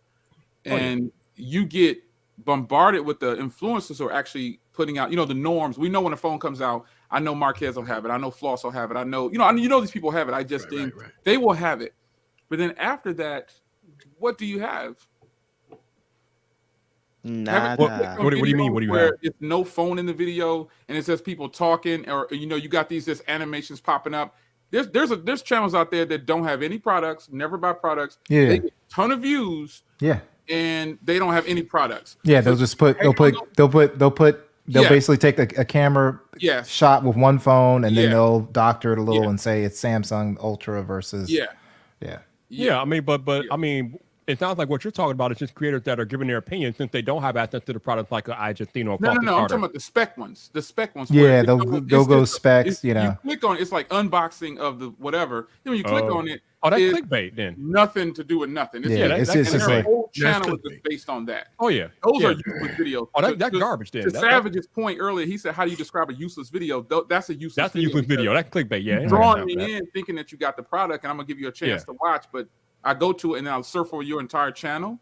and you get bombarded with the influencers who are actually putting out, the norms. We know when a phone comes out. I know Marquez will have it. I know Floss will have it. I know, these people have it. I just think they will have it. But then after that, what do you have? Nada. What do you mean? What do you have? It's no phone in the video, and it says people talking, or you got these just animations popping up. There's channels out there that don't have any products, never buy products. Yeah. They get a ton of views. Yeah. And they don't have any products. Yeah, they'll basically take a camera shot with one phone, and then they'll doctor it a little and say it's Samsung Ultra versus Yeah, I mean, but I mean, it sounds like what you're talking about is just creators that are giving their opinion since they don't have access to the products like I just or No, I'm talking about the spec ones. The spec ones. Yeah, they'll go specs. You click on it's like unboxing of the whatever. When you click on it, that's clickbait. Then nothing to do with nothing. It's just their like whole channel is based on that. Oh yeah, those are useless videos. Oh, that's garbage. Then to Savage's point earlier, he said, "How do you describe a useless video?" That's a useless. That's a useless video. That's clickbait. Yeah, drawing me in, thinking that you got the product, and I'm gonna give you a chance to watch, but I go to it and I'll surf for your entire channel,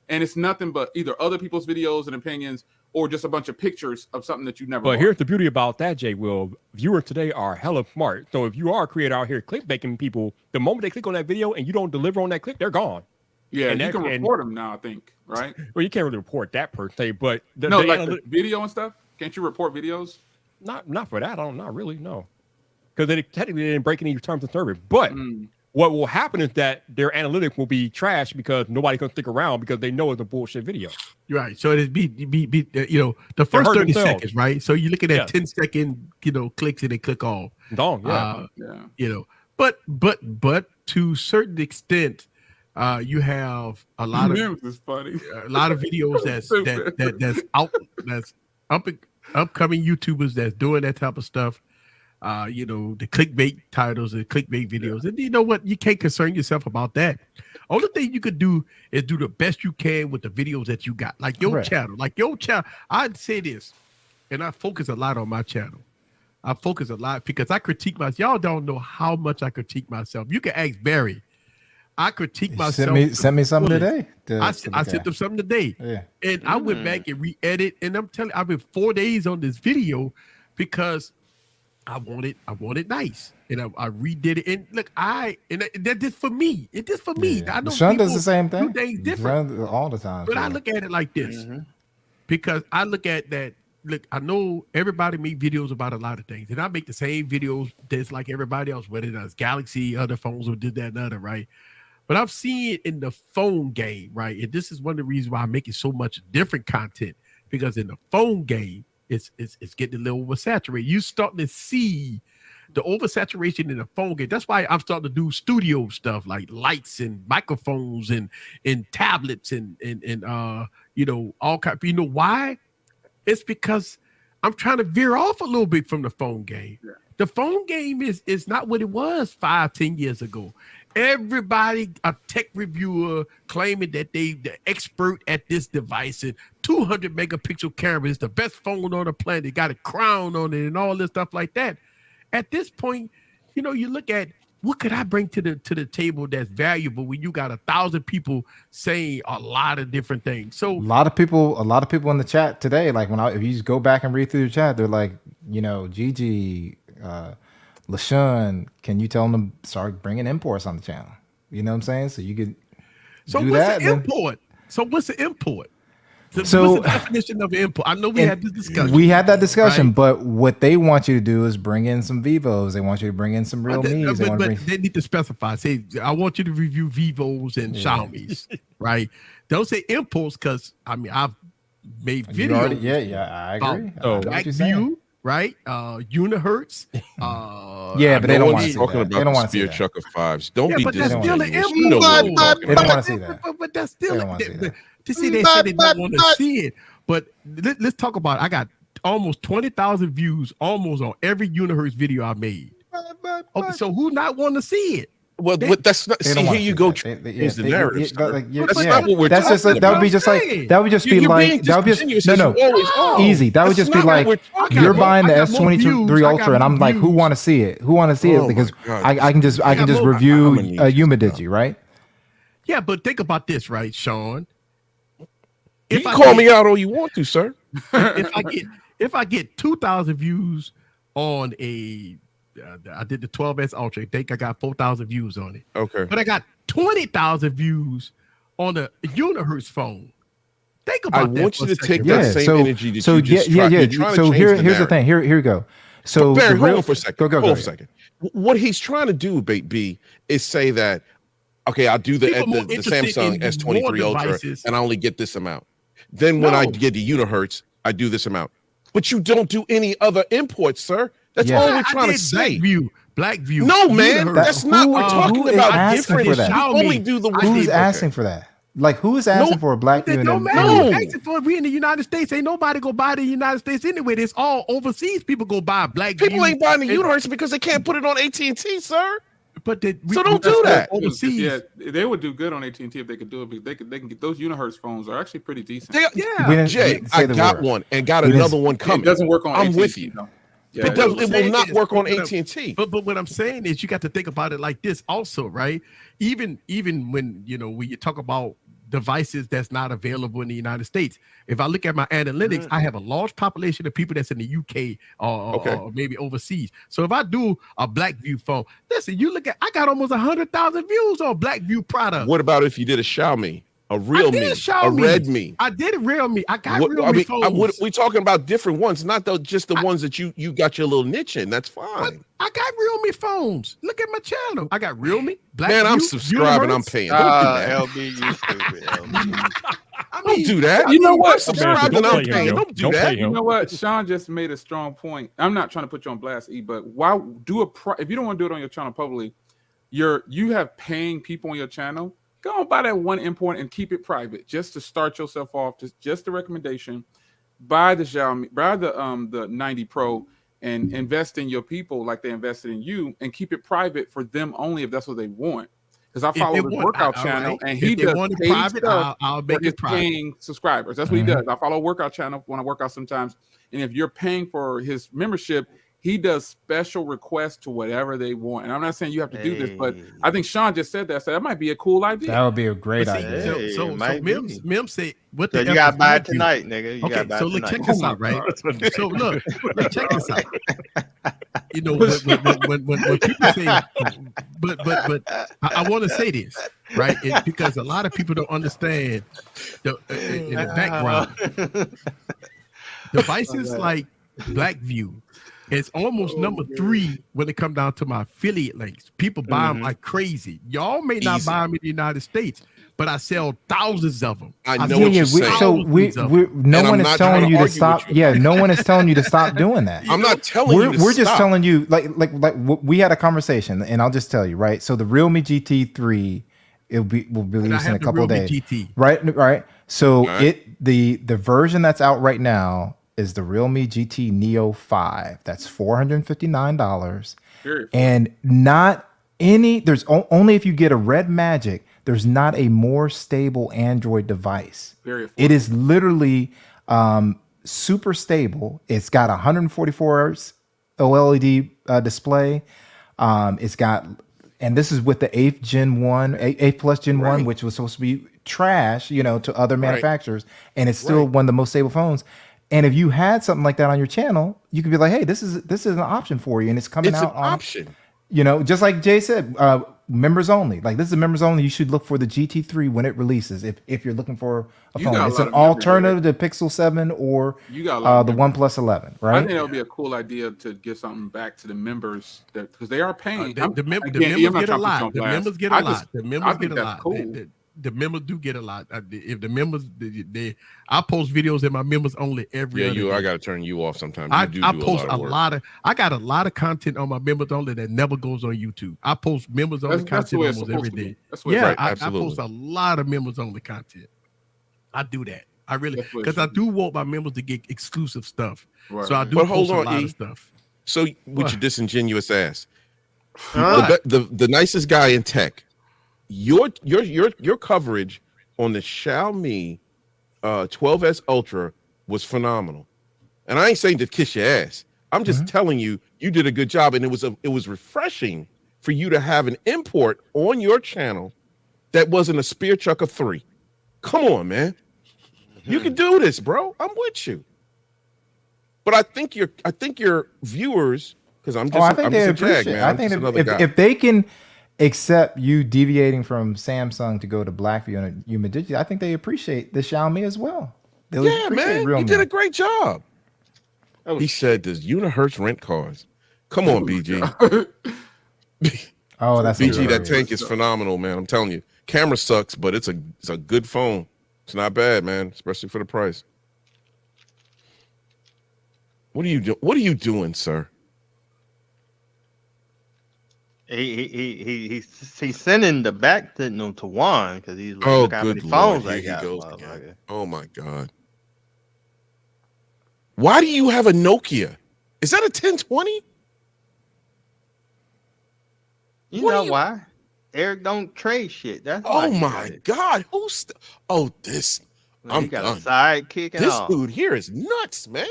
and it's nothing but either other people's videos and opinions or just a bunch of pictures of something that you never. But here's the beauty about that, Jay Will. Viewers today are hella smart. So if you are a creator out here clickbaiting people, the moment they click on that video and you don't deliver on that click, they're gone. Yeah, and you can report them now, I think, right? Well, you can't really report that per se, but the video and stuff. Can't you report videos? Not for that. Not really. No, because they technically didn't break any terms of service. But what will happen is that their analytics will be trashed because nobody can stick around because they know it's a bullshit video. Right. So it'd be the first 30 seconds, right? So you're looking at 10-second, clicks and they click off. Long, But to a certain extent, you have a lot of is funny. A lot of videos that's up upcoming YouTubers that's doing that type of stuff. You know, the clickbait titles and clickbait videos. And you know what? You can't concern yourself about that. Only thing you could do is do the best you can with the videos that you got. Like your channel. I'd say this, and I focus a lot on my channel. I focus a lot because I critique myself. Y'all don't know how much I critique myself. You can ask Barry. I critique myself. Send me something today. I sent them something today. Yeah. And I went back and re-edit. And I'm telling you, I've been 4 days on this video because I want it nice. And I redid it. And look, that's just for me. It's just for me. I know Sean does the same thing. Do things different all the time. But I look at it like this. Because I look at that. Look, I know everybody make videos about a lot of things, and I make the same videos that's like everybody else, whether that's Galaxy, other phones, or did that and other, right? But I've seen it in the phone game, right? And this is one of the reasons why I'm making so much different content, because in the phone game, it's getting a little oversaturated. You starting to see the oversaturation in the phone game. That's why I'm starting to do studio stuff like lights and microphones and tablets and you know, all kind. You know why? It's because I'm trying to veer off a little bit from the phone game. Yeah. The phone game is not what it was 5-10 years ago. Everybody, a tech reviewer claiming that they the expert at this device and 200 megapixel camera is the best phone on the planet, got a crown on it and all this stuff like that. At this point, you know, you look at what could I bring to the table that's valuable when you got 1,000 people saying a lot of different things. So a lot of people in the chat today, like if you just go back and read through the chat, they're like, you know, Gigi, LaShawn, can you tell them to start bringing imports on the channel? You know what I'm saying? So you could do that. Import? So what's the import? So what's the definition of import? I know we had this discussion. We had that discussion, right? But what they want you to do is bring in some Vivos. They want you to bring in some Realmes. They need to specify. Say, I want you to review Vivos and Xiaomi's, right? Don't say imports because I mean I've made videos. I agree. Blackview, right? Unihertz. Yeah, but they don't want to see talking that. about the spear chucker fives. Don't be but that's still an import. They don't want to see that. But that's still to see they say they don't want to see it. But let's talk about it. I got almost 20,000 views almost on every Unihertz video I made. Okay, so who not want to see it? Well, that's not. See, here you go. Is the narrative? That's not what we're talking about. That would be just like that would just be like that would just easy. That would just be like you're buying the S23 Ultra, and I'm like, who want to see it? Who want to see it? Because I can just review Humidigi, right? Yeah, but think about this, right, Sean? You can call me out all you want to, sir. If I get 2,000 views on I did the 12S Ultra. I think I got 4,000 views on it. Okay. But I got 20,000 views on a Unihertz phone. Think about that. I want you to take that same energy that you just tried. So here's the thing. Here we go. So Barry, hold on for a second. Go for a second. What he's trying to do, B, is say that, okay, I'll do the Samsung S23 Ultra and I only get this amount. Then when I get the Unihertz, I do this amount. But you don't do any other imports, sir. That's all we're trying to say. Blackview. No, man, that's not. We're talking about different. You only do the. Who's asking for that? Like, who is asking for a Blackview? No, asking for it. We in the United States. Ain't nobody go buy the United States anyway. It's all overseas. People go buy Blackview. People ain't buying the Unihertz because they can't put it on AT&T, sir. But so don't do that. Overseas. Yeah, they would do good on AT&T if they could do it. But they can get those Unihertz phones are actually pretty decent. Jay, I got one and got another one coming. It doesn't work on AT&T. I'm with you. No. Yeah, it will not work on AT&T. But what I'm saying is you got to think about it like this also, right? Even when when you talk about devices that's not available in the United States. If I look at my analytics, I have a large population of people that's in the UK or maybe overseas. So if I do a Blackview phone, listen, you look at, I got almost 100,000 views on Blackview product. What about if you did a Xiaomi? A Realme, a Redmi. I did a Realme. I got Realme phones. We're talking about different ones, not just the ones that you got your little niche in. That's fine. I got Realme phones. Look at my channel. I got Realme. Man, I'm subscribing. I'm paying. Don't do that. LB, you stupid. LB. Don't do that. You know what? Subscribing. I'm paying. Don't do that. You know what? Sean just made a strong point. I'm not trying to put you on blast, but why do if you don't want to do it on your channel publicly, you have paying people on your channel. Go and buy that one import and keep it private, just to start yourself off. Just the recommendation. buy the Xiaomi, buy the 90 Pro, and invest in your people like they invested in you, and keep it private for them only if that's what they want. Because I follow his workout channel, and he does paid private, stuff I'll for make his it private. paying subscribers. That's what he does. I follow a workout channel when I work out sometimes, and if you're paying for his membership, he does special requests to whatever they want. And I'm not saying you have to do this, but I think Sean just said that. So that might be a cool idea. That would be a great But see, idea. So Mims say what So the you F gotta is buy it Blackview? tonight, nigga. You Okay, gotta buy so it look, tonight. check this out, right? So look, check this out. You know, when people say, but I want to say this, right? Because a lot of people don't understand in the background. Devices like Blackview, it's almost number 3 when it comes down to my affiliate links. People buy them like crazy. Y'all may not buy them in the United States, but I sell thousands of them. I know what you're saying. So no one is telling you to stop. Yeah, no one is telling you to stop doing that. I'm not telling you. We're just telling you, like we had a conversation, and I'll just tell you, right? So the Realme GT3, will be released in a couple of days, GT. right? So the version that's out right now is the Realme GT Neo 5. That's $459, and not any. There's only if you get a Red Magic. There's not a more stable Android device. It is literally super stable. It's got 144 Hz OLED display. It's got, and this is with the 8th Gen 1, 8 Plus Gen 1, which was supposed to be trash, to other manufacturers, and it's still one of the most stable phones. And if you had something like that on your channel, you could be like, hey, this is an option for you, and it's coming out an option. Just like Jay said, members only. Like, this is members only. You should look for the GT3 when it releases. If you're looking for a phone, it's an alternative to Pixel 7 or the OnePlus 11. Right? I think that would be a cool idea to give something back to the members because they are paying. The members get a lot. The members get a lot. The members get a lot. Cool. The members do get a lot. If the members, I post videos in my members only every other day. I got to turn you off sometimes. I post a lot of. I got a lot of content on my members only that never goes on YouTube. I post members only content almost every day. I post a lot of members only content. I do that. I really, because I do want my members to get exclusive stuff. Right. So I do post a lot of stuff. So with your disingenuous ass, the nicest guy in tech. Your coverage on the Xiaomi 12S Ultra was phenomenal, and I ain't saying to kiss your ass. I'm just telling you, you did a good job, and it was refreshing for you to have an import on your channel that wasn't a spear chuck of 3. Come on, man, you can do this, bro. I'm with you, but I think your viewers, because I'm just a jag, man. I think if they can accept you deviating from Samsung to go to Blackview and Umidigi, I think they appreciate the Xiaomi as well. Man, you did a great job. He said, "Does Unihertz rent cars?" Come on, BG. That's BG. That tank is phenomenal, man. I'm telling you, camera sucks, but it's a good phone. It's not bad, man, especially for the price. What are you doing? What are you doing, sir? He's sending the back signal to Juan because he's like, look how many phones I got. Oh my God! Why do you have a Nokia? Is that a 1020? You know why? Eric don't trade shit. That's oh my God! Who's this? I'm got done. A sidekick. This dude here is nuts, man.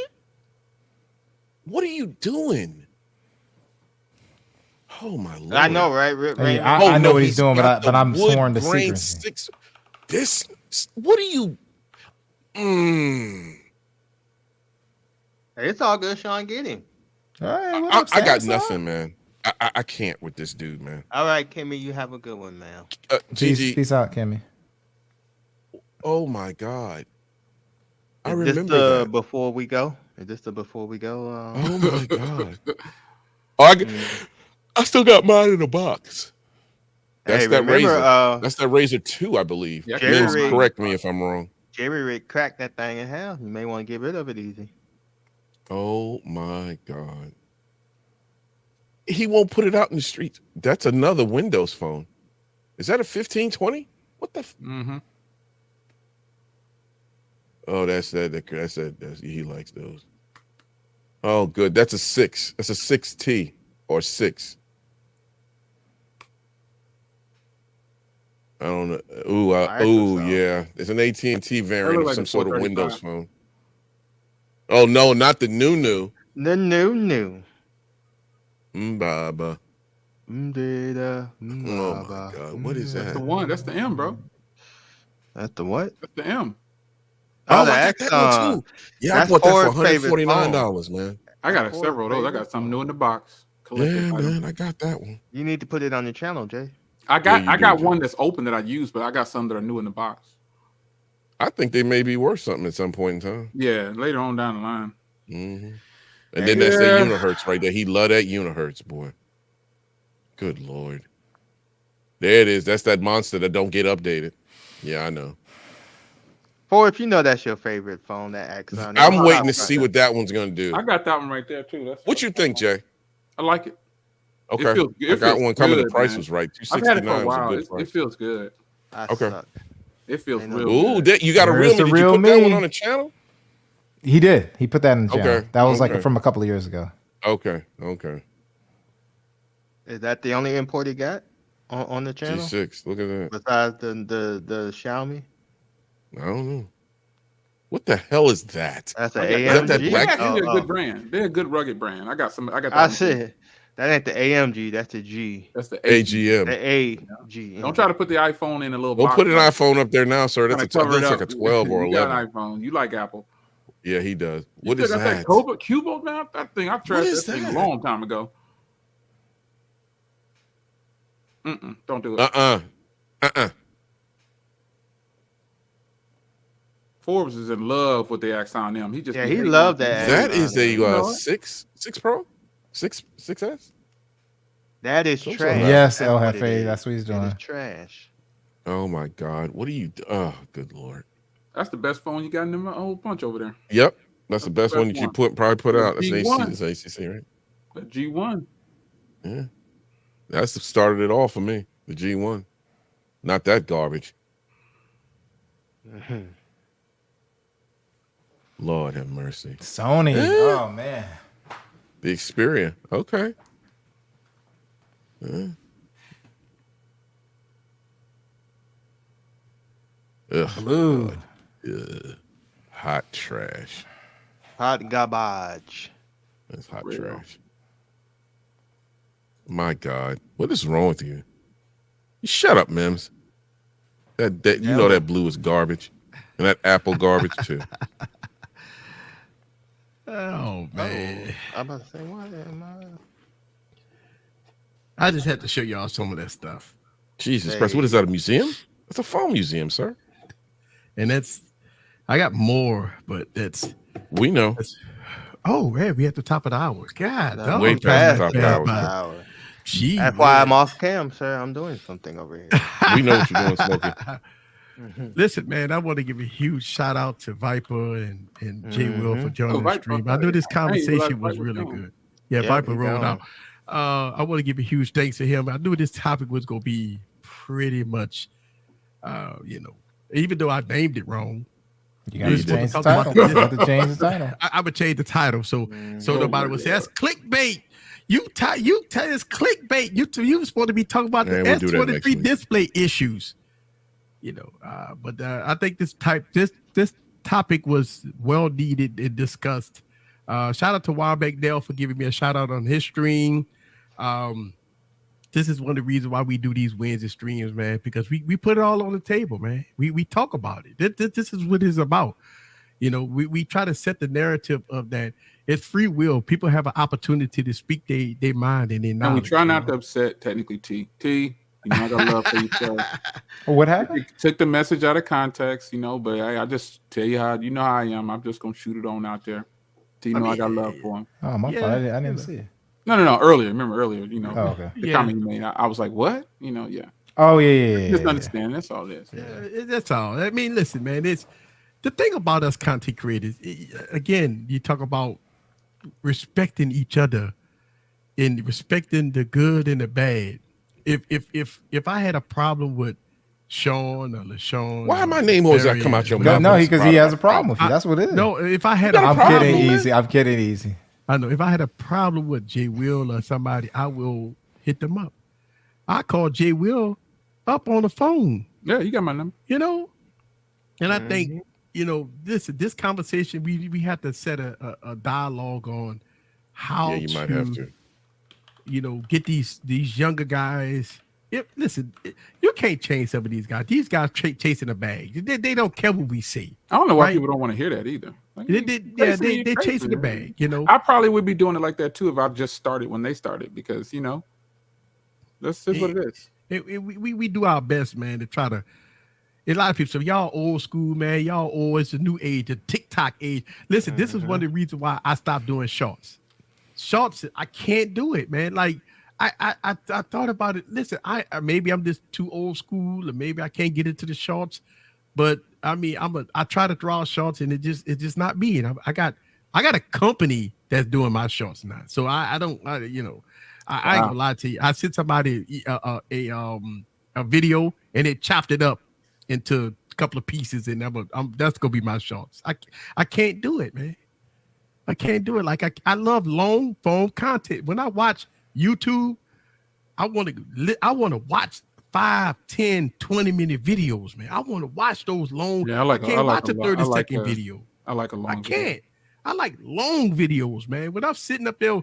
What are you doing? Oh my Lord! I know, right? I know what he's doing, but I'm sworn to secrecy. What are you? It's all good, Sean. Get him. All right, I got nothing, man. I can't with this dude, man. All right, Kimmy, you have a good one, man. Peace out, Kimmy. Oh my God! I remember this the before we go. Is this the before we go? Oh my God! I still got mine in a box. That's that Razor. That's that Razor 2, I believe. Yeah, correct me if I'm wrong. Jerry Rick cracked that thing in half. You may want to get rid of it easy. Oh my God! He won't put it out in the streets. That's another Windows phone. Is that a 1520? What the? Oh, that's he likes those. Oh, good. That's a 6. That's a 6T or 6. I don't know. Ooh, yeah. It's an AT&T variant of like some the sort of Windows 435. phone. Oh no, not the new. The new. Baba. Data. Oh my God, what is That's the that? one. That's the M, bro. That's the what? That's the M. Oh, the I got that one Exxon. too. Yeah, I That's bought that for Ford's favorite $149, man. I got Ford's several of those. I favorite got some phone. new in the box. Collected Yeah, item. man, I got that one. You need to put it on your channel, Jay. I got you do, one that's open that I use, but I got some that are new in the box. I think they may be worth something at some point in time. Yeah, later on down the line. Mm-hmm. And then that's that Unihertz right there. He love that Unihertz, boy. Good Lord. There it is. That's that monster that don't get updated. Yeah, I know. Or if you know that's your favorite phone, that Exxon. I'm waiting to see what that one's gonna do. I got that one right there too. That's what you think, Jay? I like it. Okay, I got one coming. The price was right. I've had it for a $269 was a while. good price. It feels good. Okay. It feels real Ooh, good. you got a real me. Did you put that one on the channel? He did. He put that in the channel. Okay. That was like from a couple of years ago. Okay. Is that the only import he got on the channel? G6. Look at that. Besides the Xiaomi. I don't know. What the hell is that? That's an Is that AMG. black? They're a good brand. They're a good rugged brand. I got some. I got. I said that ain't the AMG. That's the G. That's the AGM. The AG. Don't try to put the iPhone in a little. Don't box. put an iPhone up there now, sir. That's Trying to cover it looks up. like a 12 or You 11. got an iPhone. You like Apple. Yeah, he does. You What is still got that? Cubo now? That thing I trashed that thing a long time ago. Don't do it. Forbes is in love with the Exxon M. He just he loved that. That is a You know 6 Pro, 6S. That is trash. Yes, That's El what it Jefe. is. That's what he's doing. It is trash. Oh my God, what are you? Oh, good Lord. That's the best phone you got in the whole bunch over there. Yep, that's the best one that you probably put out. That's G1. ACC, right? The G1. Yeah, that's started it all for me. The G1, not that garbage. Lord have mercy. Sony. Oh man. The Xperia. Okay. Ugh, Blue. Ugh. Hot trash. Hot garbage. That's hot trash. My God, what is wrong with you? Shut up, Mims. That you know that blue is garbage, and that Apple garbage too. Oh man. I'm about to say, what am I just had to show y'all some of that stuff. Jesus Christ, what is that? A museum? It's a phone museum, sir. And I got more, but we know. Oh man, we at the top of the hour. God, way past the top of the hour. Gee, that's why I'm off cam, sir. I'm doing something over here. We know what you're doing, Smokey. Listen, man, I want to give a huge shout out to Viper and J Will for joining the stream. I knew this conversation was really good. Yeah, Viper rolled out. I want to give a huge thanks to him. I knew this topic was going to be pretty much, even though I named it wrong. You got to change the title. You have to change the title. I would change the title so nobody would say that's clickbait. You tell it's clickbait. You were supposed to be talking about the S23 display issues. But I think this topic was well needed and discussed. Shout out to Warbeck Dell for giving me a shout out on his stream. This is one of the reasons why we do these Wednesday streams, man, because we put it all on the table, man. We talk about it. This is what it's about. We try to set the narrative of that. It's free will. People have an opportunity to speak their mind and their knowledge. And we try not to upset technically T. You know, I got love for yourself. What happened? Took the message out of context, but I just tell you how I am. I'm just gonna shoot it on out there. I got love for him. Oh, my fault. I didn't see it. No. Earlier, remember earlier, Oh, okay. The comment you made. I was like, what? Yeah. Oh, yeah. Just understand. That's all it is. Yeah, that's all. I mean, listen, man. It's the thing about us content creators. Again, you talk about respecting each other and respecting the good and the bad. If I had a problem with Sean or LaShawn. Why my name always got to come out your mouth? No, because he has a problem with you. That's what it is. No, if I had I'm problem, kidding, Easy. I'm kidding, Easy. I know if I had a problem with Jay Will or somebody, I will hit them up. I call Jay Will up on the phone. Yeah, you got my number. You know, and I think this conversation we have to set a dialogue on how you might have to. Get these younger guys. Listen, you can't change some of these guys. These guys chasing a bag. They don't care what we say. I don't know why people don't want to hear that either. Like, they're chasing the bag. I probably would be doing it like that too if I just started when they started, because that's just what it is. We do our best, man, to try to. A lot of people say, y'all old school, man. Y'all old. It's a new age, the TikTok age. Listen, this is one of the reasons why I stopped doing shorts. Shorts, I can't do it, man. Like I thought about it. Listen, maybe I'm just too old school, or maybe I can't get into the shorts. But I mean, I try to draw shorts, and it's just not me. And I got a company that's doing my shorts now, so I ain't gonna lie to you. I sent somebody a video, and it chopped it up into a couple of pieces, and that's gonna be my shorts. I can't do it, man. I can't do it. Like I love long form content. When I watch YouTube, I want to watch 5, 10, 20-minute videos, man. I want to watch those long. Yeah, I can't watch a 30-second video. I like a long. I can't. I like long videos, man. When I'm sitting up there,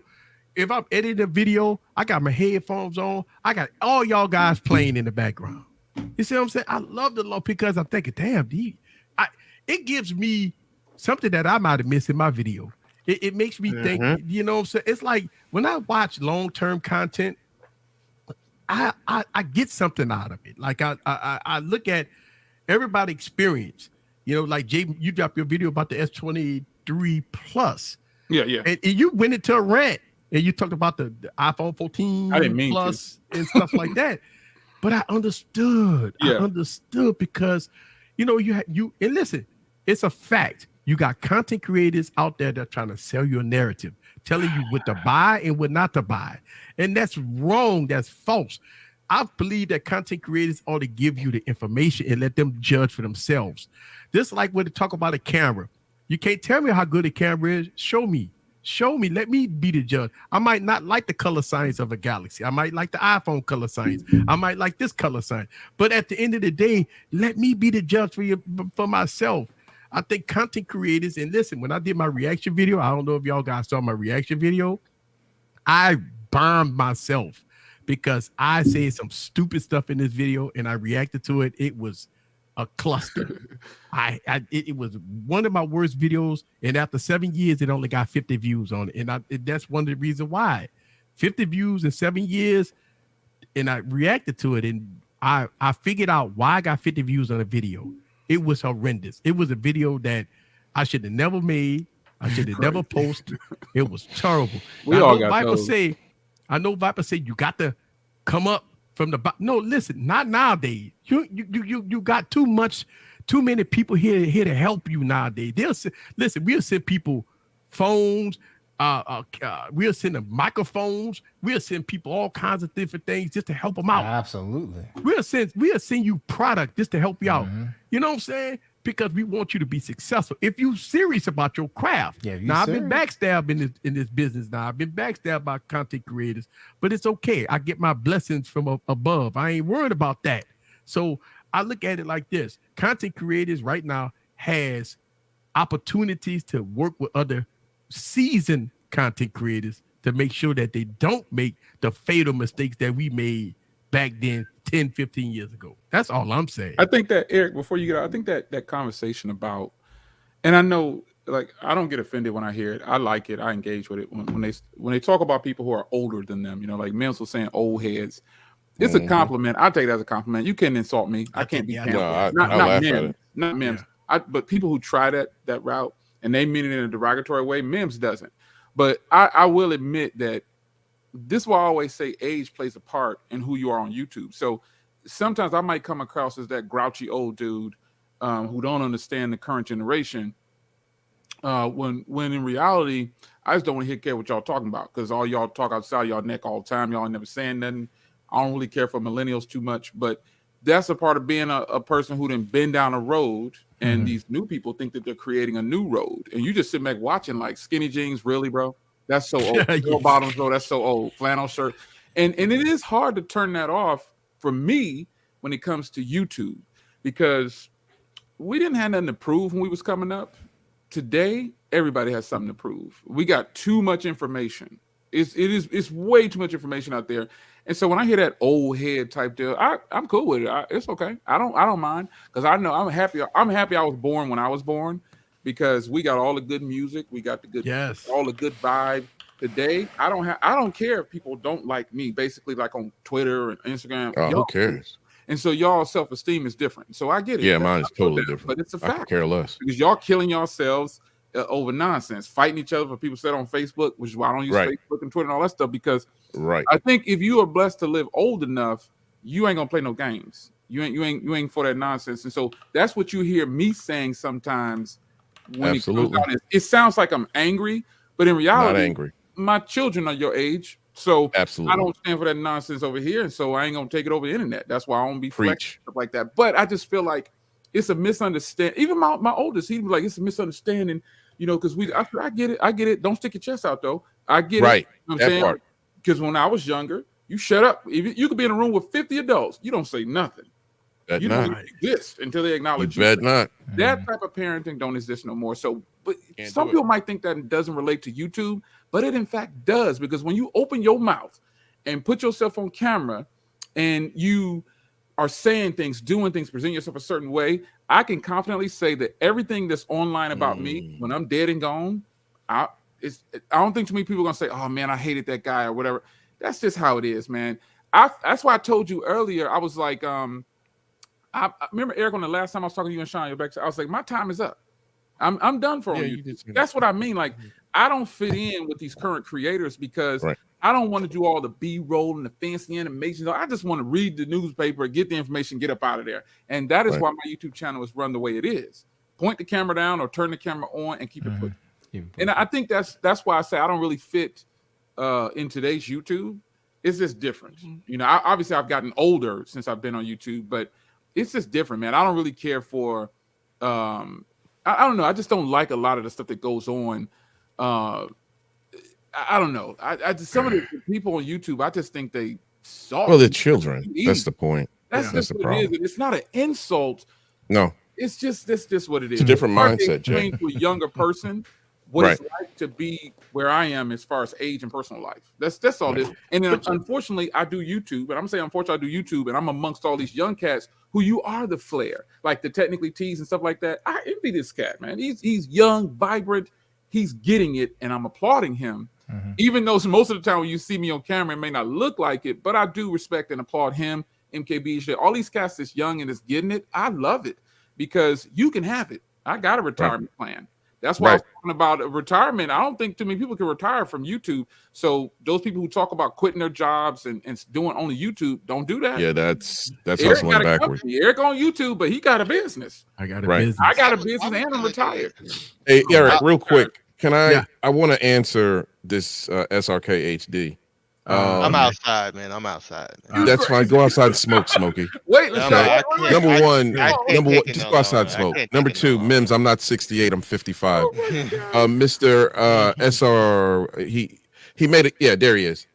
if I'm editing a video, I got my headphones on. I got all y'all guys playing in the background. You see what I'm saying? I love the long because I'm thinking, damn, it gives me something that I might have missed in my video. It makes me think, you know what I'm saying? It's like when I watch long-term content, I get something out of it. Like I look at everybody experience, like Jay, you dropped your video about the S23 Plus. Yeah. And you went into a rant and you talked about the iPhone 14 I didn't mean Plus and stuff like that. But I understood. Yeah. I understood because, you and listen, it's a fact. You got content creators out there that are trying to sell you a narrative, telling you what to buy and what not to buy. And that's wrong. That's false. I believe that content creators ought to give you the information and let them judge for themselves. Just like when they talk about a camera. You can't tell me how good a camera is. Show me. Let me be the judge. I might not like the color science of a Galaxy. I might like the iPhone color science. I might like this color science. But at the end of the day, let me be the judge for myself. I think content creators, and listen, when I did my reaction video, I don't know if y'all guys saw my reaction video, I bombed myself because I said some stupid stuff in this video and I reacted to it. It was a cluster. It was one of my worst videos, and after 7 years, it only got 50 views on it. And that's one of the reasons why. 50 views in 7 years, and I reacted to it, and I figured out why I got 50 views on a video. It was horrendous. It was a video that I should have never made. I should have never posted. It was terrible. I know Viper say you got to come up from the bottom. No, listen, not nowadays. You got too many people here to help you nowadays. We'll send people phones. We'll send them microphones. We'll send people all kinds of different things just to help them out. Absolutely. We'll send you product just to help you out. You know what I'm saying? Because we want you to be successful. If you're serious about your craft. Yeah, now, I've been backstabbed in this business now. I've been backstabbed by content creators, but it's okay. I get my blessings from above. I ain't worried about that. So I look at it like this. Content creators right now has opportunities to work with other seasoned content creators to make sure that they don't make the fatal mistakes that we made back then 10, 15 years ago. That's all I'm saying. I think that, Eric, before you get out, I think that conversation about, and I know, like, I don't get offended when I hear it. I like it. I engage with it. When they talk about people who are older than them, like Mims was saying, old heads. It's a compliment. I take it as a compliment. You can't insult me. I can't be I not laugh Mims, at it. not Mims. But people who try that route and they mean it in a derogatory way, Mims doesn't. But I will admit that this is why I always say age plays a part in who you are on YouTube. So sometimes I might come across as that grouchy old dude who don't understand the current generation. When in reality, I just don't want to care what y'all talking about, because all y'all talk outside y'all neck all the time. Y'all never saying nothing. I don't really care for millennials too much, but that's a part of being a person who done been down a road, and these new people think that they're creating a new road, and you just sit back watching like skinny jeans, really, bro? That's so old. Bell bottoms, bro. That's so old. Flannel shirt, and it is hard to turn that off for me when it comes to YouTube, because we didn't have nothing to prove when we was coming up. Today, everybody has something to prove. We got too much information. It's way too much information out there. And so when I hear that old head type deal, I'm cool with it. It's okay. I don't mind, because I know I'm happy I was born when I was born, because we got all the good music, we got the good all the good vibe. Today, I don't care if people don't like me, basically, like on Twitter and Instagram. Oh, who cares? And so y'all self-esteem is different. So I get it. Yeah, mine is totally different. But it's a fact. I could care less. Because y'all killing yourselves over nonsense, fighting each other for people said on Facebook, which is why I don't use Facebook and Twitter and all that stuff, because I think if you are blessed to live old enough, you ain't gonna play no games. You ain't for that nonsense. And so that's what you hear me saying sometimes when it comes out. It sounds like I'm angry, but in reality, not angry. My children are your age. So absolutely, I don't stand for that nonsense over here, and so I ain't gonna take it over the internet. That's why I don't be flex stuff like that. But I just feel like it's a misunderstanding. Even my oldest, he'd be like, "It's a misunderstanding," because I get it. Don't stick your chest out though. I get it. You know what I'm saying? Because when I was younger, you shut up. You could be in a room with 50 adults, you don't say nothing. You don't exist until they acknowledge you. Not. That type of parenting don't exist no more. So, but some people might think that it doesn't relate to YouTube, but it in fact does, because when you open your mouth and put yourself on camera and you are saying things, doing things, presenting yourself a certain way, I can confidently say that everything that's online about me, when I'm dead and gone, I don't think too many people are gonna say, "Oh man, I hated that guy" or whatever. That's just how it is, man. That's why I told you earlier. I was like, I remember, Eric, on the last time I was talking to you and Sean, I was like, my time is up. I'm done for you. That's what I mean. Like, I don't fit in with these current creators, because I don't want to do all the B-roll and the fancy animations. I just want to read the newspaper, get the information, get up out of there. And that is why my YouTube channel is run the way it is. Point the camera down or turn the camera on and keep it put. And I think that's why I say I don't really fit in today's YouTube. It's just different. Obviously I've gotten older since I've been on YouTube, but it's just different, man. I don't really care for I don't know. I just don't like a lot of the stuff that goes on. I don't know. I just, some of the people on YouTube, I just think they saw. Well, they're children. That's the point. That's the problem. It's not an insult. No. It's just what it is. It's a different mindset, Jay. To a younger person what it's like to be where I am as far as age and personal life. That's all this. And then unfortunately, I do YouTube, and I'm saying unfortunately I do YouTube, and I'm amongst all these young cats who you are the flair, like the Technically Tees and stuff like that. I envy this cat, man. He's young, vibrant, he's getting it, and I'm applauding him. Even though most of the time when you see me on camera, it may not look like it, but I do respect and applaud him, MKB, all these cats that's young and is getting it. I love it, because you can have it. I got a retirement plan. That's why I was talking about a retirement. I don't think too many people can retire from YouTube. So those people who talk about quitting their jobs and doing only YouTube, don't do that. Yeah, that's hustling backwards. Eric on YouTube, but he got a business. I got a business. I got a business and I'm retired. Hey, Eric, real quick, can I want to answer this SRK HD. I'm outside, man. I'm outside. Man. That's fine. Go outside and smoke, Smokey. Wait, number one, just go outside and smoke. Number two, Mims, I'm not 68. I'm 55. Mr. SR, he made it. Yeah, there he is.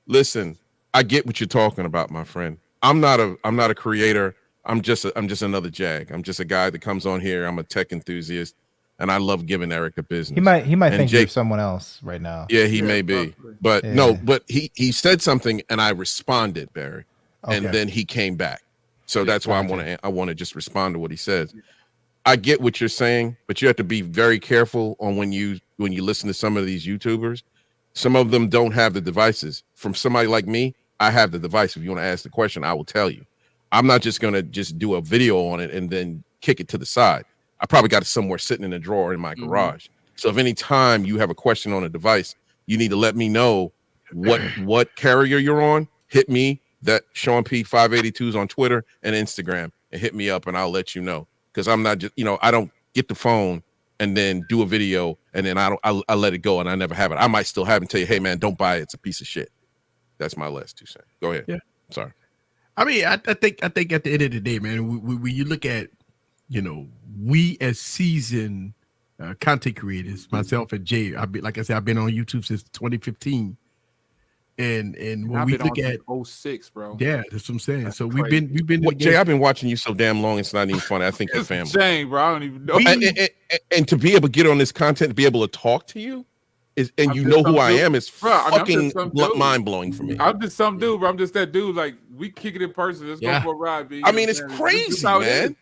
Listen, I get what you're talking about, my friend. I'm not a creator. I'm just another jag. I'm just a guy that comes on here. I'm a tech enthusiast. And I love giving Eric a business. He might think you're someone else right now. Yeah, he may be. But no, but he said something and I responded, Barry. And then he came back. So that's why I want to just respond to what he says. I get what you're saying, but you have to be very careful on when you listen to some of these YouTubers. Some of them don't have the devices. From somebody like me, I have the device. If you want to ask the question, I will tell you. I'm not just going to just do a video on it and then kick it to the side. I probably got it somewhere sitting in a drawer in my garage. So if any time you have a question on a device, you need to let me know what carrier you're on. Hit me, that Sean P 582s on Twitter and Instagram, and hit me up and I'll let you know. Because I'm not just, I don't get the phone and then do a video and then I let it go and I never have it. I might still have it and tell you, hey man, don't buy it. It's a piece of shit. That's my last 2 cents. Go ahead. Yeah. Sorry. I mean, I think at the end of the day, man, when you look at, we as seasoned content creators, myself and Jay, like I said, I've been on YouTube since 2015. And when I've we been look at 06, bro. yeah, that's what I'm saying. That's so crazy. we've been What, Jay, I've been watching you so damn long. It's not even funny. I think you're It's family. Shame, bro. I don't even know. And to be able to get on this content, to be able to talk to you, and you know who I am, is fucking mind blowing for me. I'm just some dude, bro. I'm just that dude. Like, we kick it in person. Let's go for a ride, B. I mean, it's crazy, man.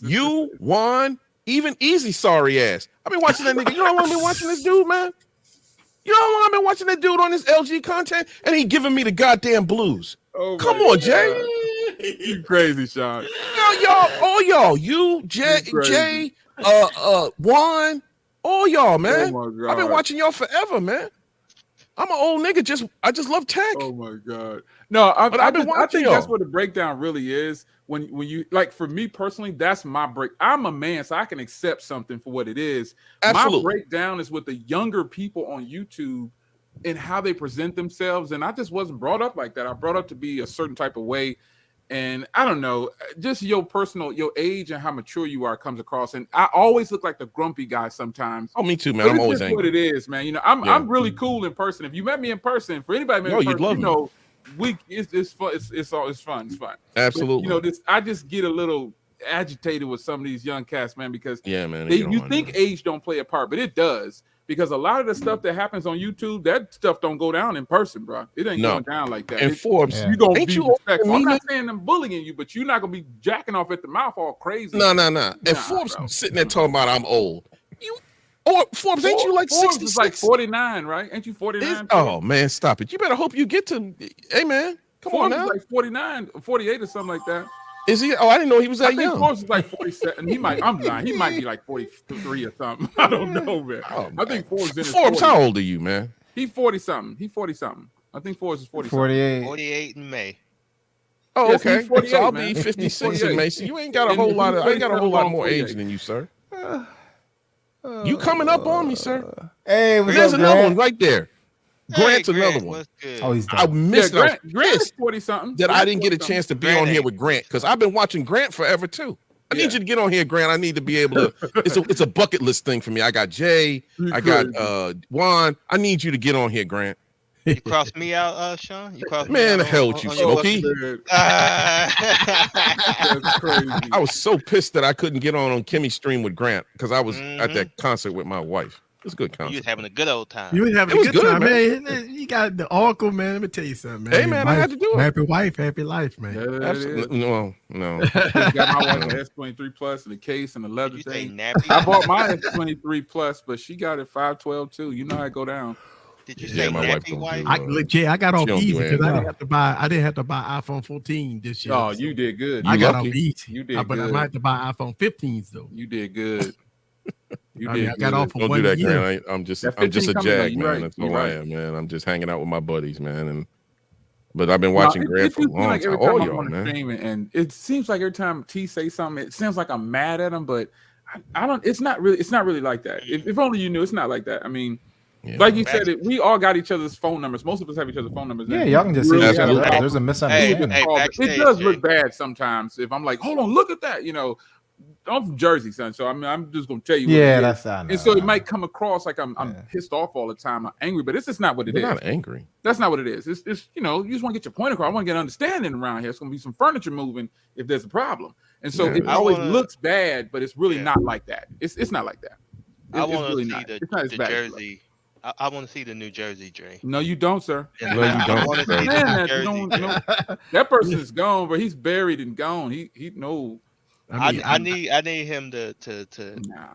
You, Juan, even Easy, sorry ass. I've been watching that nigga. You know how long I've been watching this dude, man? You know how long I've been watching that dude on this LG content, and he giving me the goddamn blues. Oh, come on, Jay. You crazy, Sean. All y'all, you, Jay, Juan, all y'all, man. Oh my God. I've been watching y'all forever, man. I'm an old nigga. I just love tech. Oh my God. No, I think y'all. that's what the breakdown really is. When you, like, for me personally, that's my break. I'm a man, so I can accept something for what it is. Absolutely. My breakdown is with the younger people on YouTube and how they present themselves. And I just wasn't brought up like that. I brought up to be a certain type of way. And I don't know, just your age and how mature you are comes across. And I always look like the grumpy guy sometimes. Oh, me too, man. I'm always angry. What it is, man. I'm really cool in person. If you met me in person, for anybody met me in person, you'd love me. It's fun. It's fun. Absolutely. But, I just get a little agitated with some of these young cats, man, because man, you think age don't play a part, but it does. Because a lot of the stuff that happens on YouTube, that stuff don't go down in person, bro. It ain't going down like that. And Forbes, you gonna ain't be you respectful. I'm not saying I'm bullying you, but you're not gonna be jacking off at the mouth all crazy. No. And Forbes sitting there talking about I'm old. Forbes, ain't you like 66? Is like 49, right? Ain't you 49? Oh man, stop it! You better hope you get to. Hey man, come Forbes on now. Is like 49, 48 or something like that. Is he? Oh, I didn't know he was that young. Forbes is like 47. I'm lying. He might be like 43 or something. I don't know, man. I think Forbes in his Forbes, 40s. how old are you, man? He 40 something. I think Forbes is 40 48 in May. Oh, Yes, okay. he's 48, So I'll man. be 56 He's in May. So you ain't got a whole lot of. I ain't got a whole lot more age than you, sir. You coming up on me, sir? Hey, there's another one right there. Grant's Grant, another one. what's good? Oh, he's I done. missed Grant Chris is 40 something. that I didn't get a chance to be on here with Grant because I've been watching Grant forever too. I need you to get on here, Grant. I need to be able to. It's a bucket list thing for me. I got Jay. I got Juan. I need you to get on here, Grant. You crossed me out, Sean? You crossed Man, me the out hell with you, on Smokey. That's crazy. I was so pissed that I couldn't get on Kimmy's stream with Grant because I was at that concert with my wife. It was a good concert. You was having a good old time. You was having It a was good good, time, man. man. You got the oracle, man. Let me tell you something, man. Hey, man, I had to do it. Happy wife, happy life, man. Absolutely. No. Got my wife an S23 Plus and the case and the leather You say thing. nappy? I bought my S23 Plus, but she got it 512 too. You know how I go down. Did you Yeah, say my wife nappy don't wife? do Jay, I got off don't do easy because I Android. didn't have to buy iPhone 14 this year. Oh, you did good. I got off lucky. easy. You did but I good. might have to buy iPhone 15s though. You did good. You I did mean, I got good. off for Don't do 1 that, year. Grant. I'm just That a 15 coming, though. jag, You man. right. That's You all I right. am, man. I'm just hanging out with my buddies, man. But I've been watching Grant for a long like time. every time All I'm y'all, on the man. stream, and it seems like every time T say something, it sounds like I'm mad at him, but I don't. It's not really like that. If only you knew, it's not like that. I mean, Yeah, like you said, we all got each other's phone numbers. Most of us have each other's phone numbers. Yeah, and y'all can just see really each have other. a problem. There's a misunderstanding. Hey, backstage, it does Jay. look bad sometimes if I'm like, hold on, look at that. You know, I'm from Jersey, son. So I mean, I'm just gonna tell you. Yeah, what it that's is. not. And so it might come across like I'm pissed off all the time. I'm angry, but it's just not what it You're is. not angry. That's not what it is. It's you know, you just want to get your point across. I want to get understanding around here. It's gonna be some furniture moving if there's a problem. And so it always looks bad, but it's really not like that. It's not like that. I want to really see not. the It's not as bad as Jersey. I want to see the New Jersey Dre. No, you don't, sir. No, you I don't. want to see Man, the New that, Jersey. that person is gone, but he's buried and gone. He no. I need him to. Nah.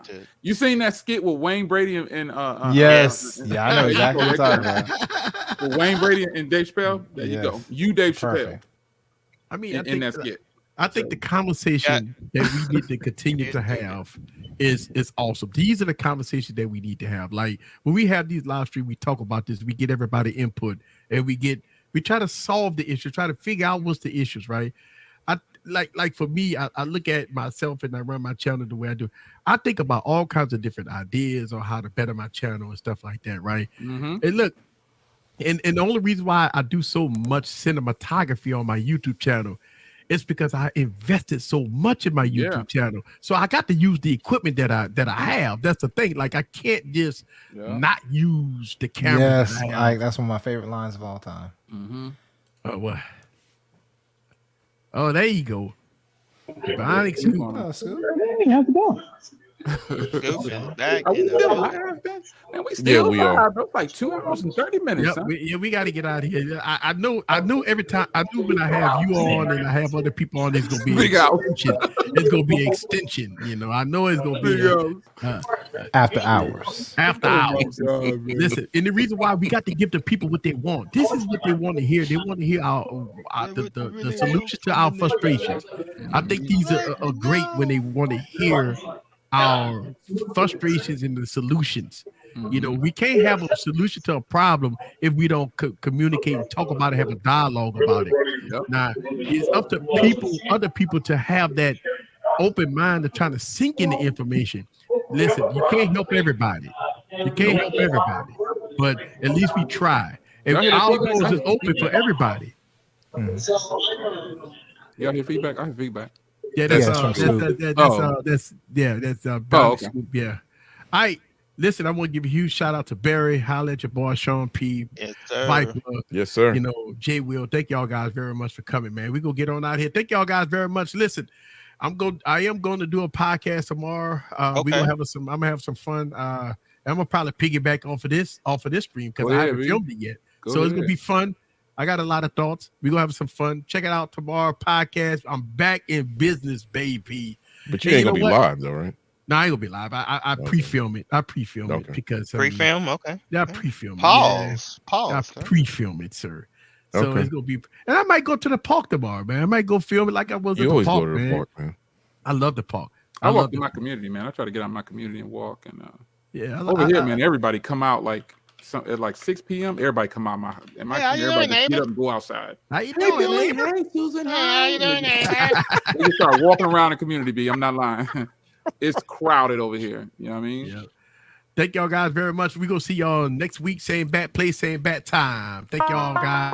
You seen that skit with Wayne Brady and Yes, yeah, I know exactly what you're talking about. with Wayne Brady and Dave Chappelle. There you go. You Dave Chappelle. Perfect. I mean, in that skit. I think the conversation that we need to continue to have is awesome. These are the conversations that we need to have. Like when we have these live streams, we talk about this, we get everybody input, and we try to solve the issue, try to figure out what's the issues, right? Like for me, I look at myself and I run my channel the way I do. I think about all kinds of different ideas on how to better my channel and stuff like that, right? Mm-hmm. And look, and the only reason why I do so much cinematography on my YouTube channel it's because I invested so much in my YouTube channel. So I got to use the equipment that I have. That's the thing. Like I can't just not use the camera. Yes, that I have. that's one of my favorite lines of all time. Oh, what? Oh, there you go. Bionic Scoop. How's it going? Man, we still we are. It's like 2 hours and 30 minutes. We got to get out of here. I know every time I knew when I have you on and I have other people on, it's gonna be extension. It's gonna be extension. You know, I know it's gonna be after hours. After hours. Listen, and the reason why we got to give the people what they want. This is what they want to hear. They want to hear the solution to our frustrations. I think these are great when they want to hear our frustrations and the solutions. You know, we can't have a solution to a problem if we don't communicate and talk about it, have a dialogue about it. Now, it's up to other people to have that open mind of trying to sink in the information. Listen, you can't help everybody. But at least we try. And our doors is open for everybody. Y'all hear feedback? I hear feedback. Yeah, that's Scoop. Yeah. All right. Listen, I want to give a huge shout out to Barry. Holla at your boy Sean P. Yes, sir. Viper. Yes, sir. You know, Jay Will. Thank y'all guys very much for coming, man. We're gonna get on out here. Thank y'all guys very much. Listen, I am going to do a podcast tomorrow. We're gonna have I'm gonna have some fun. I'm gonna probably piggyback off of this stream because I haven't filmed it yet. It's gonna be fun. I got a lot of thoughts. We're gonna have some fun. Check it out tomorrow podcast. I'm back in business, baby. But you ain't gonna be live though, right? No, I ain't gonna be live. I pre-film it. I pre-film it because pre-film. Okay. Yeah, pre-film. Pause. I pre-film it, sir. So it's gonna be, and I might go to the park tomorrow, man. I might go film it like I was at the park, go to the park, man. I love the park. I walk in my community, man. I try to get out in my community and walk. And over here, man, everybody come out at like 6 p.m. Everybody come out my community. Everybody just get up and go outside. How you doing, Hey, Susan. How you doing? They just start walking around the community. B, I'm not lying. It's crowded over here. You know what I mean? Yeah. Thank y'all guys very much. We're gonna see y'all next week. Same bat place, same bat time. Thank y'all guys.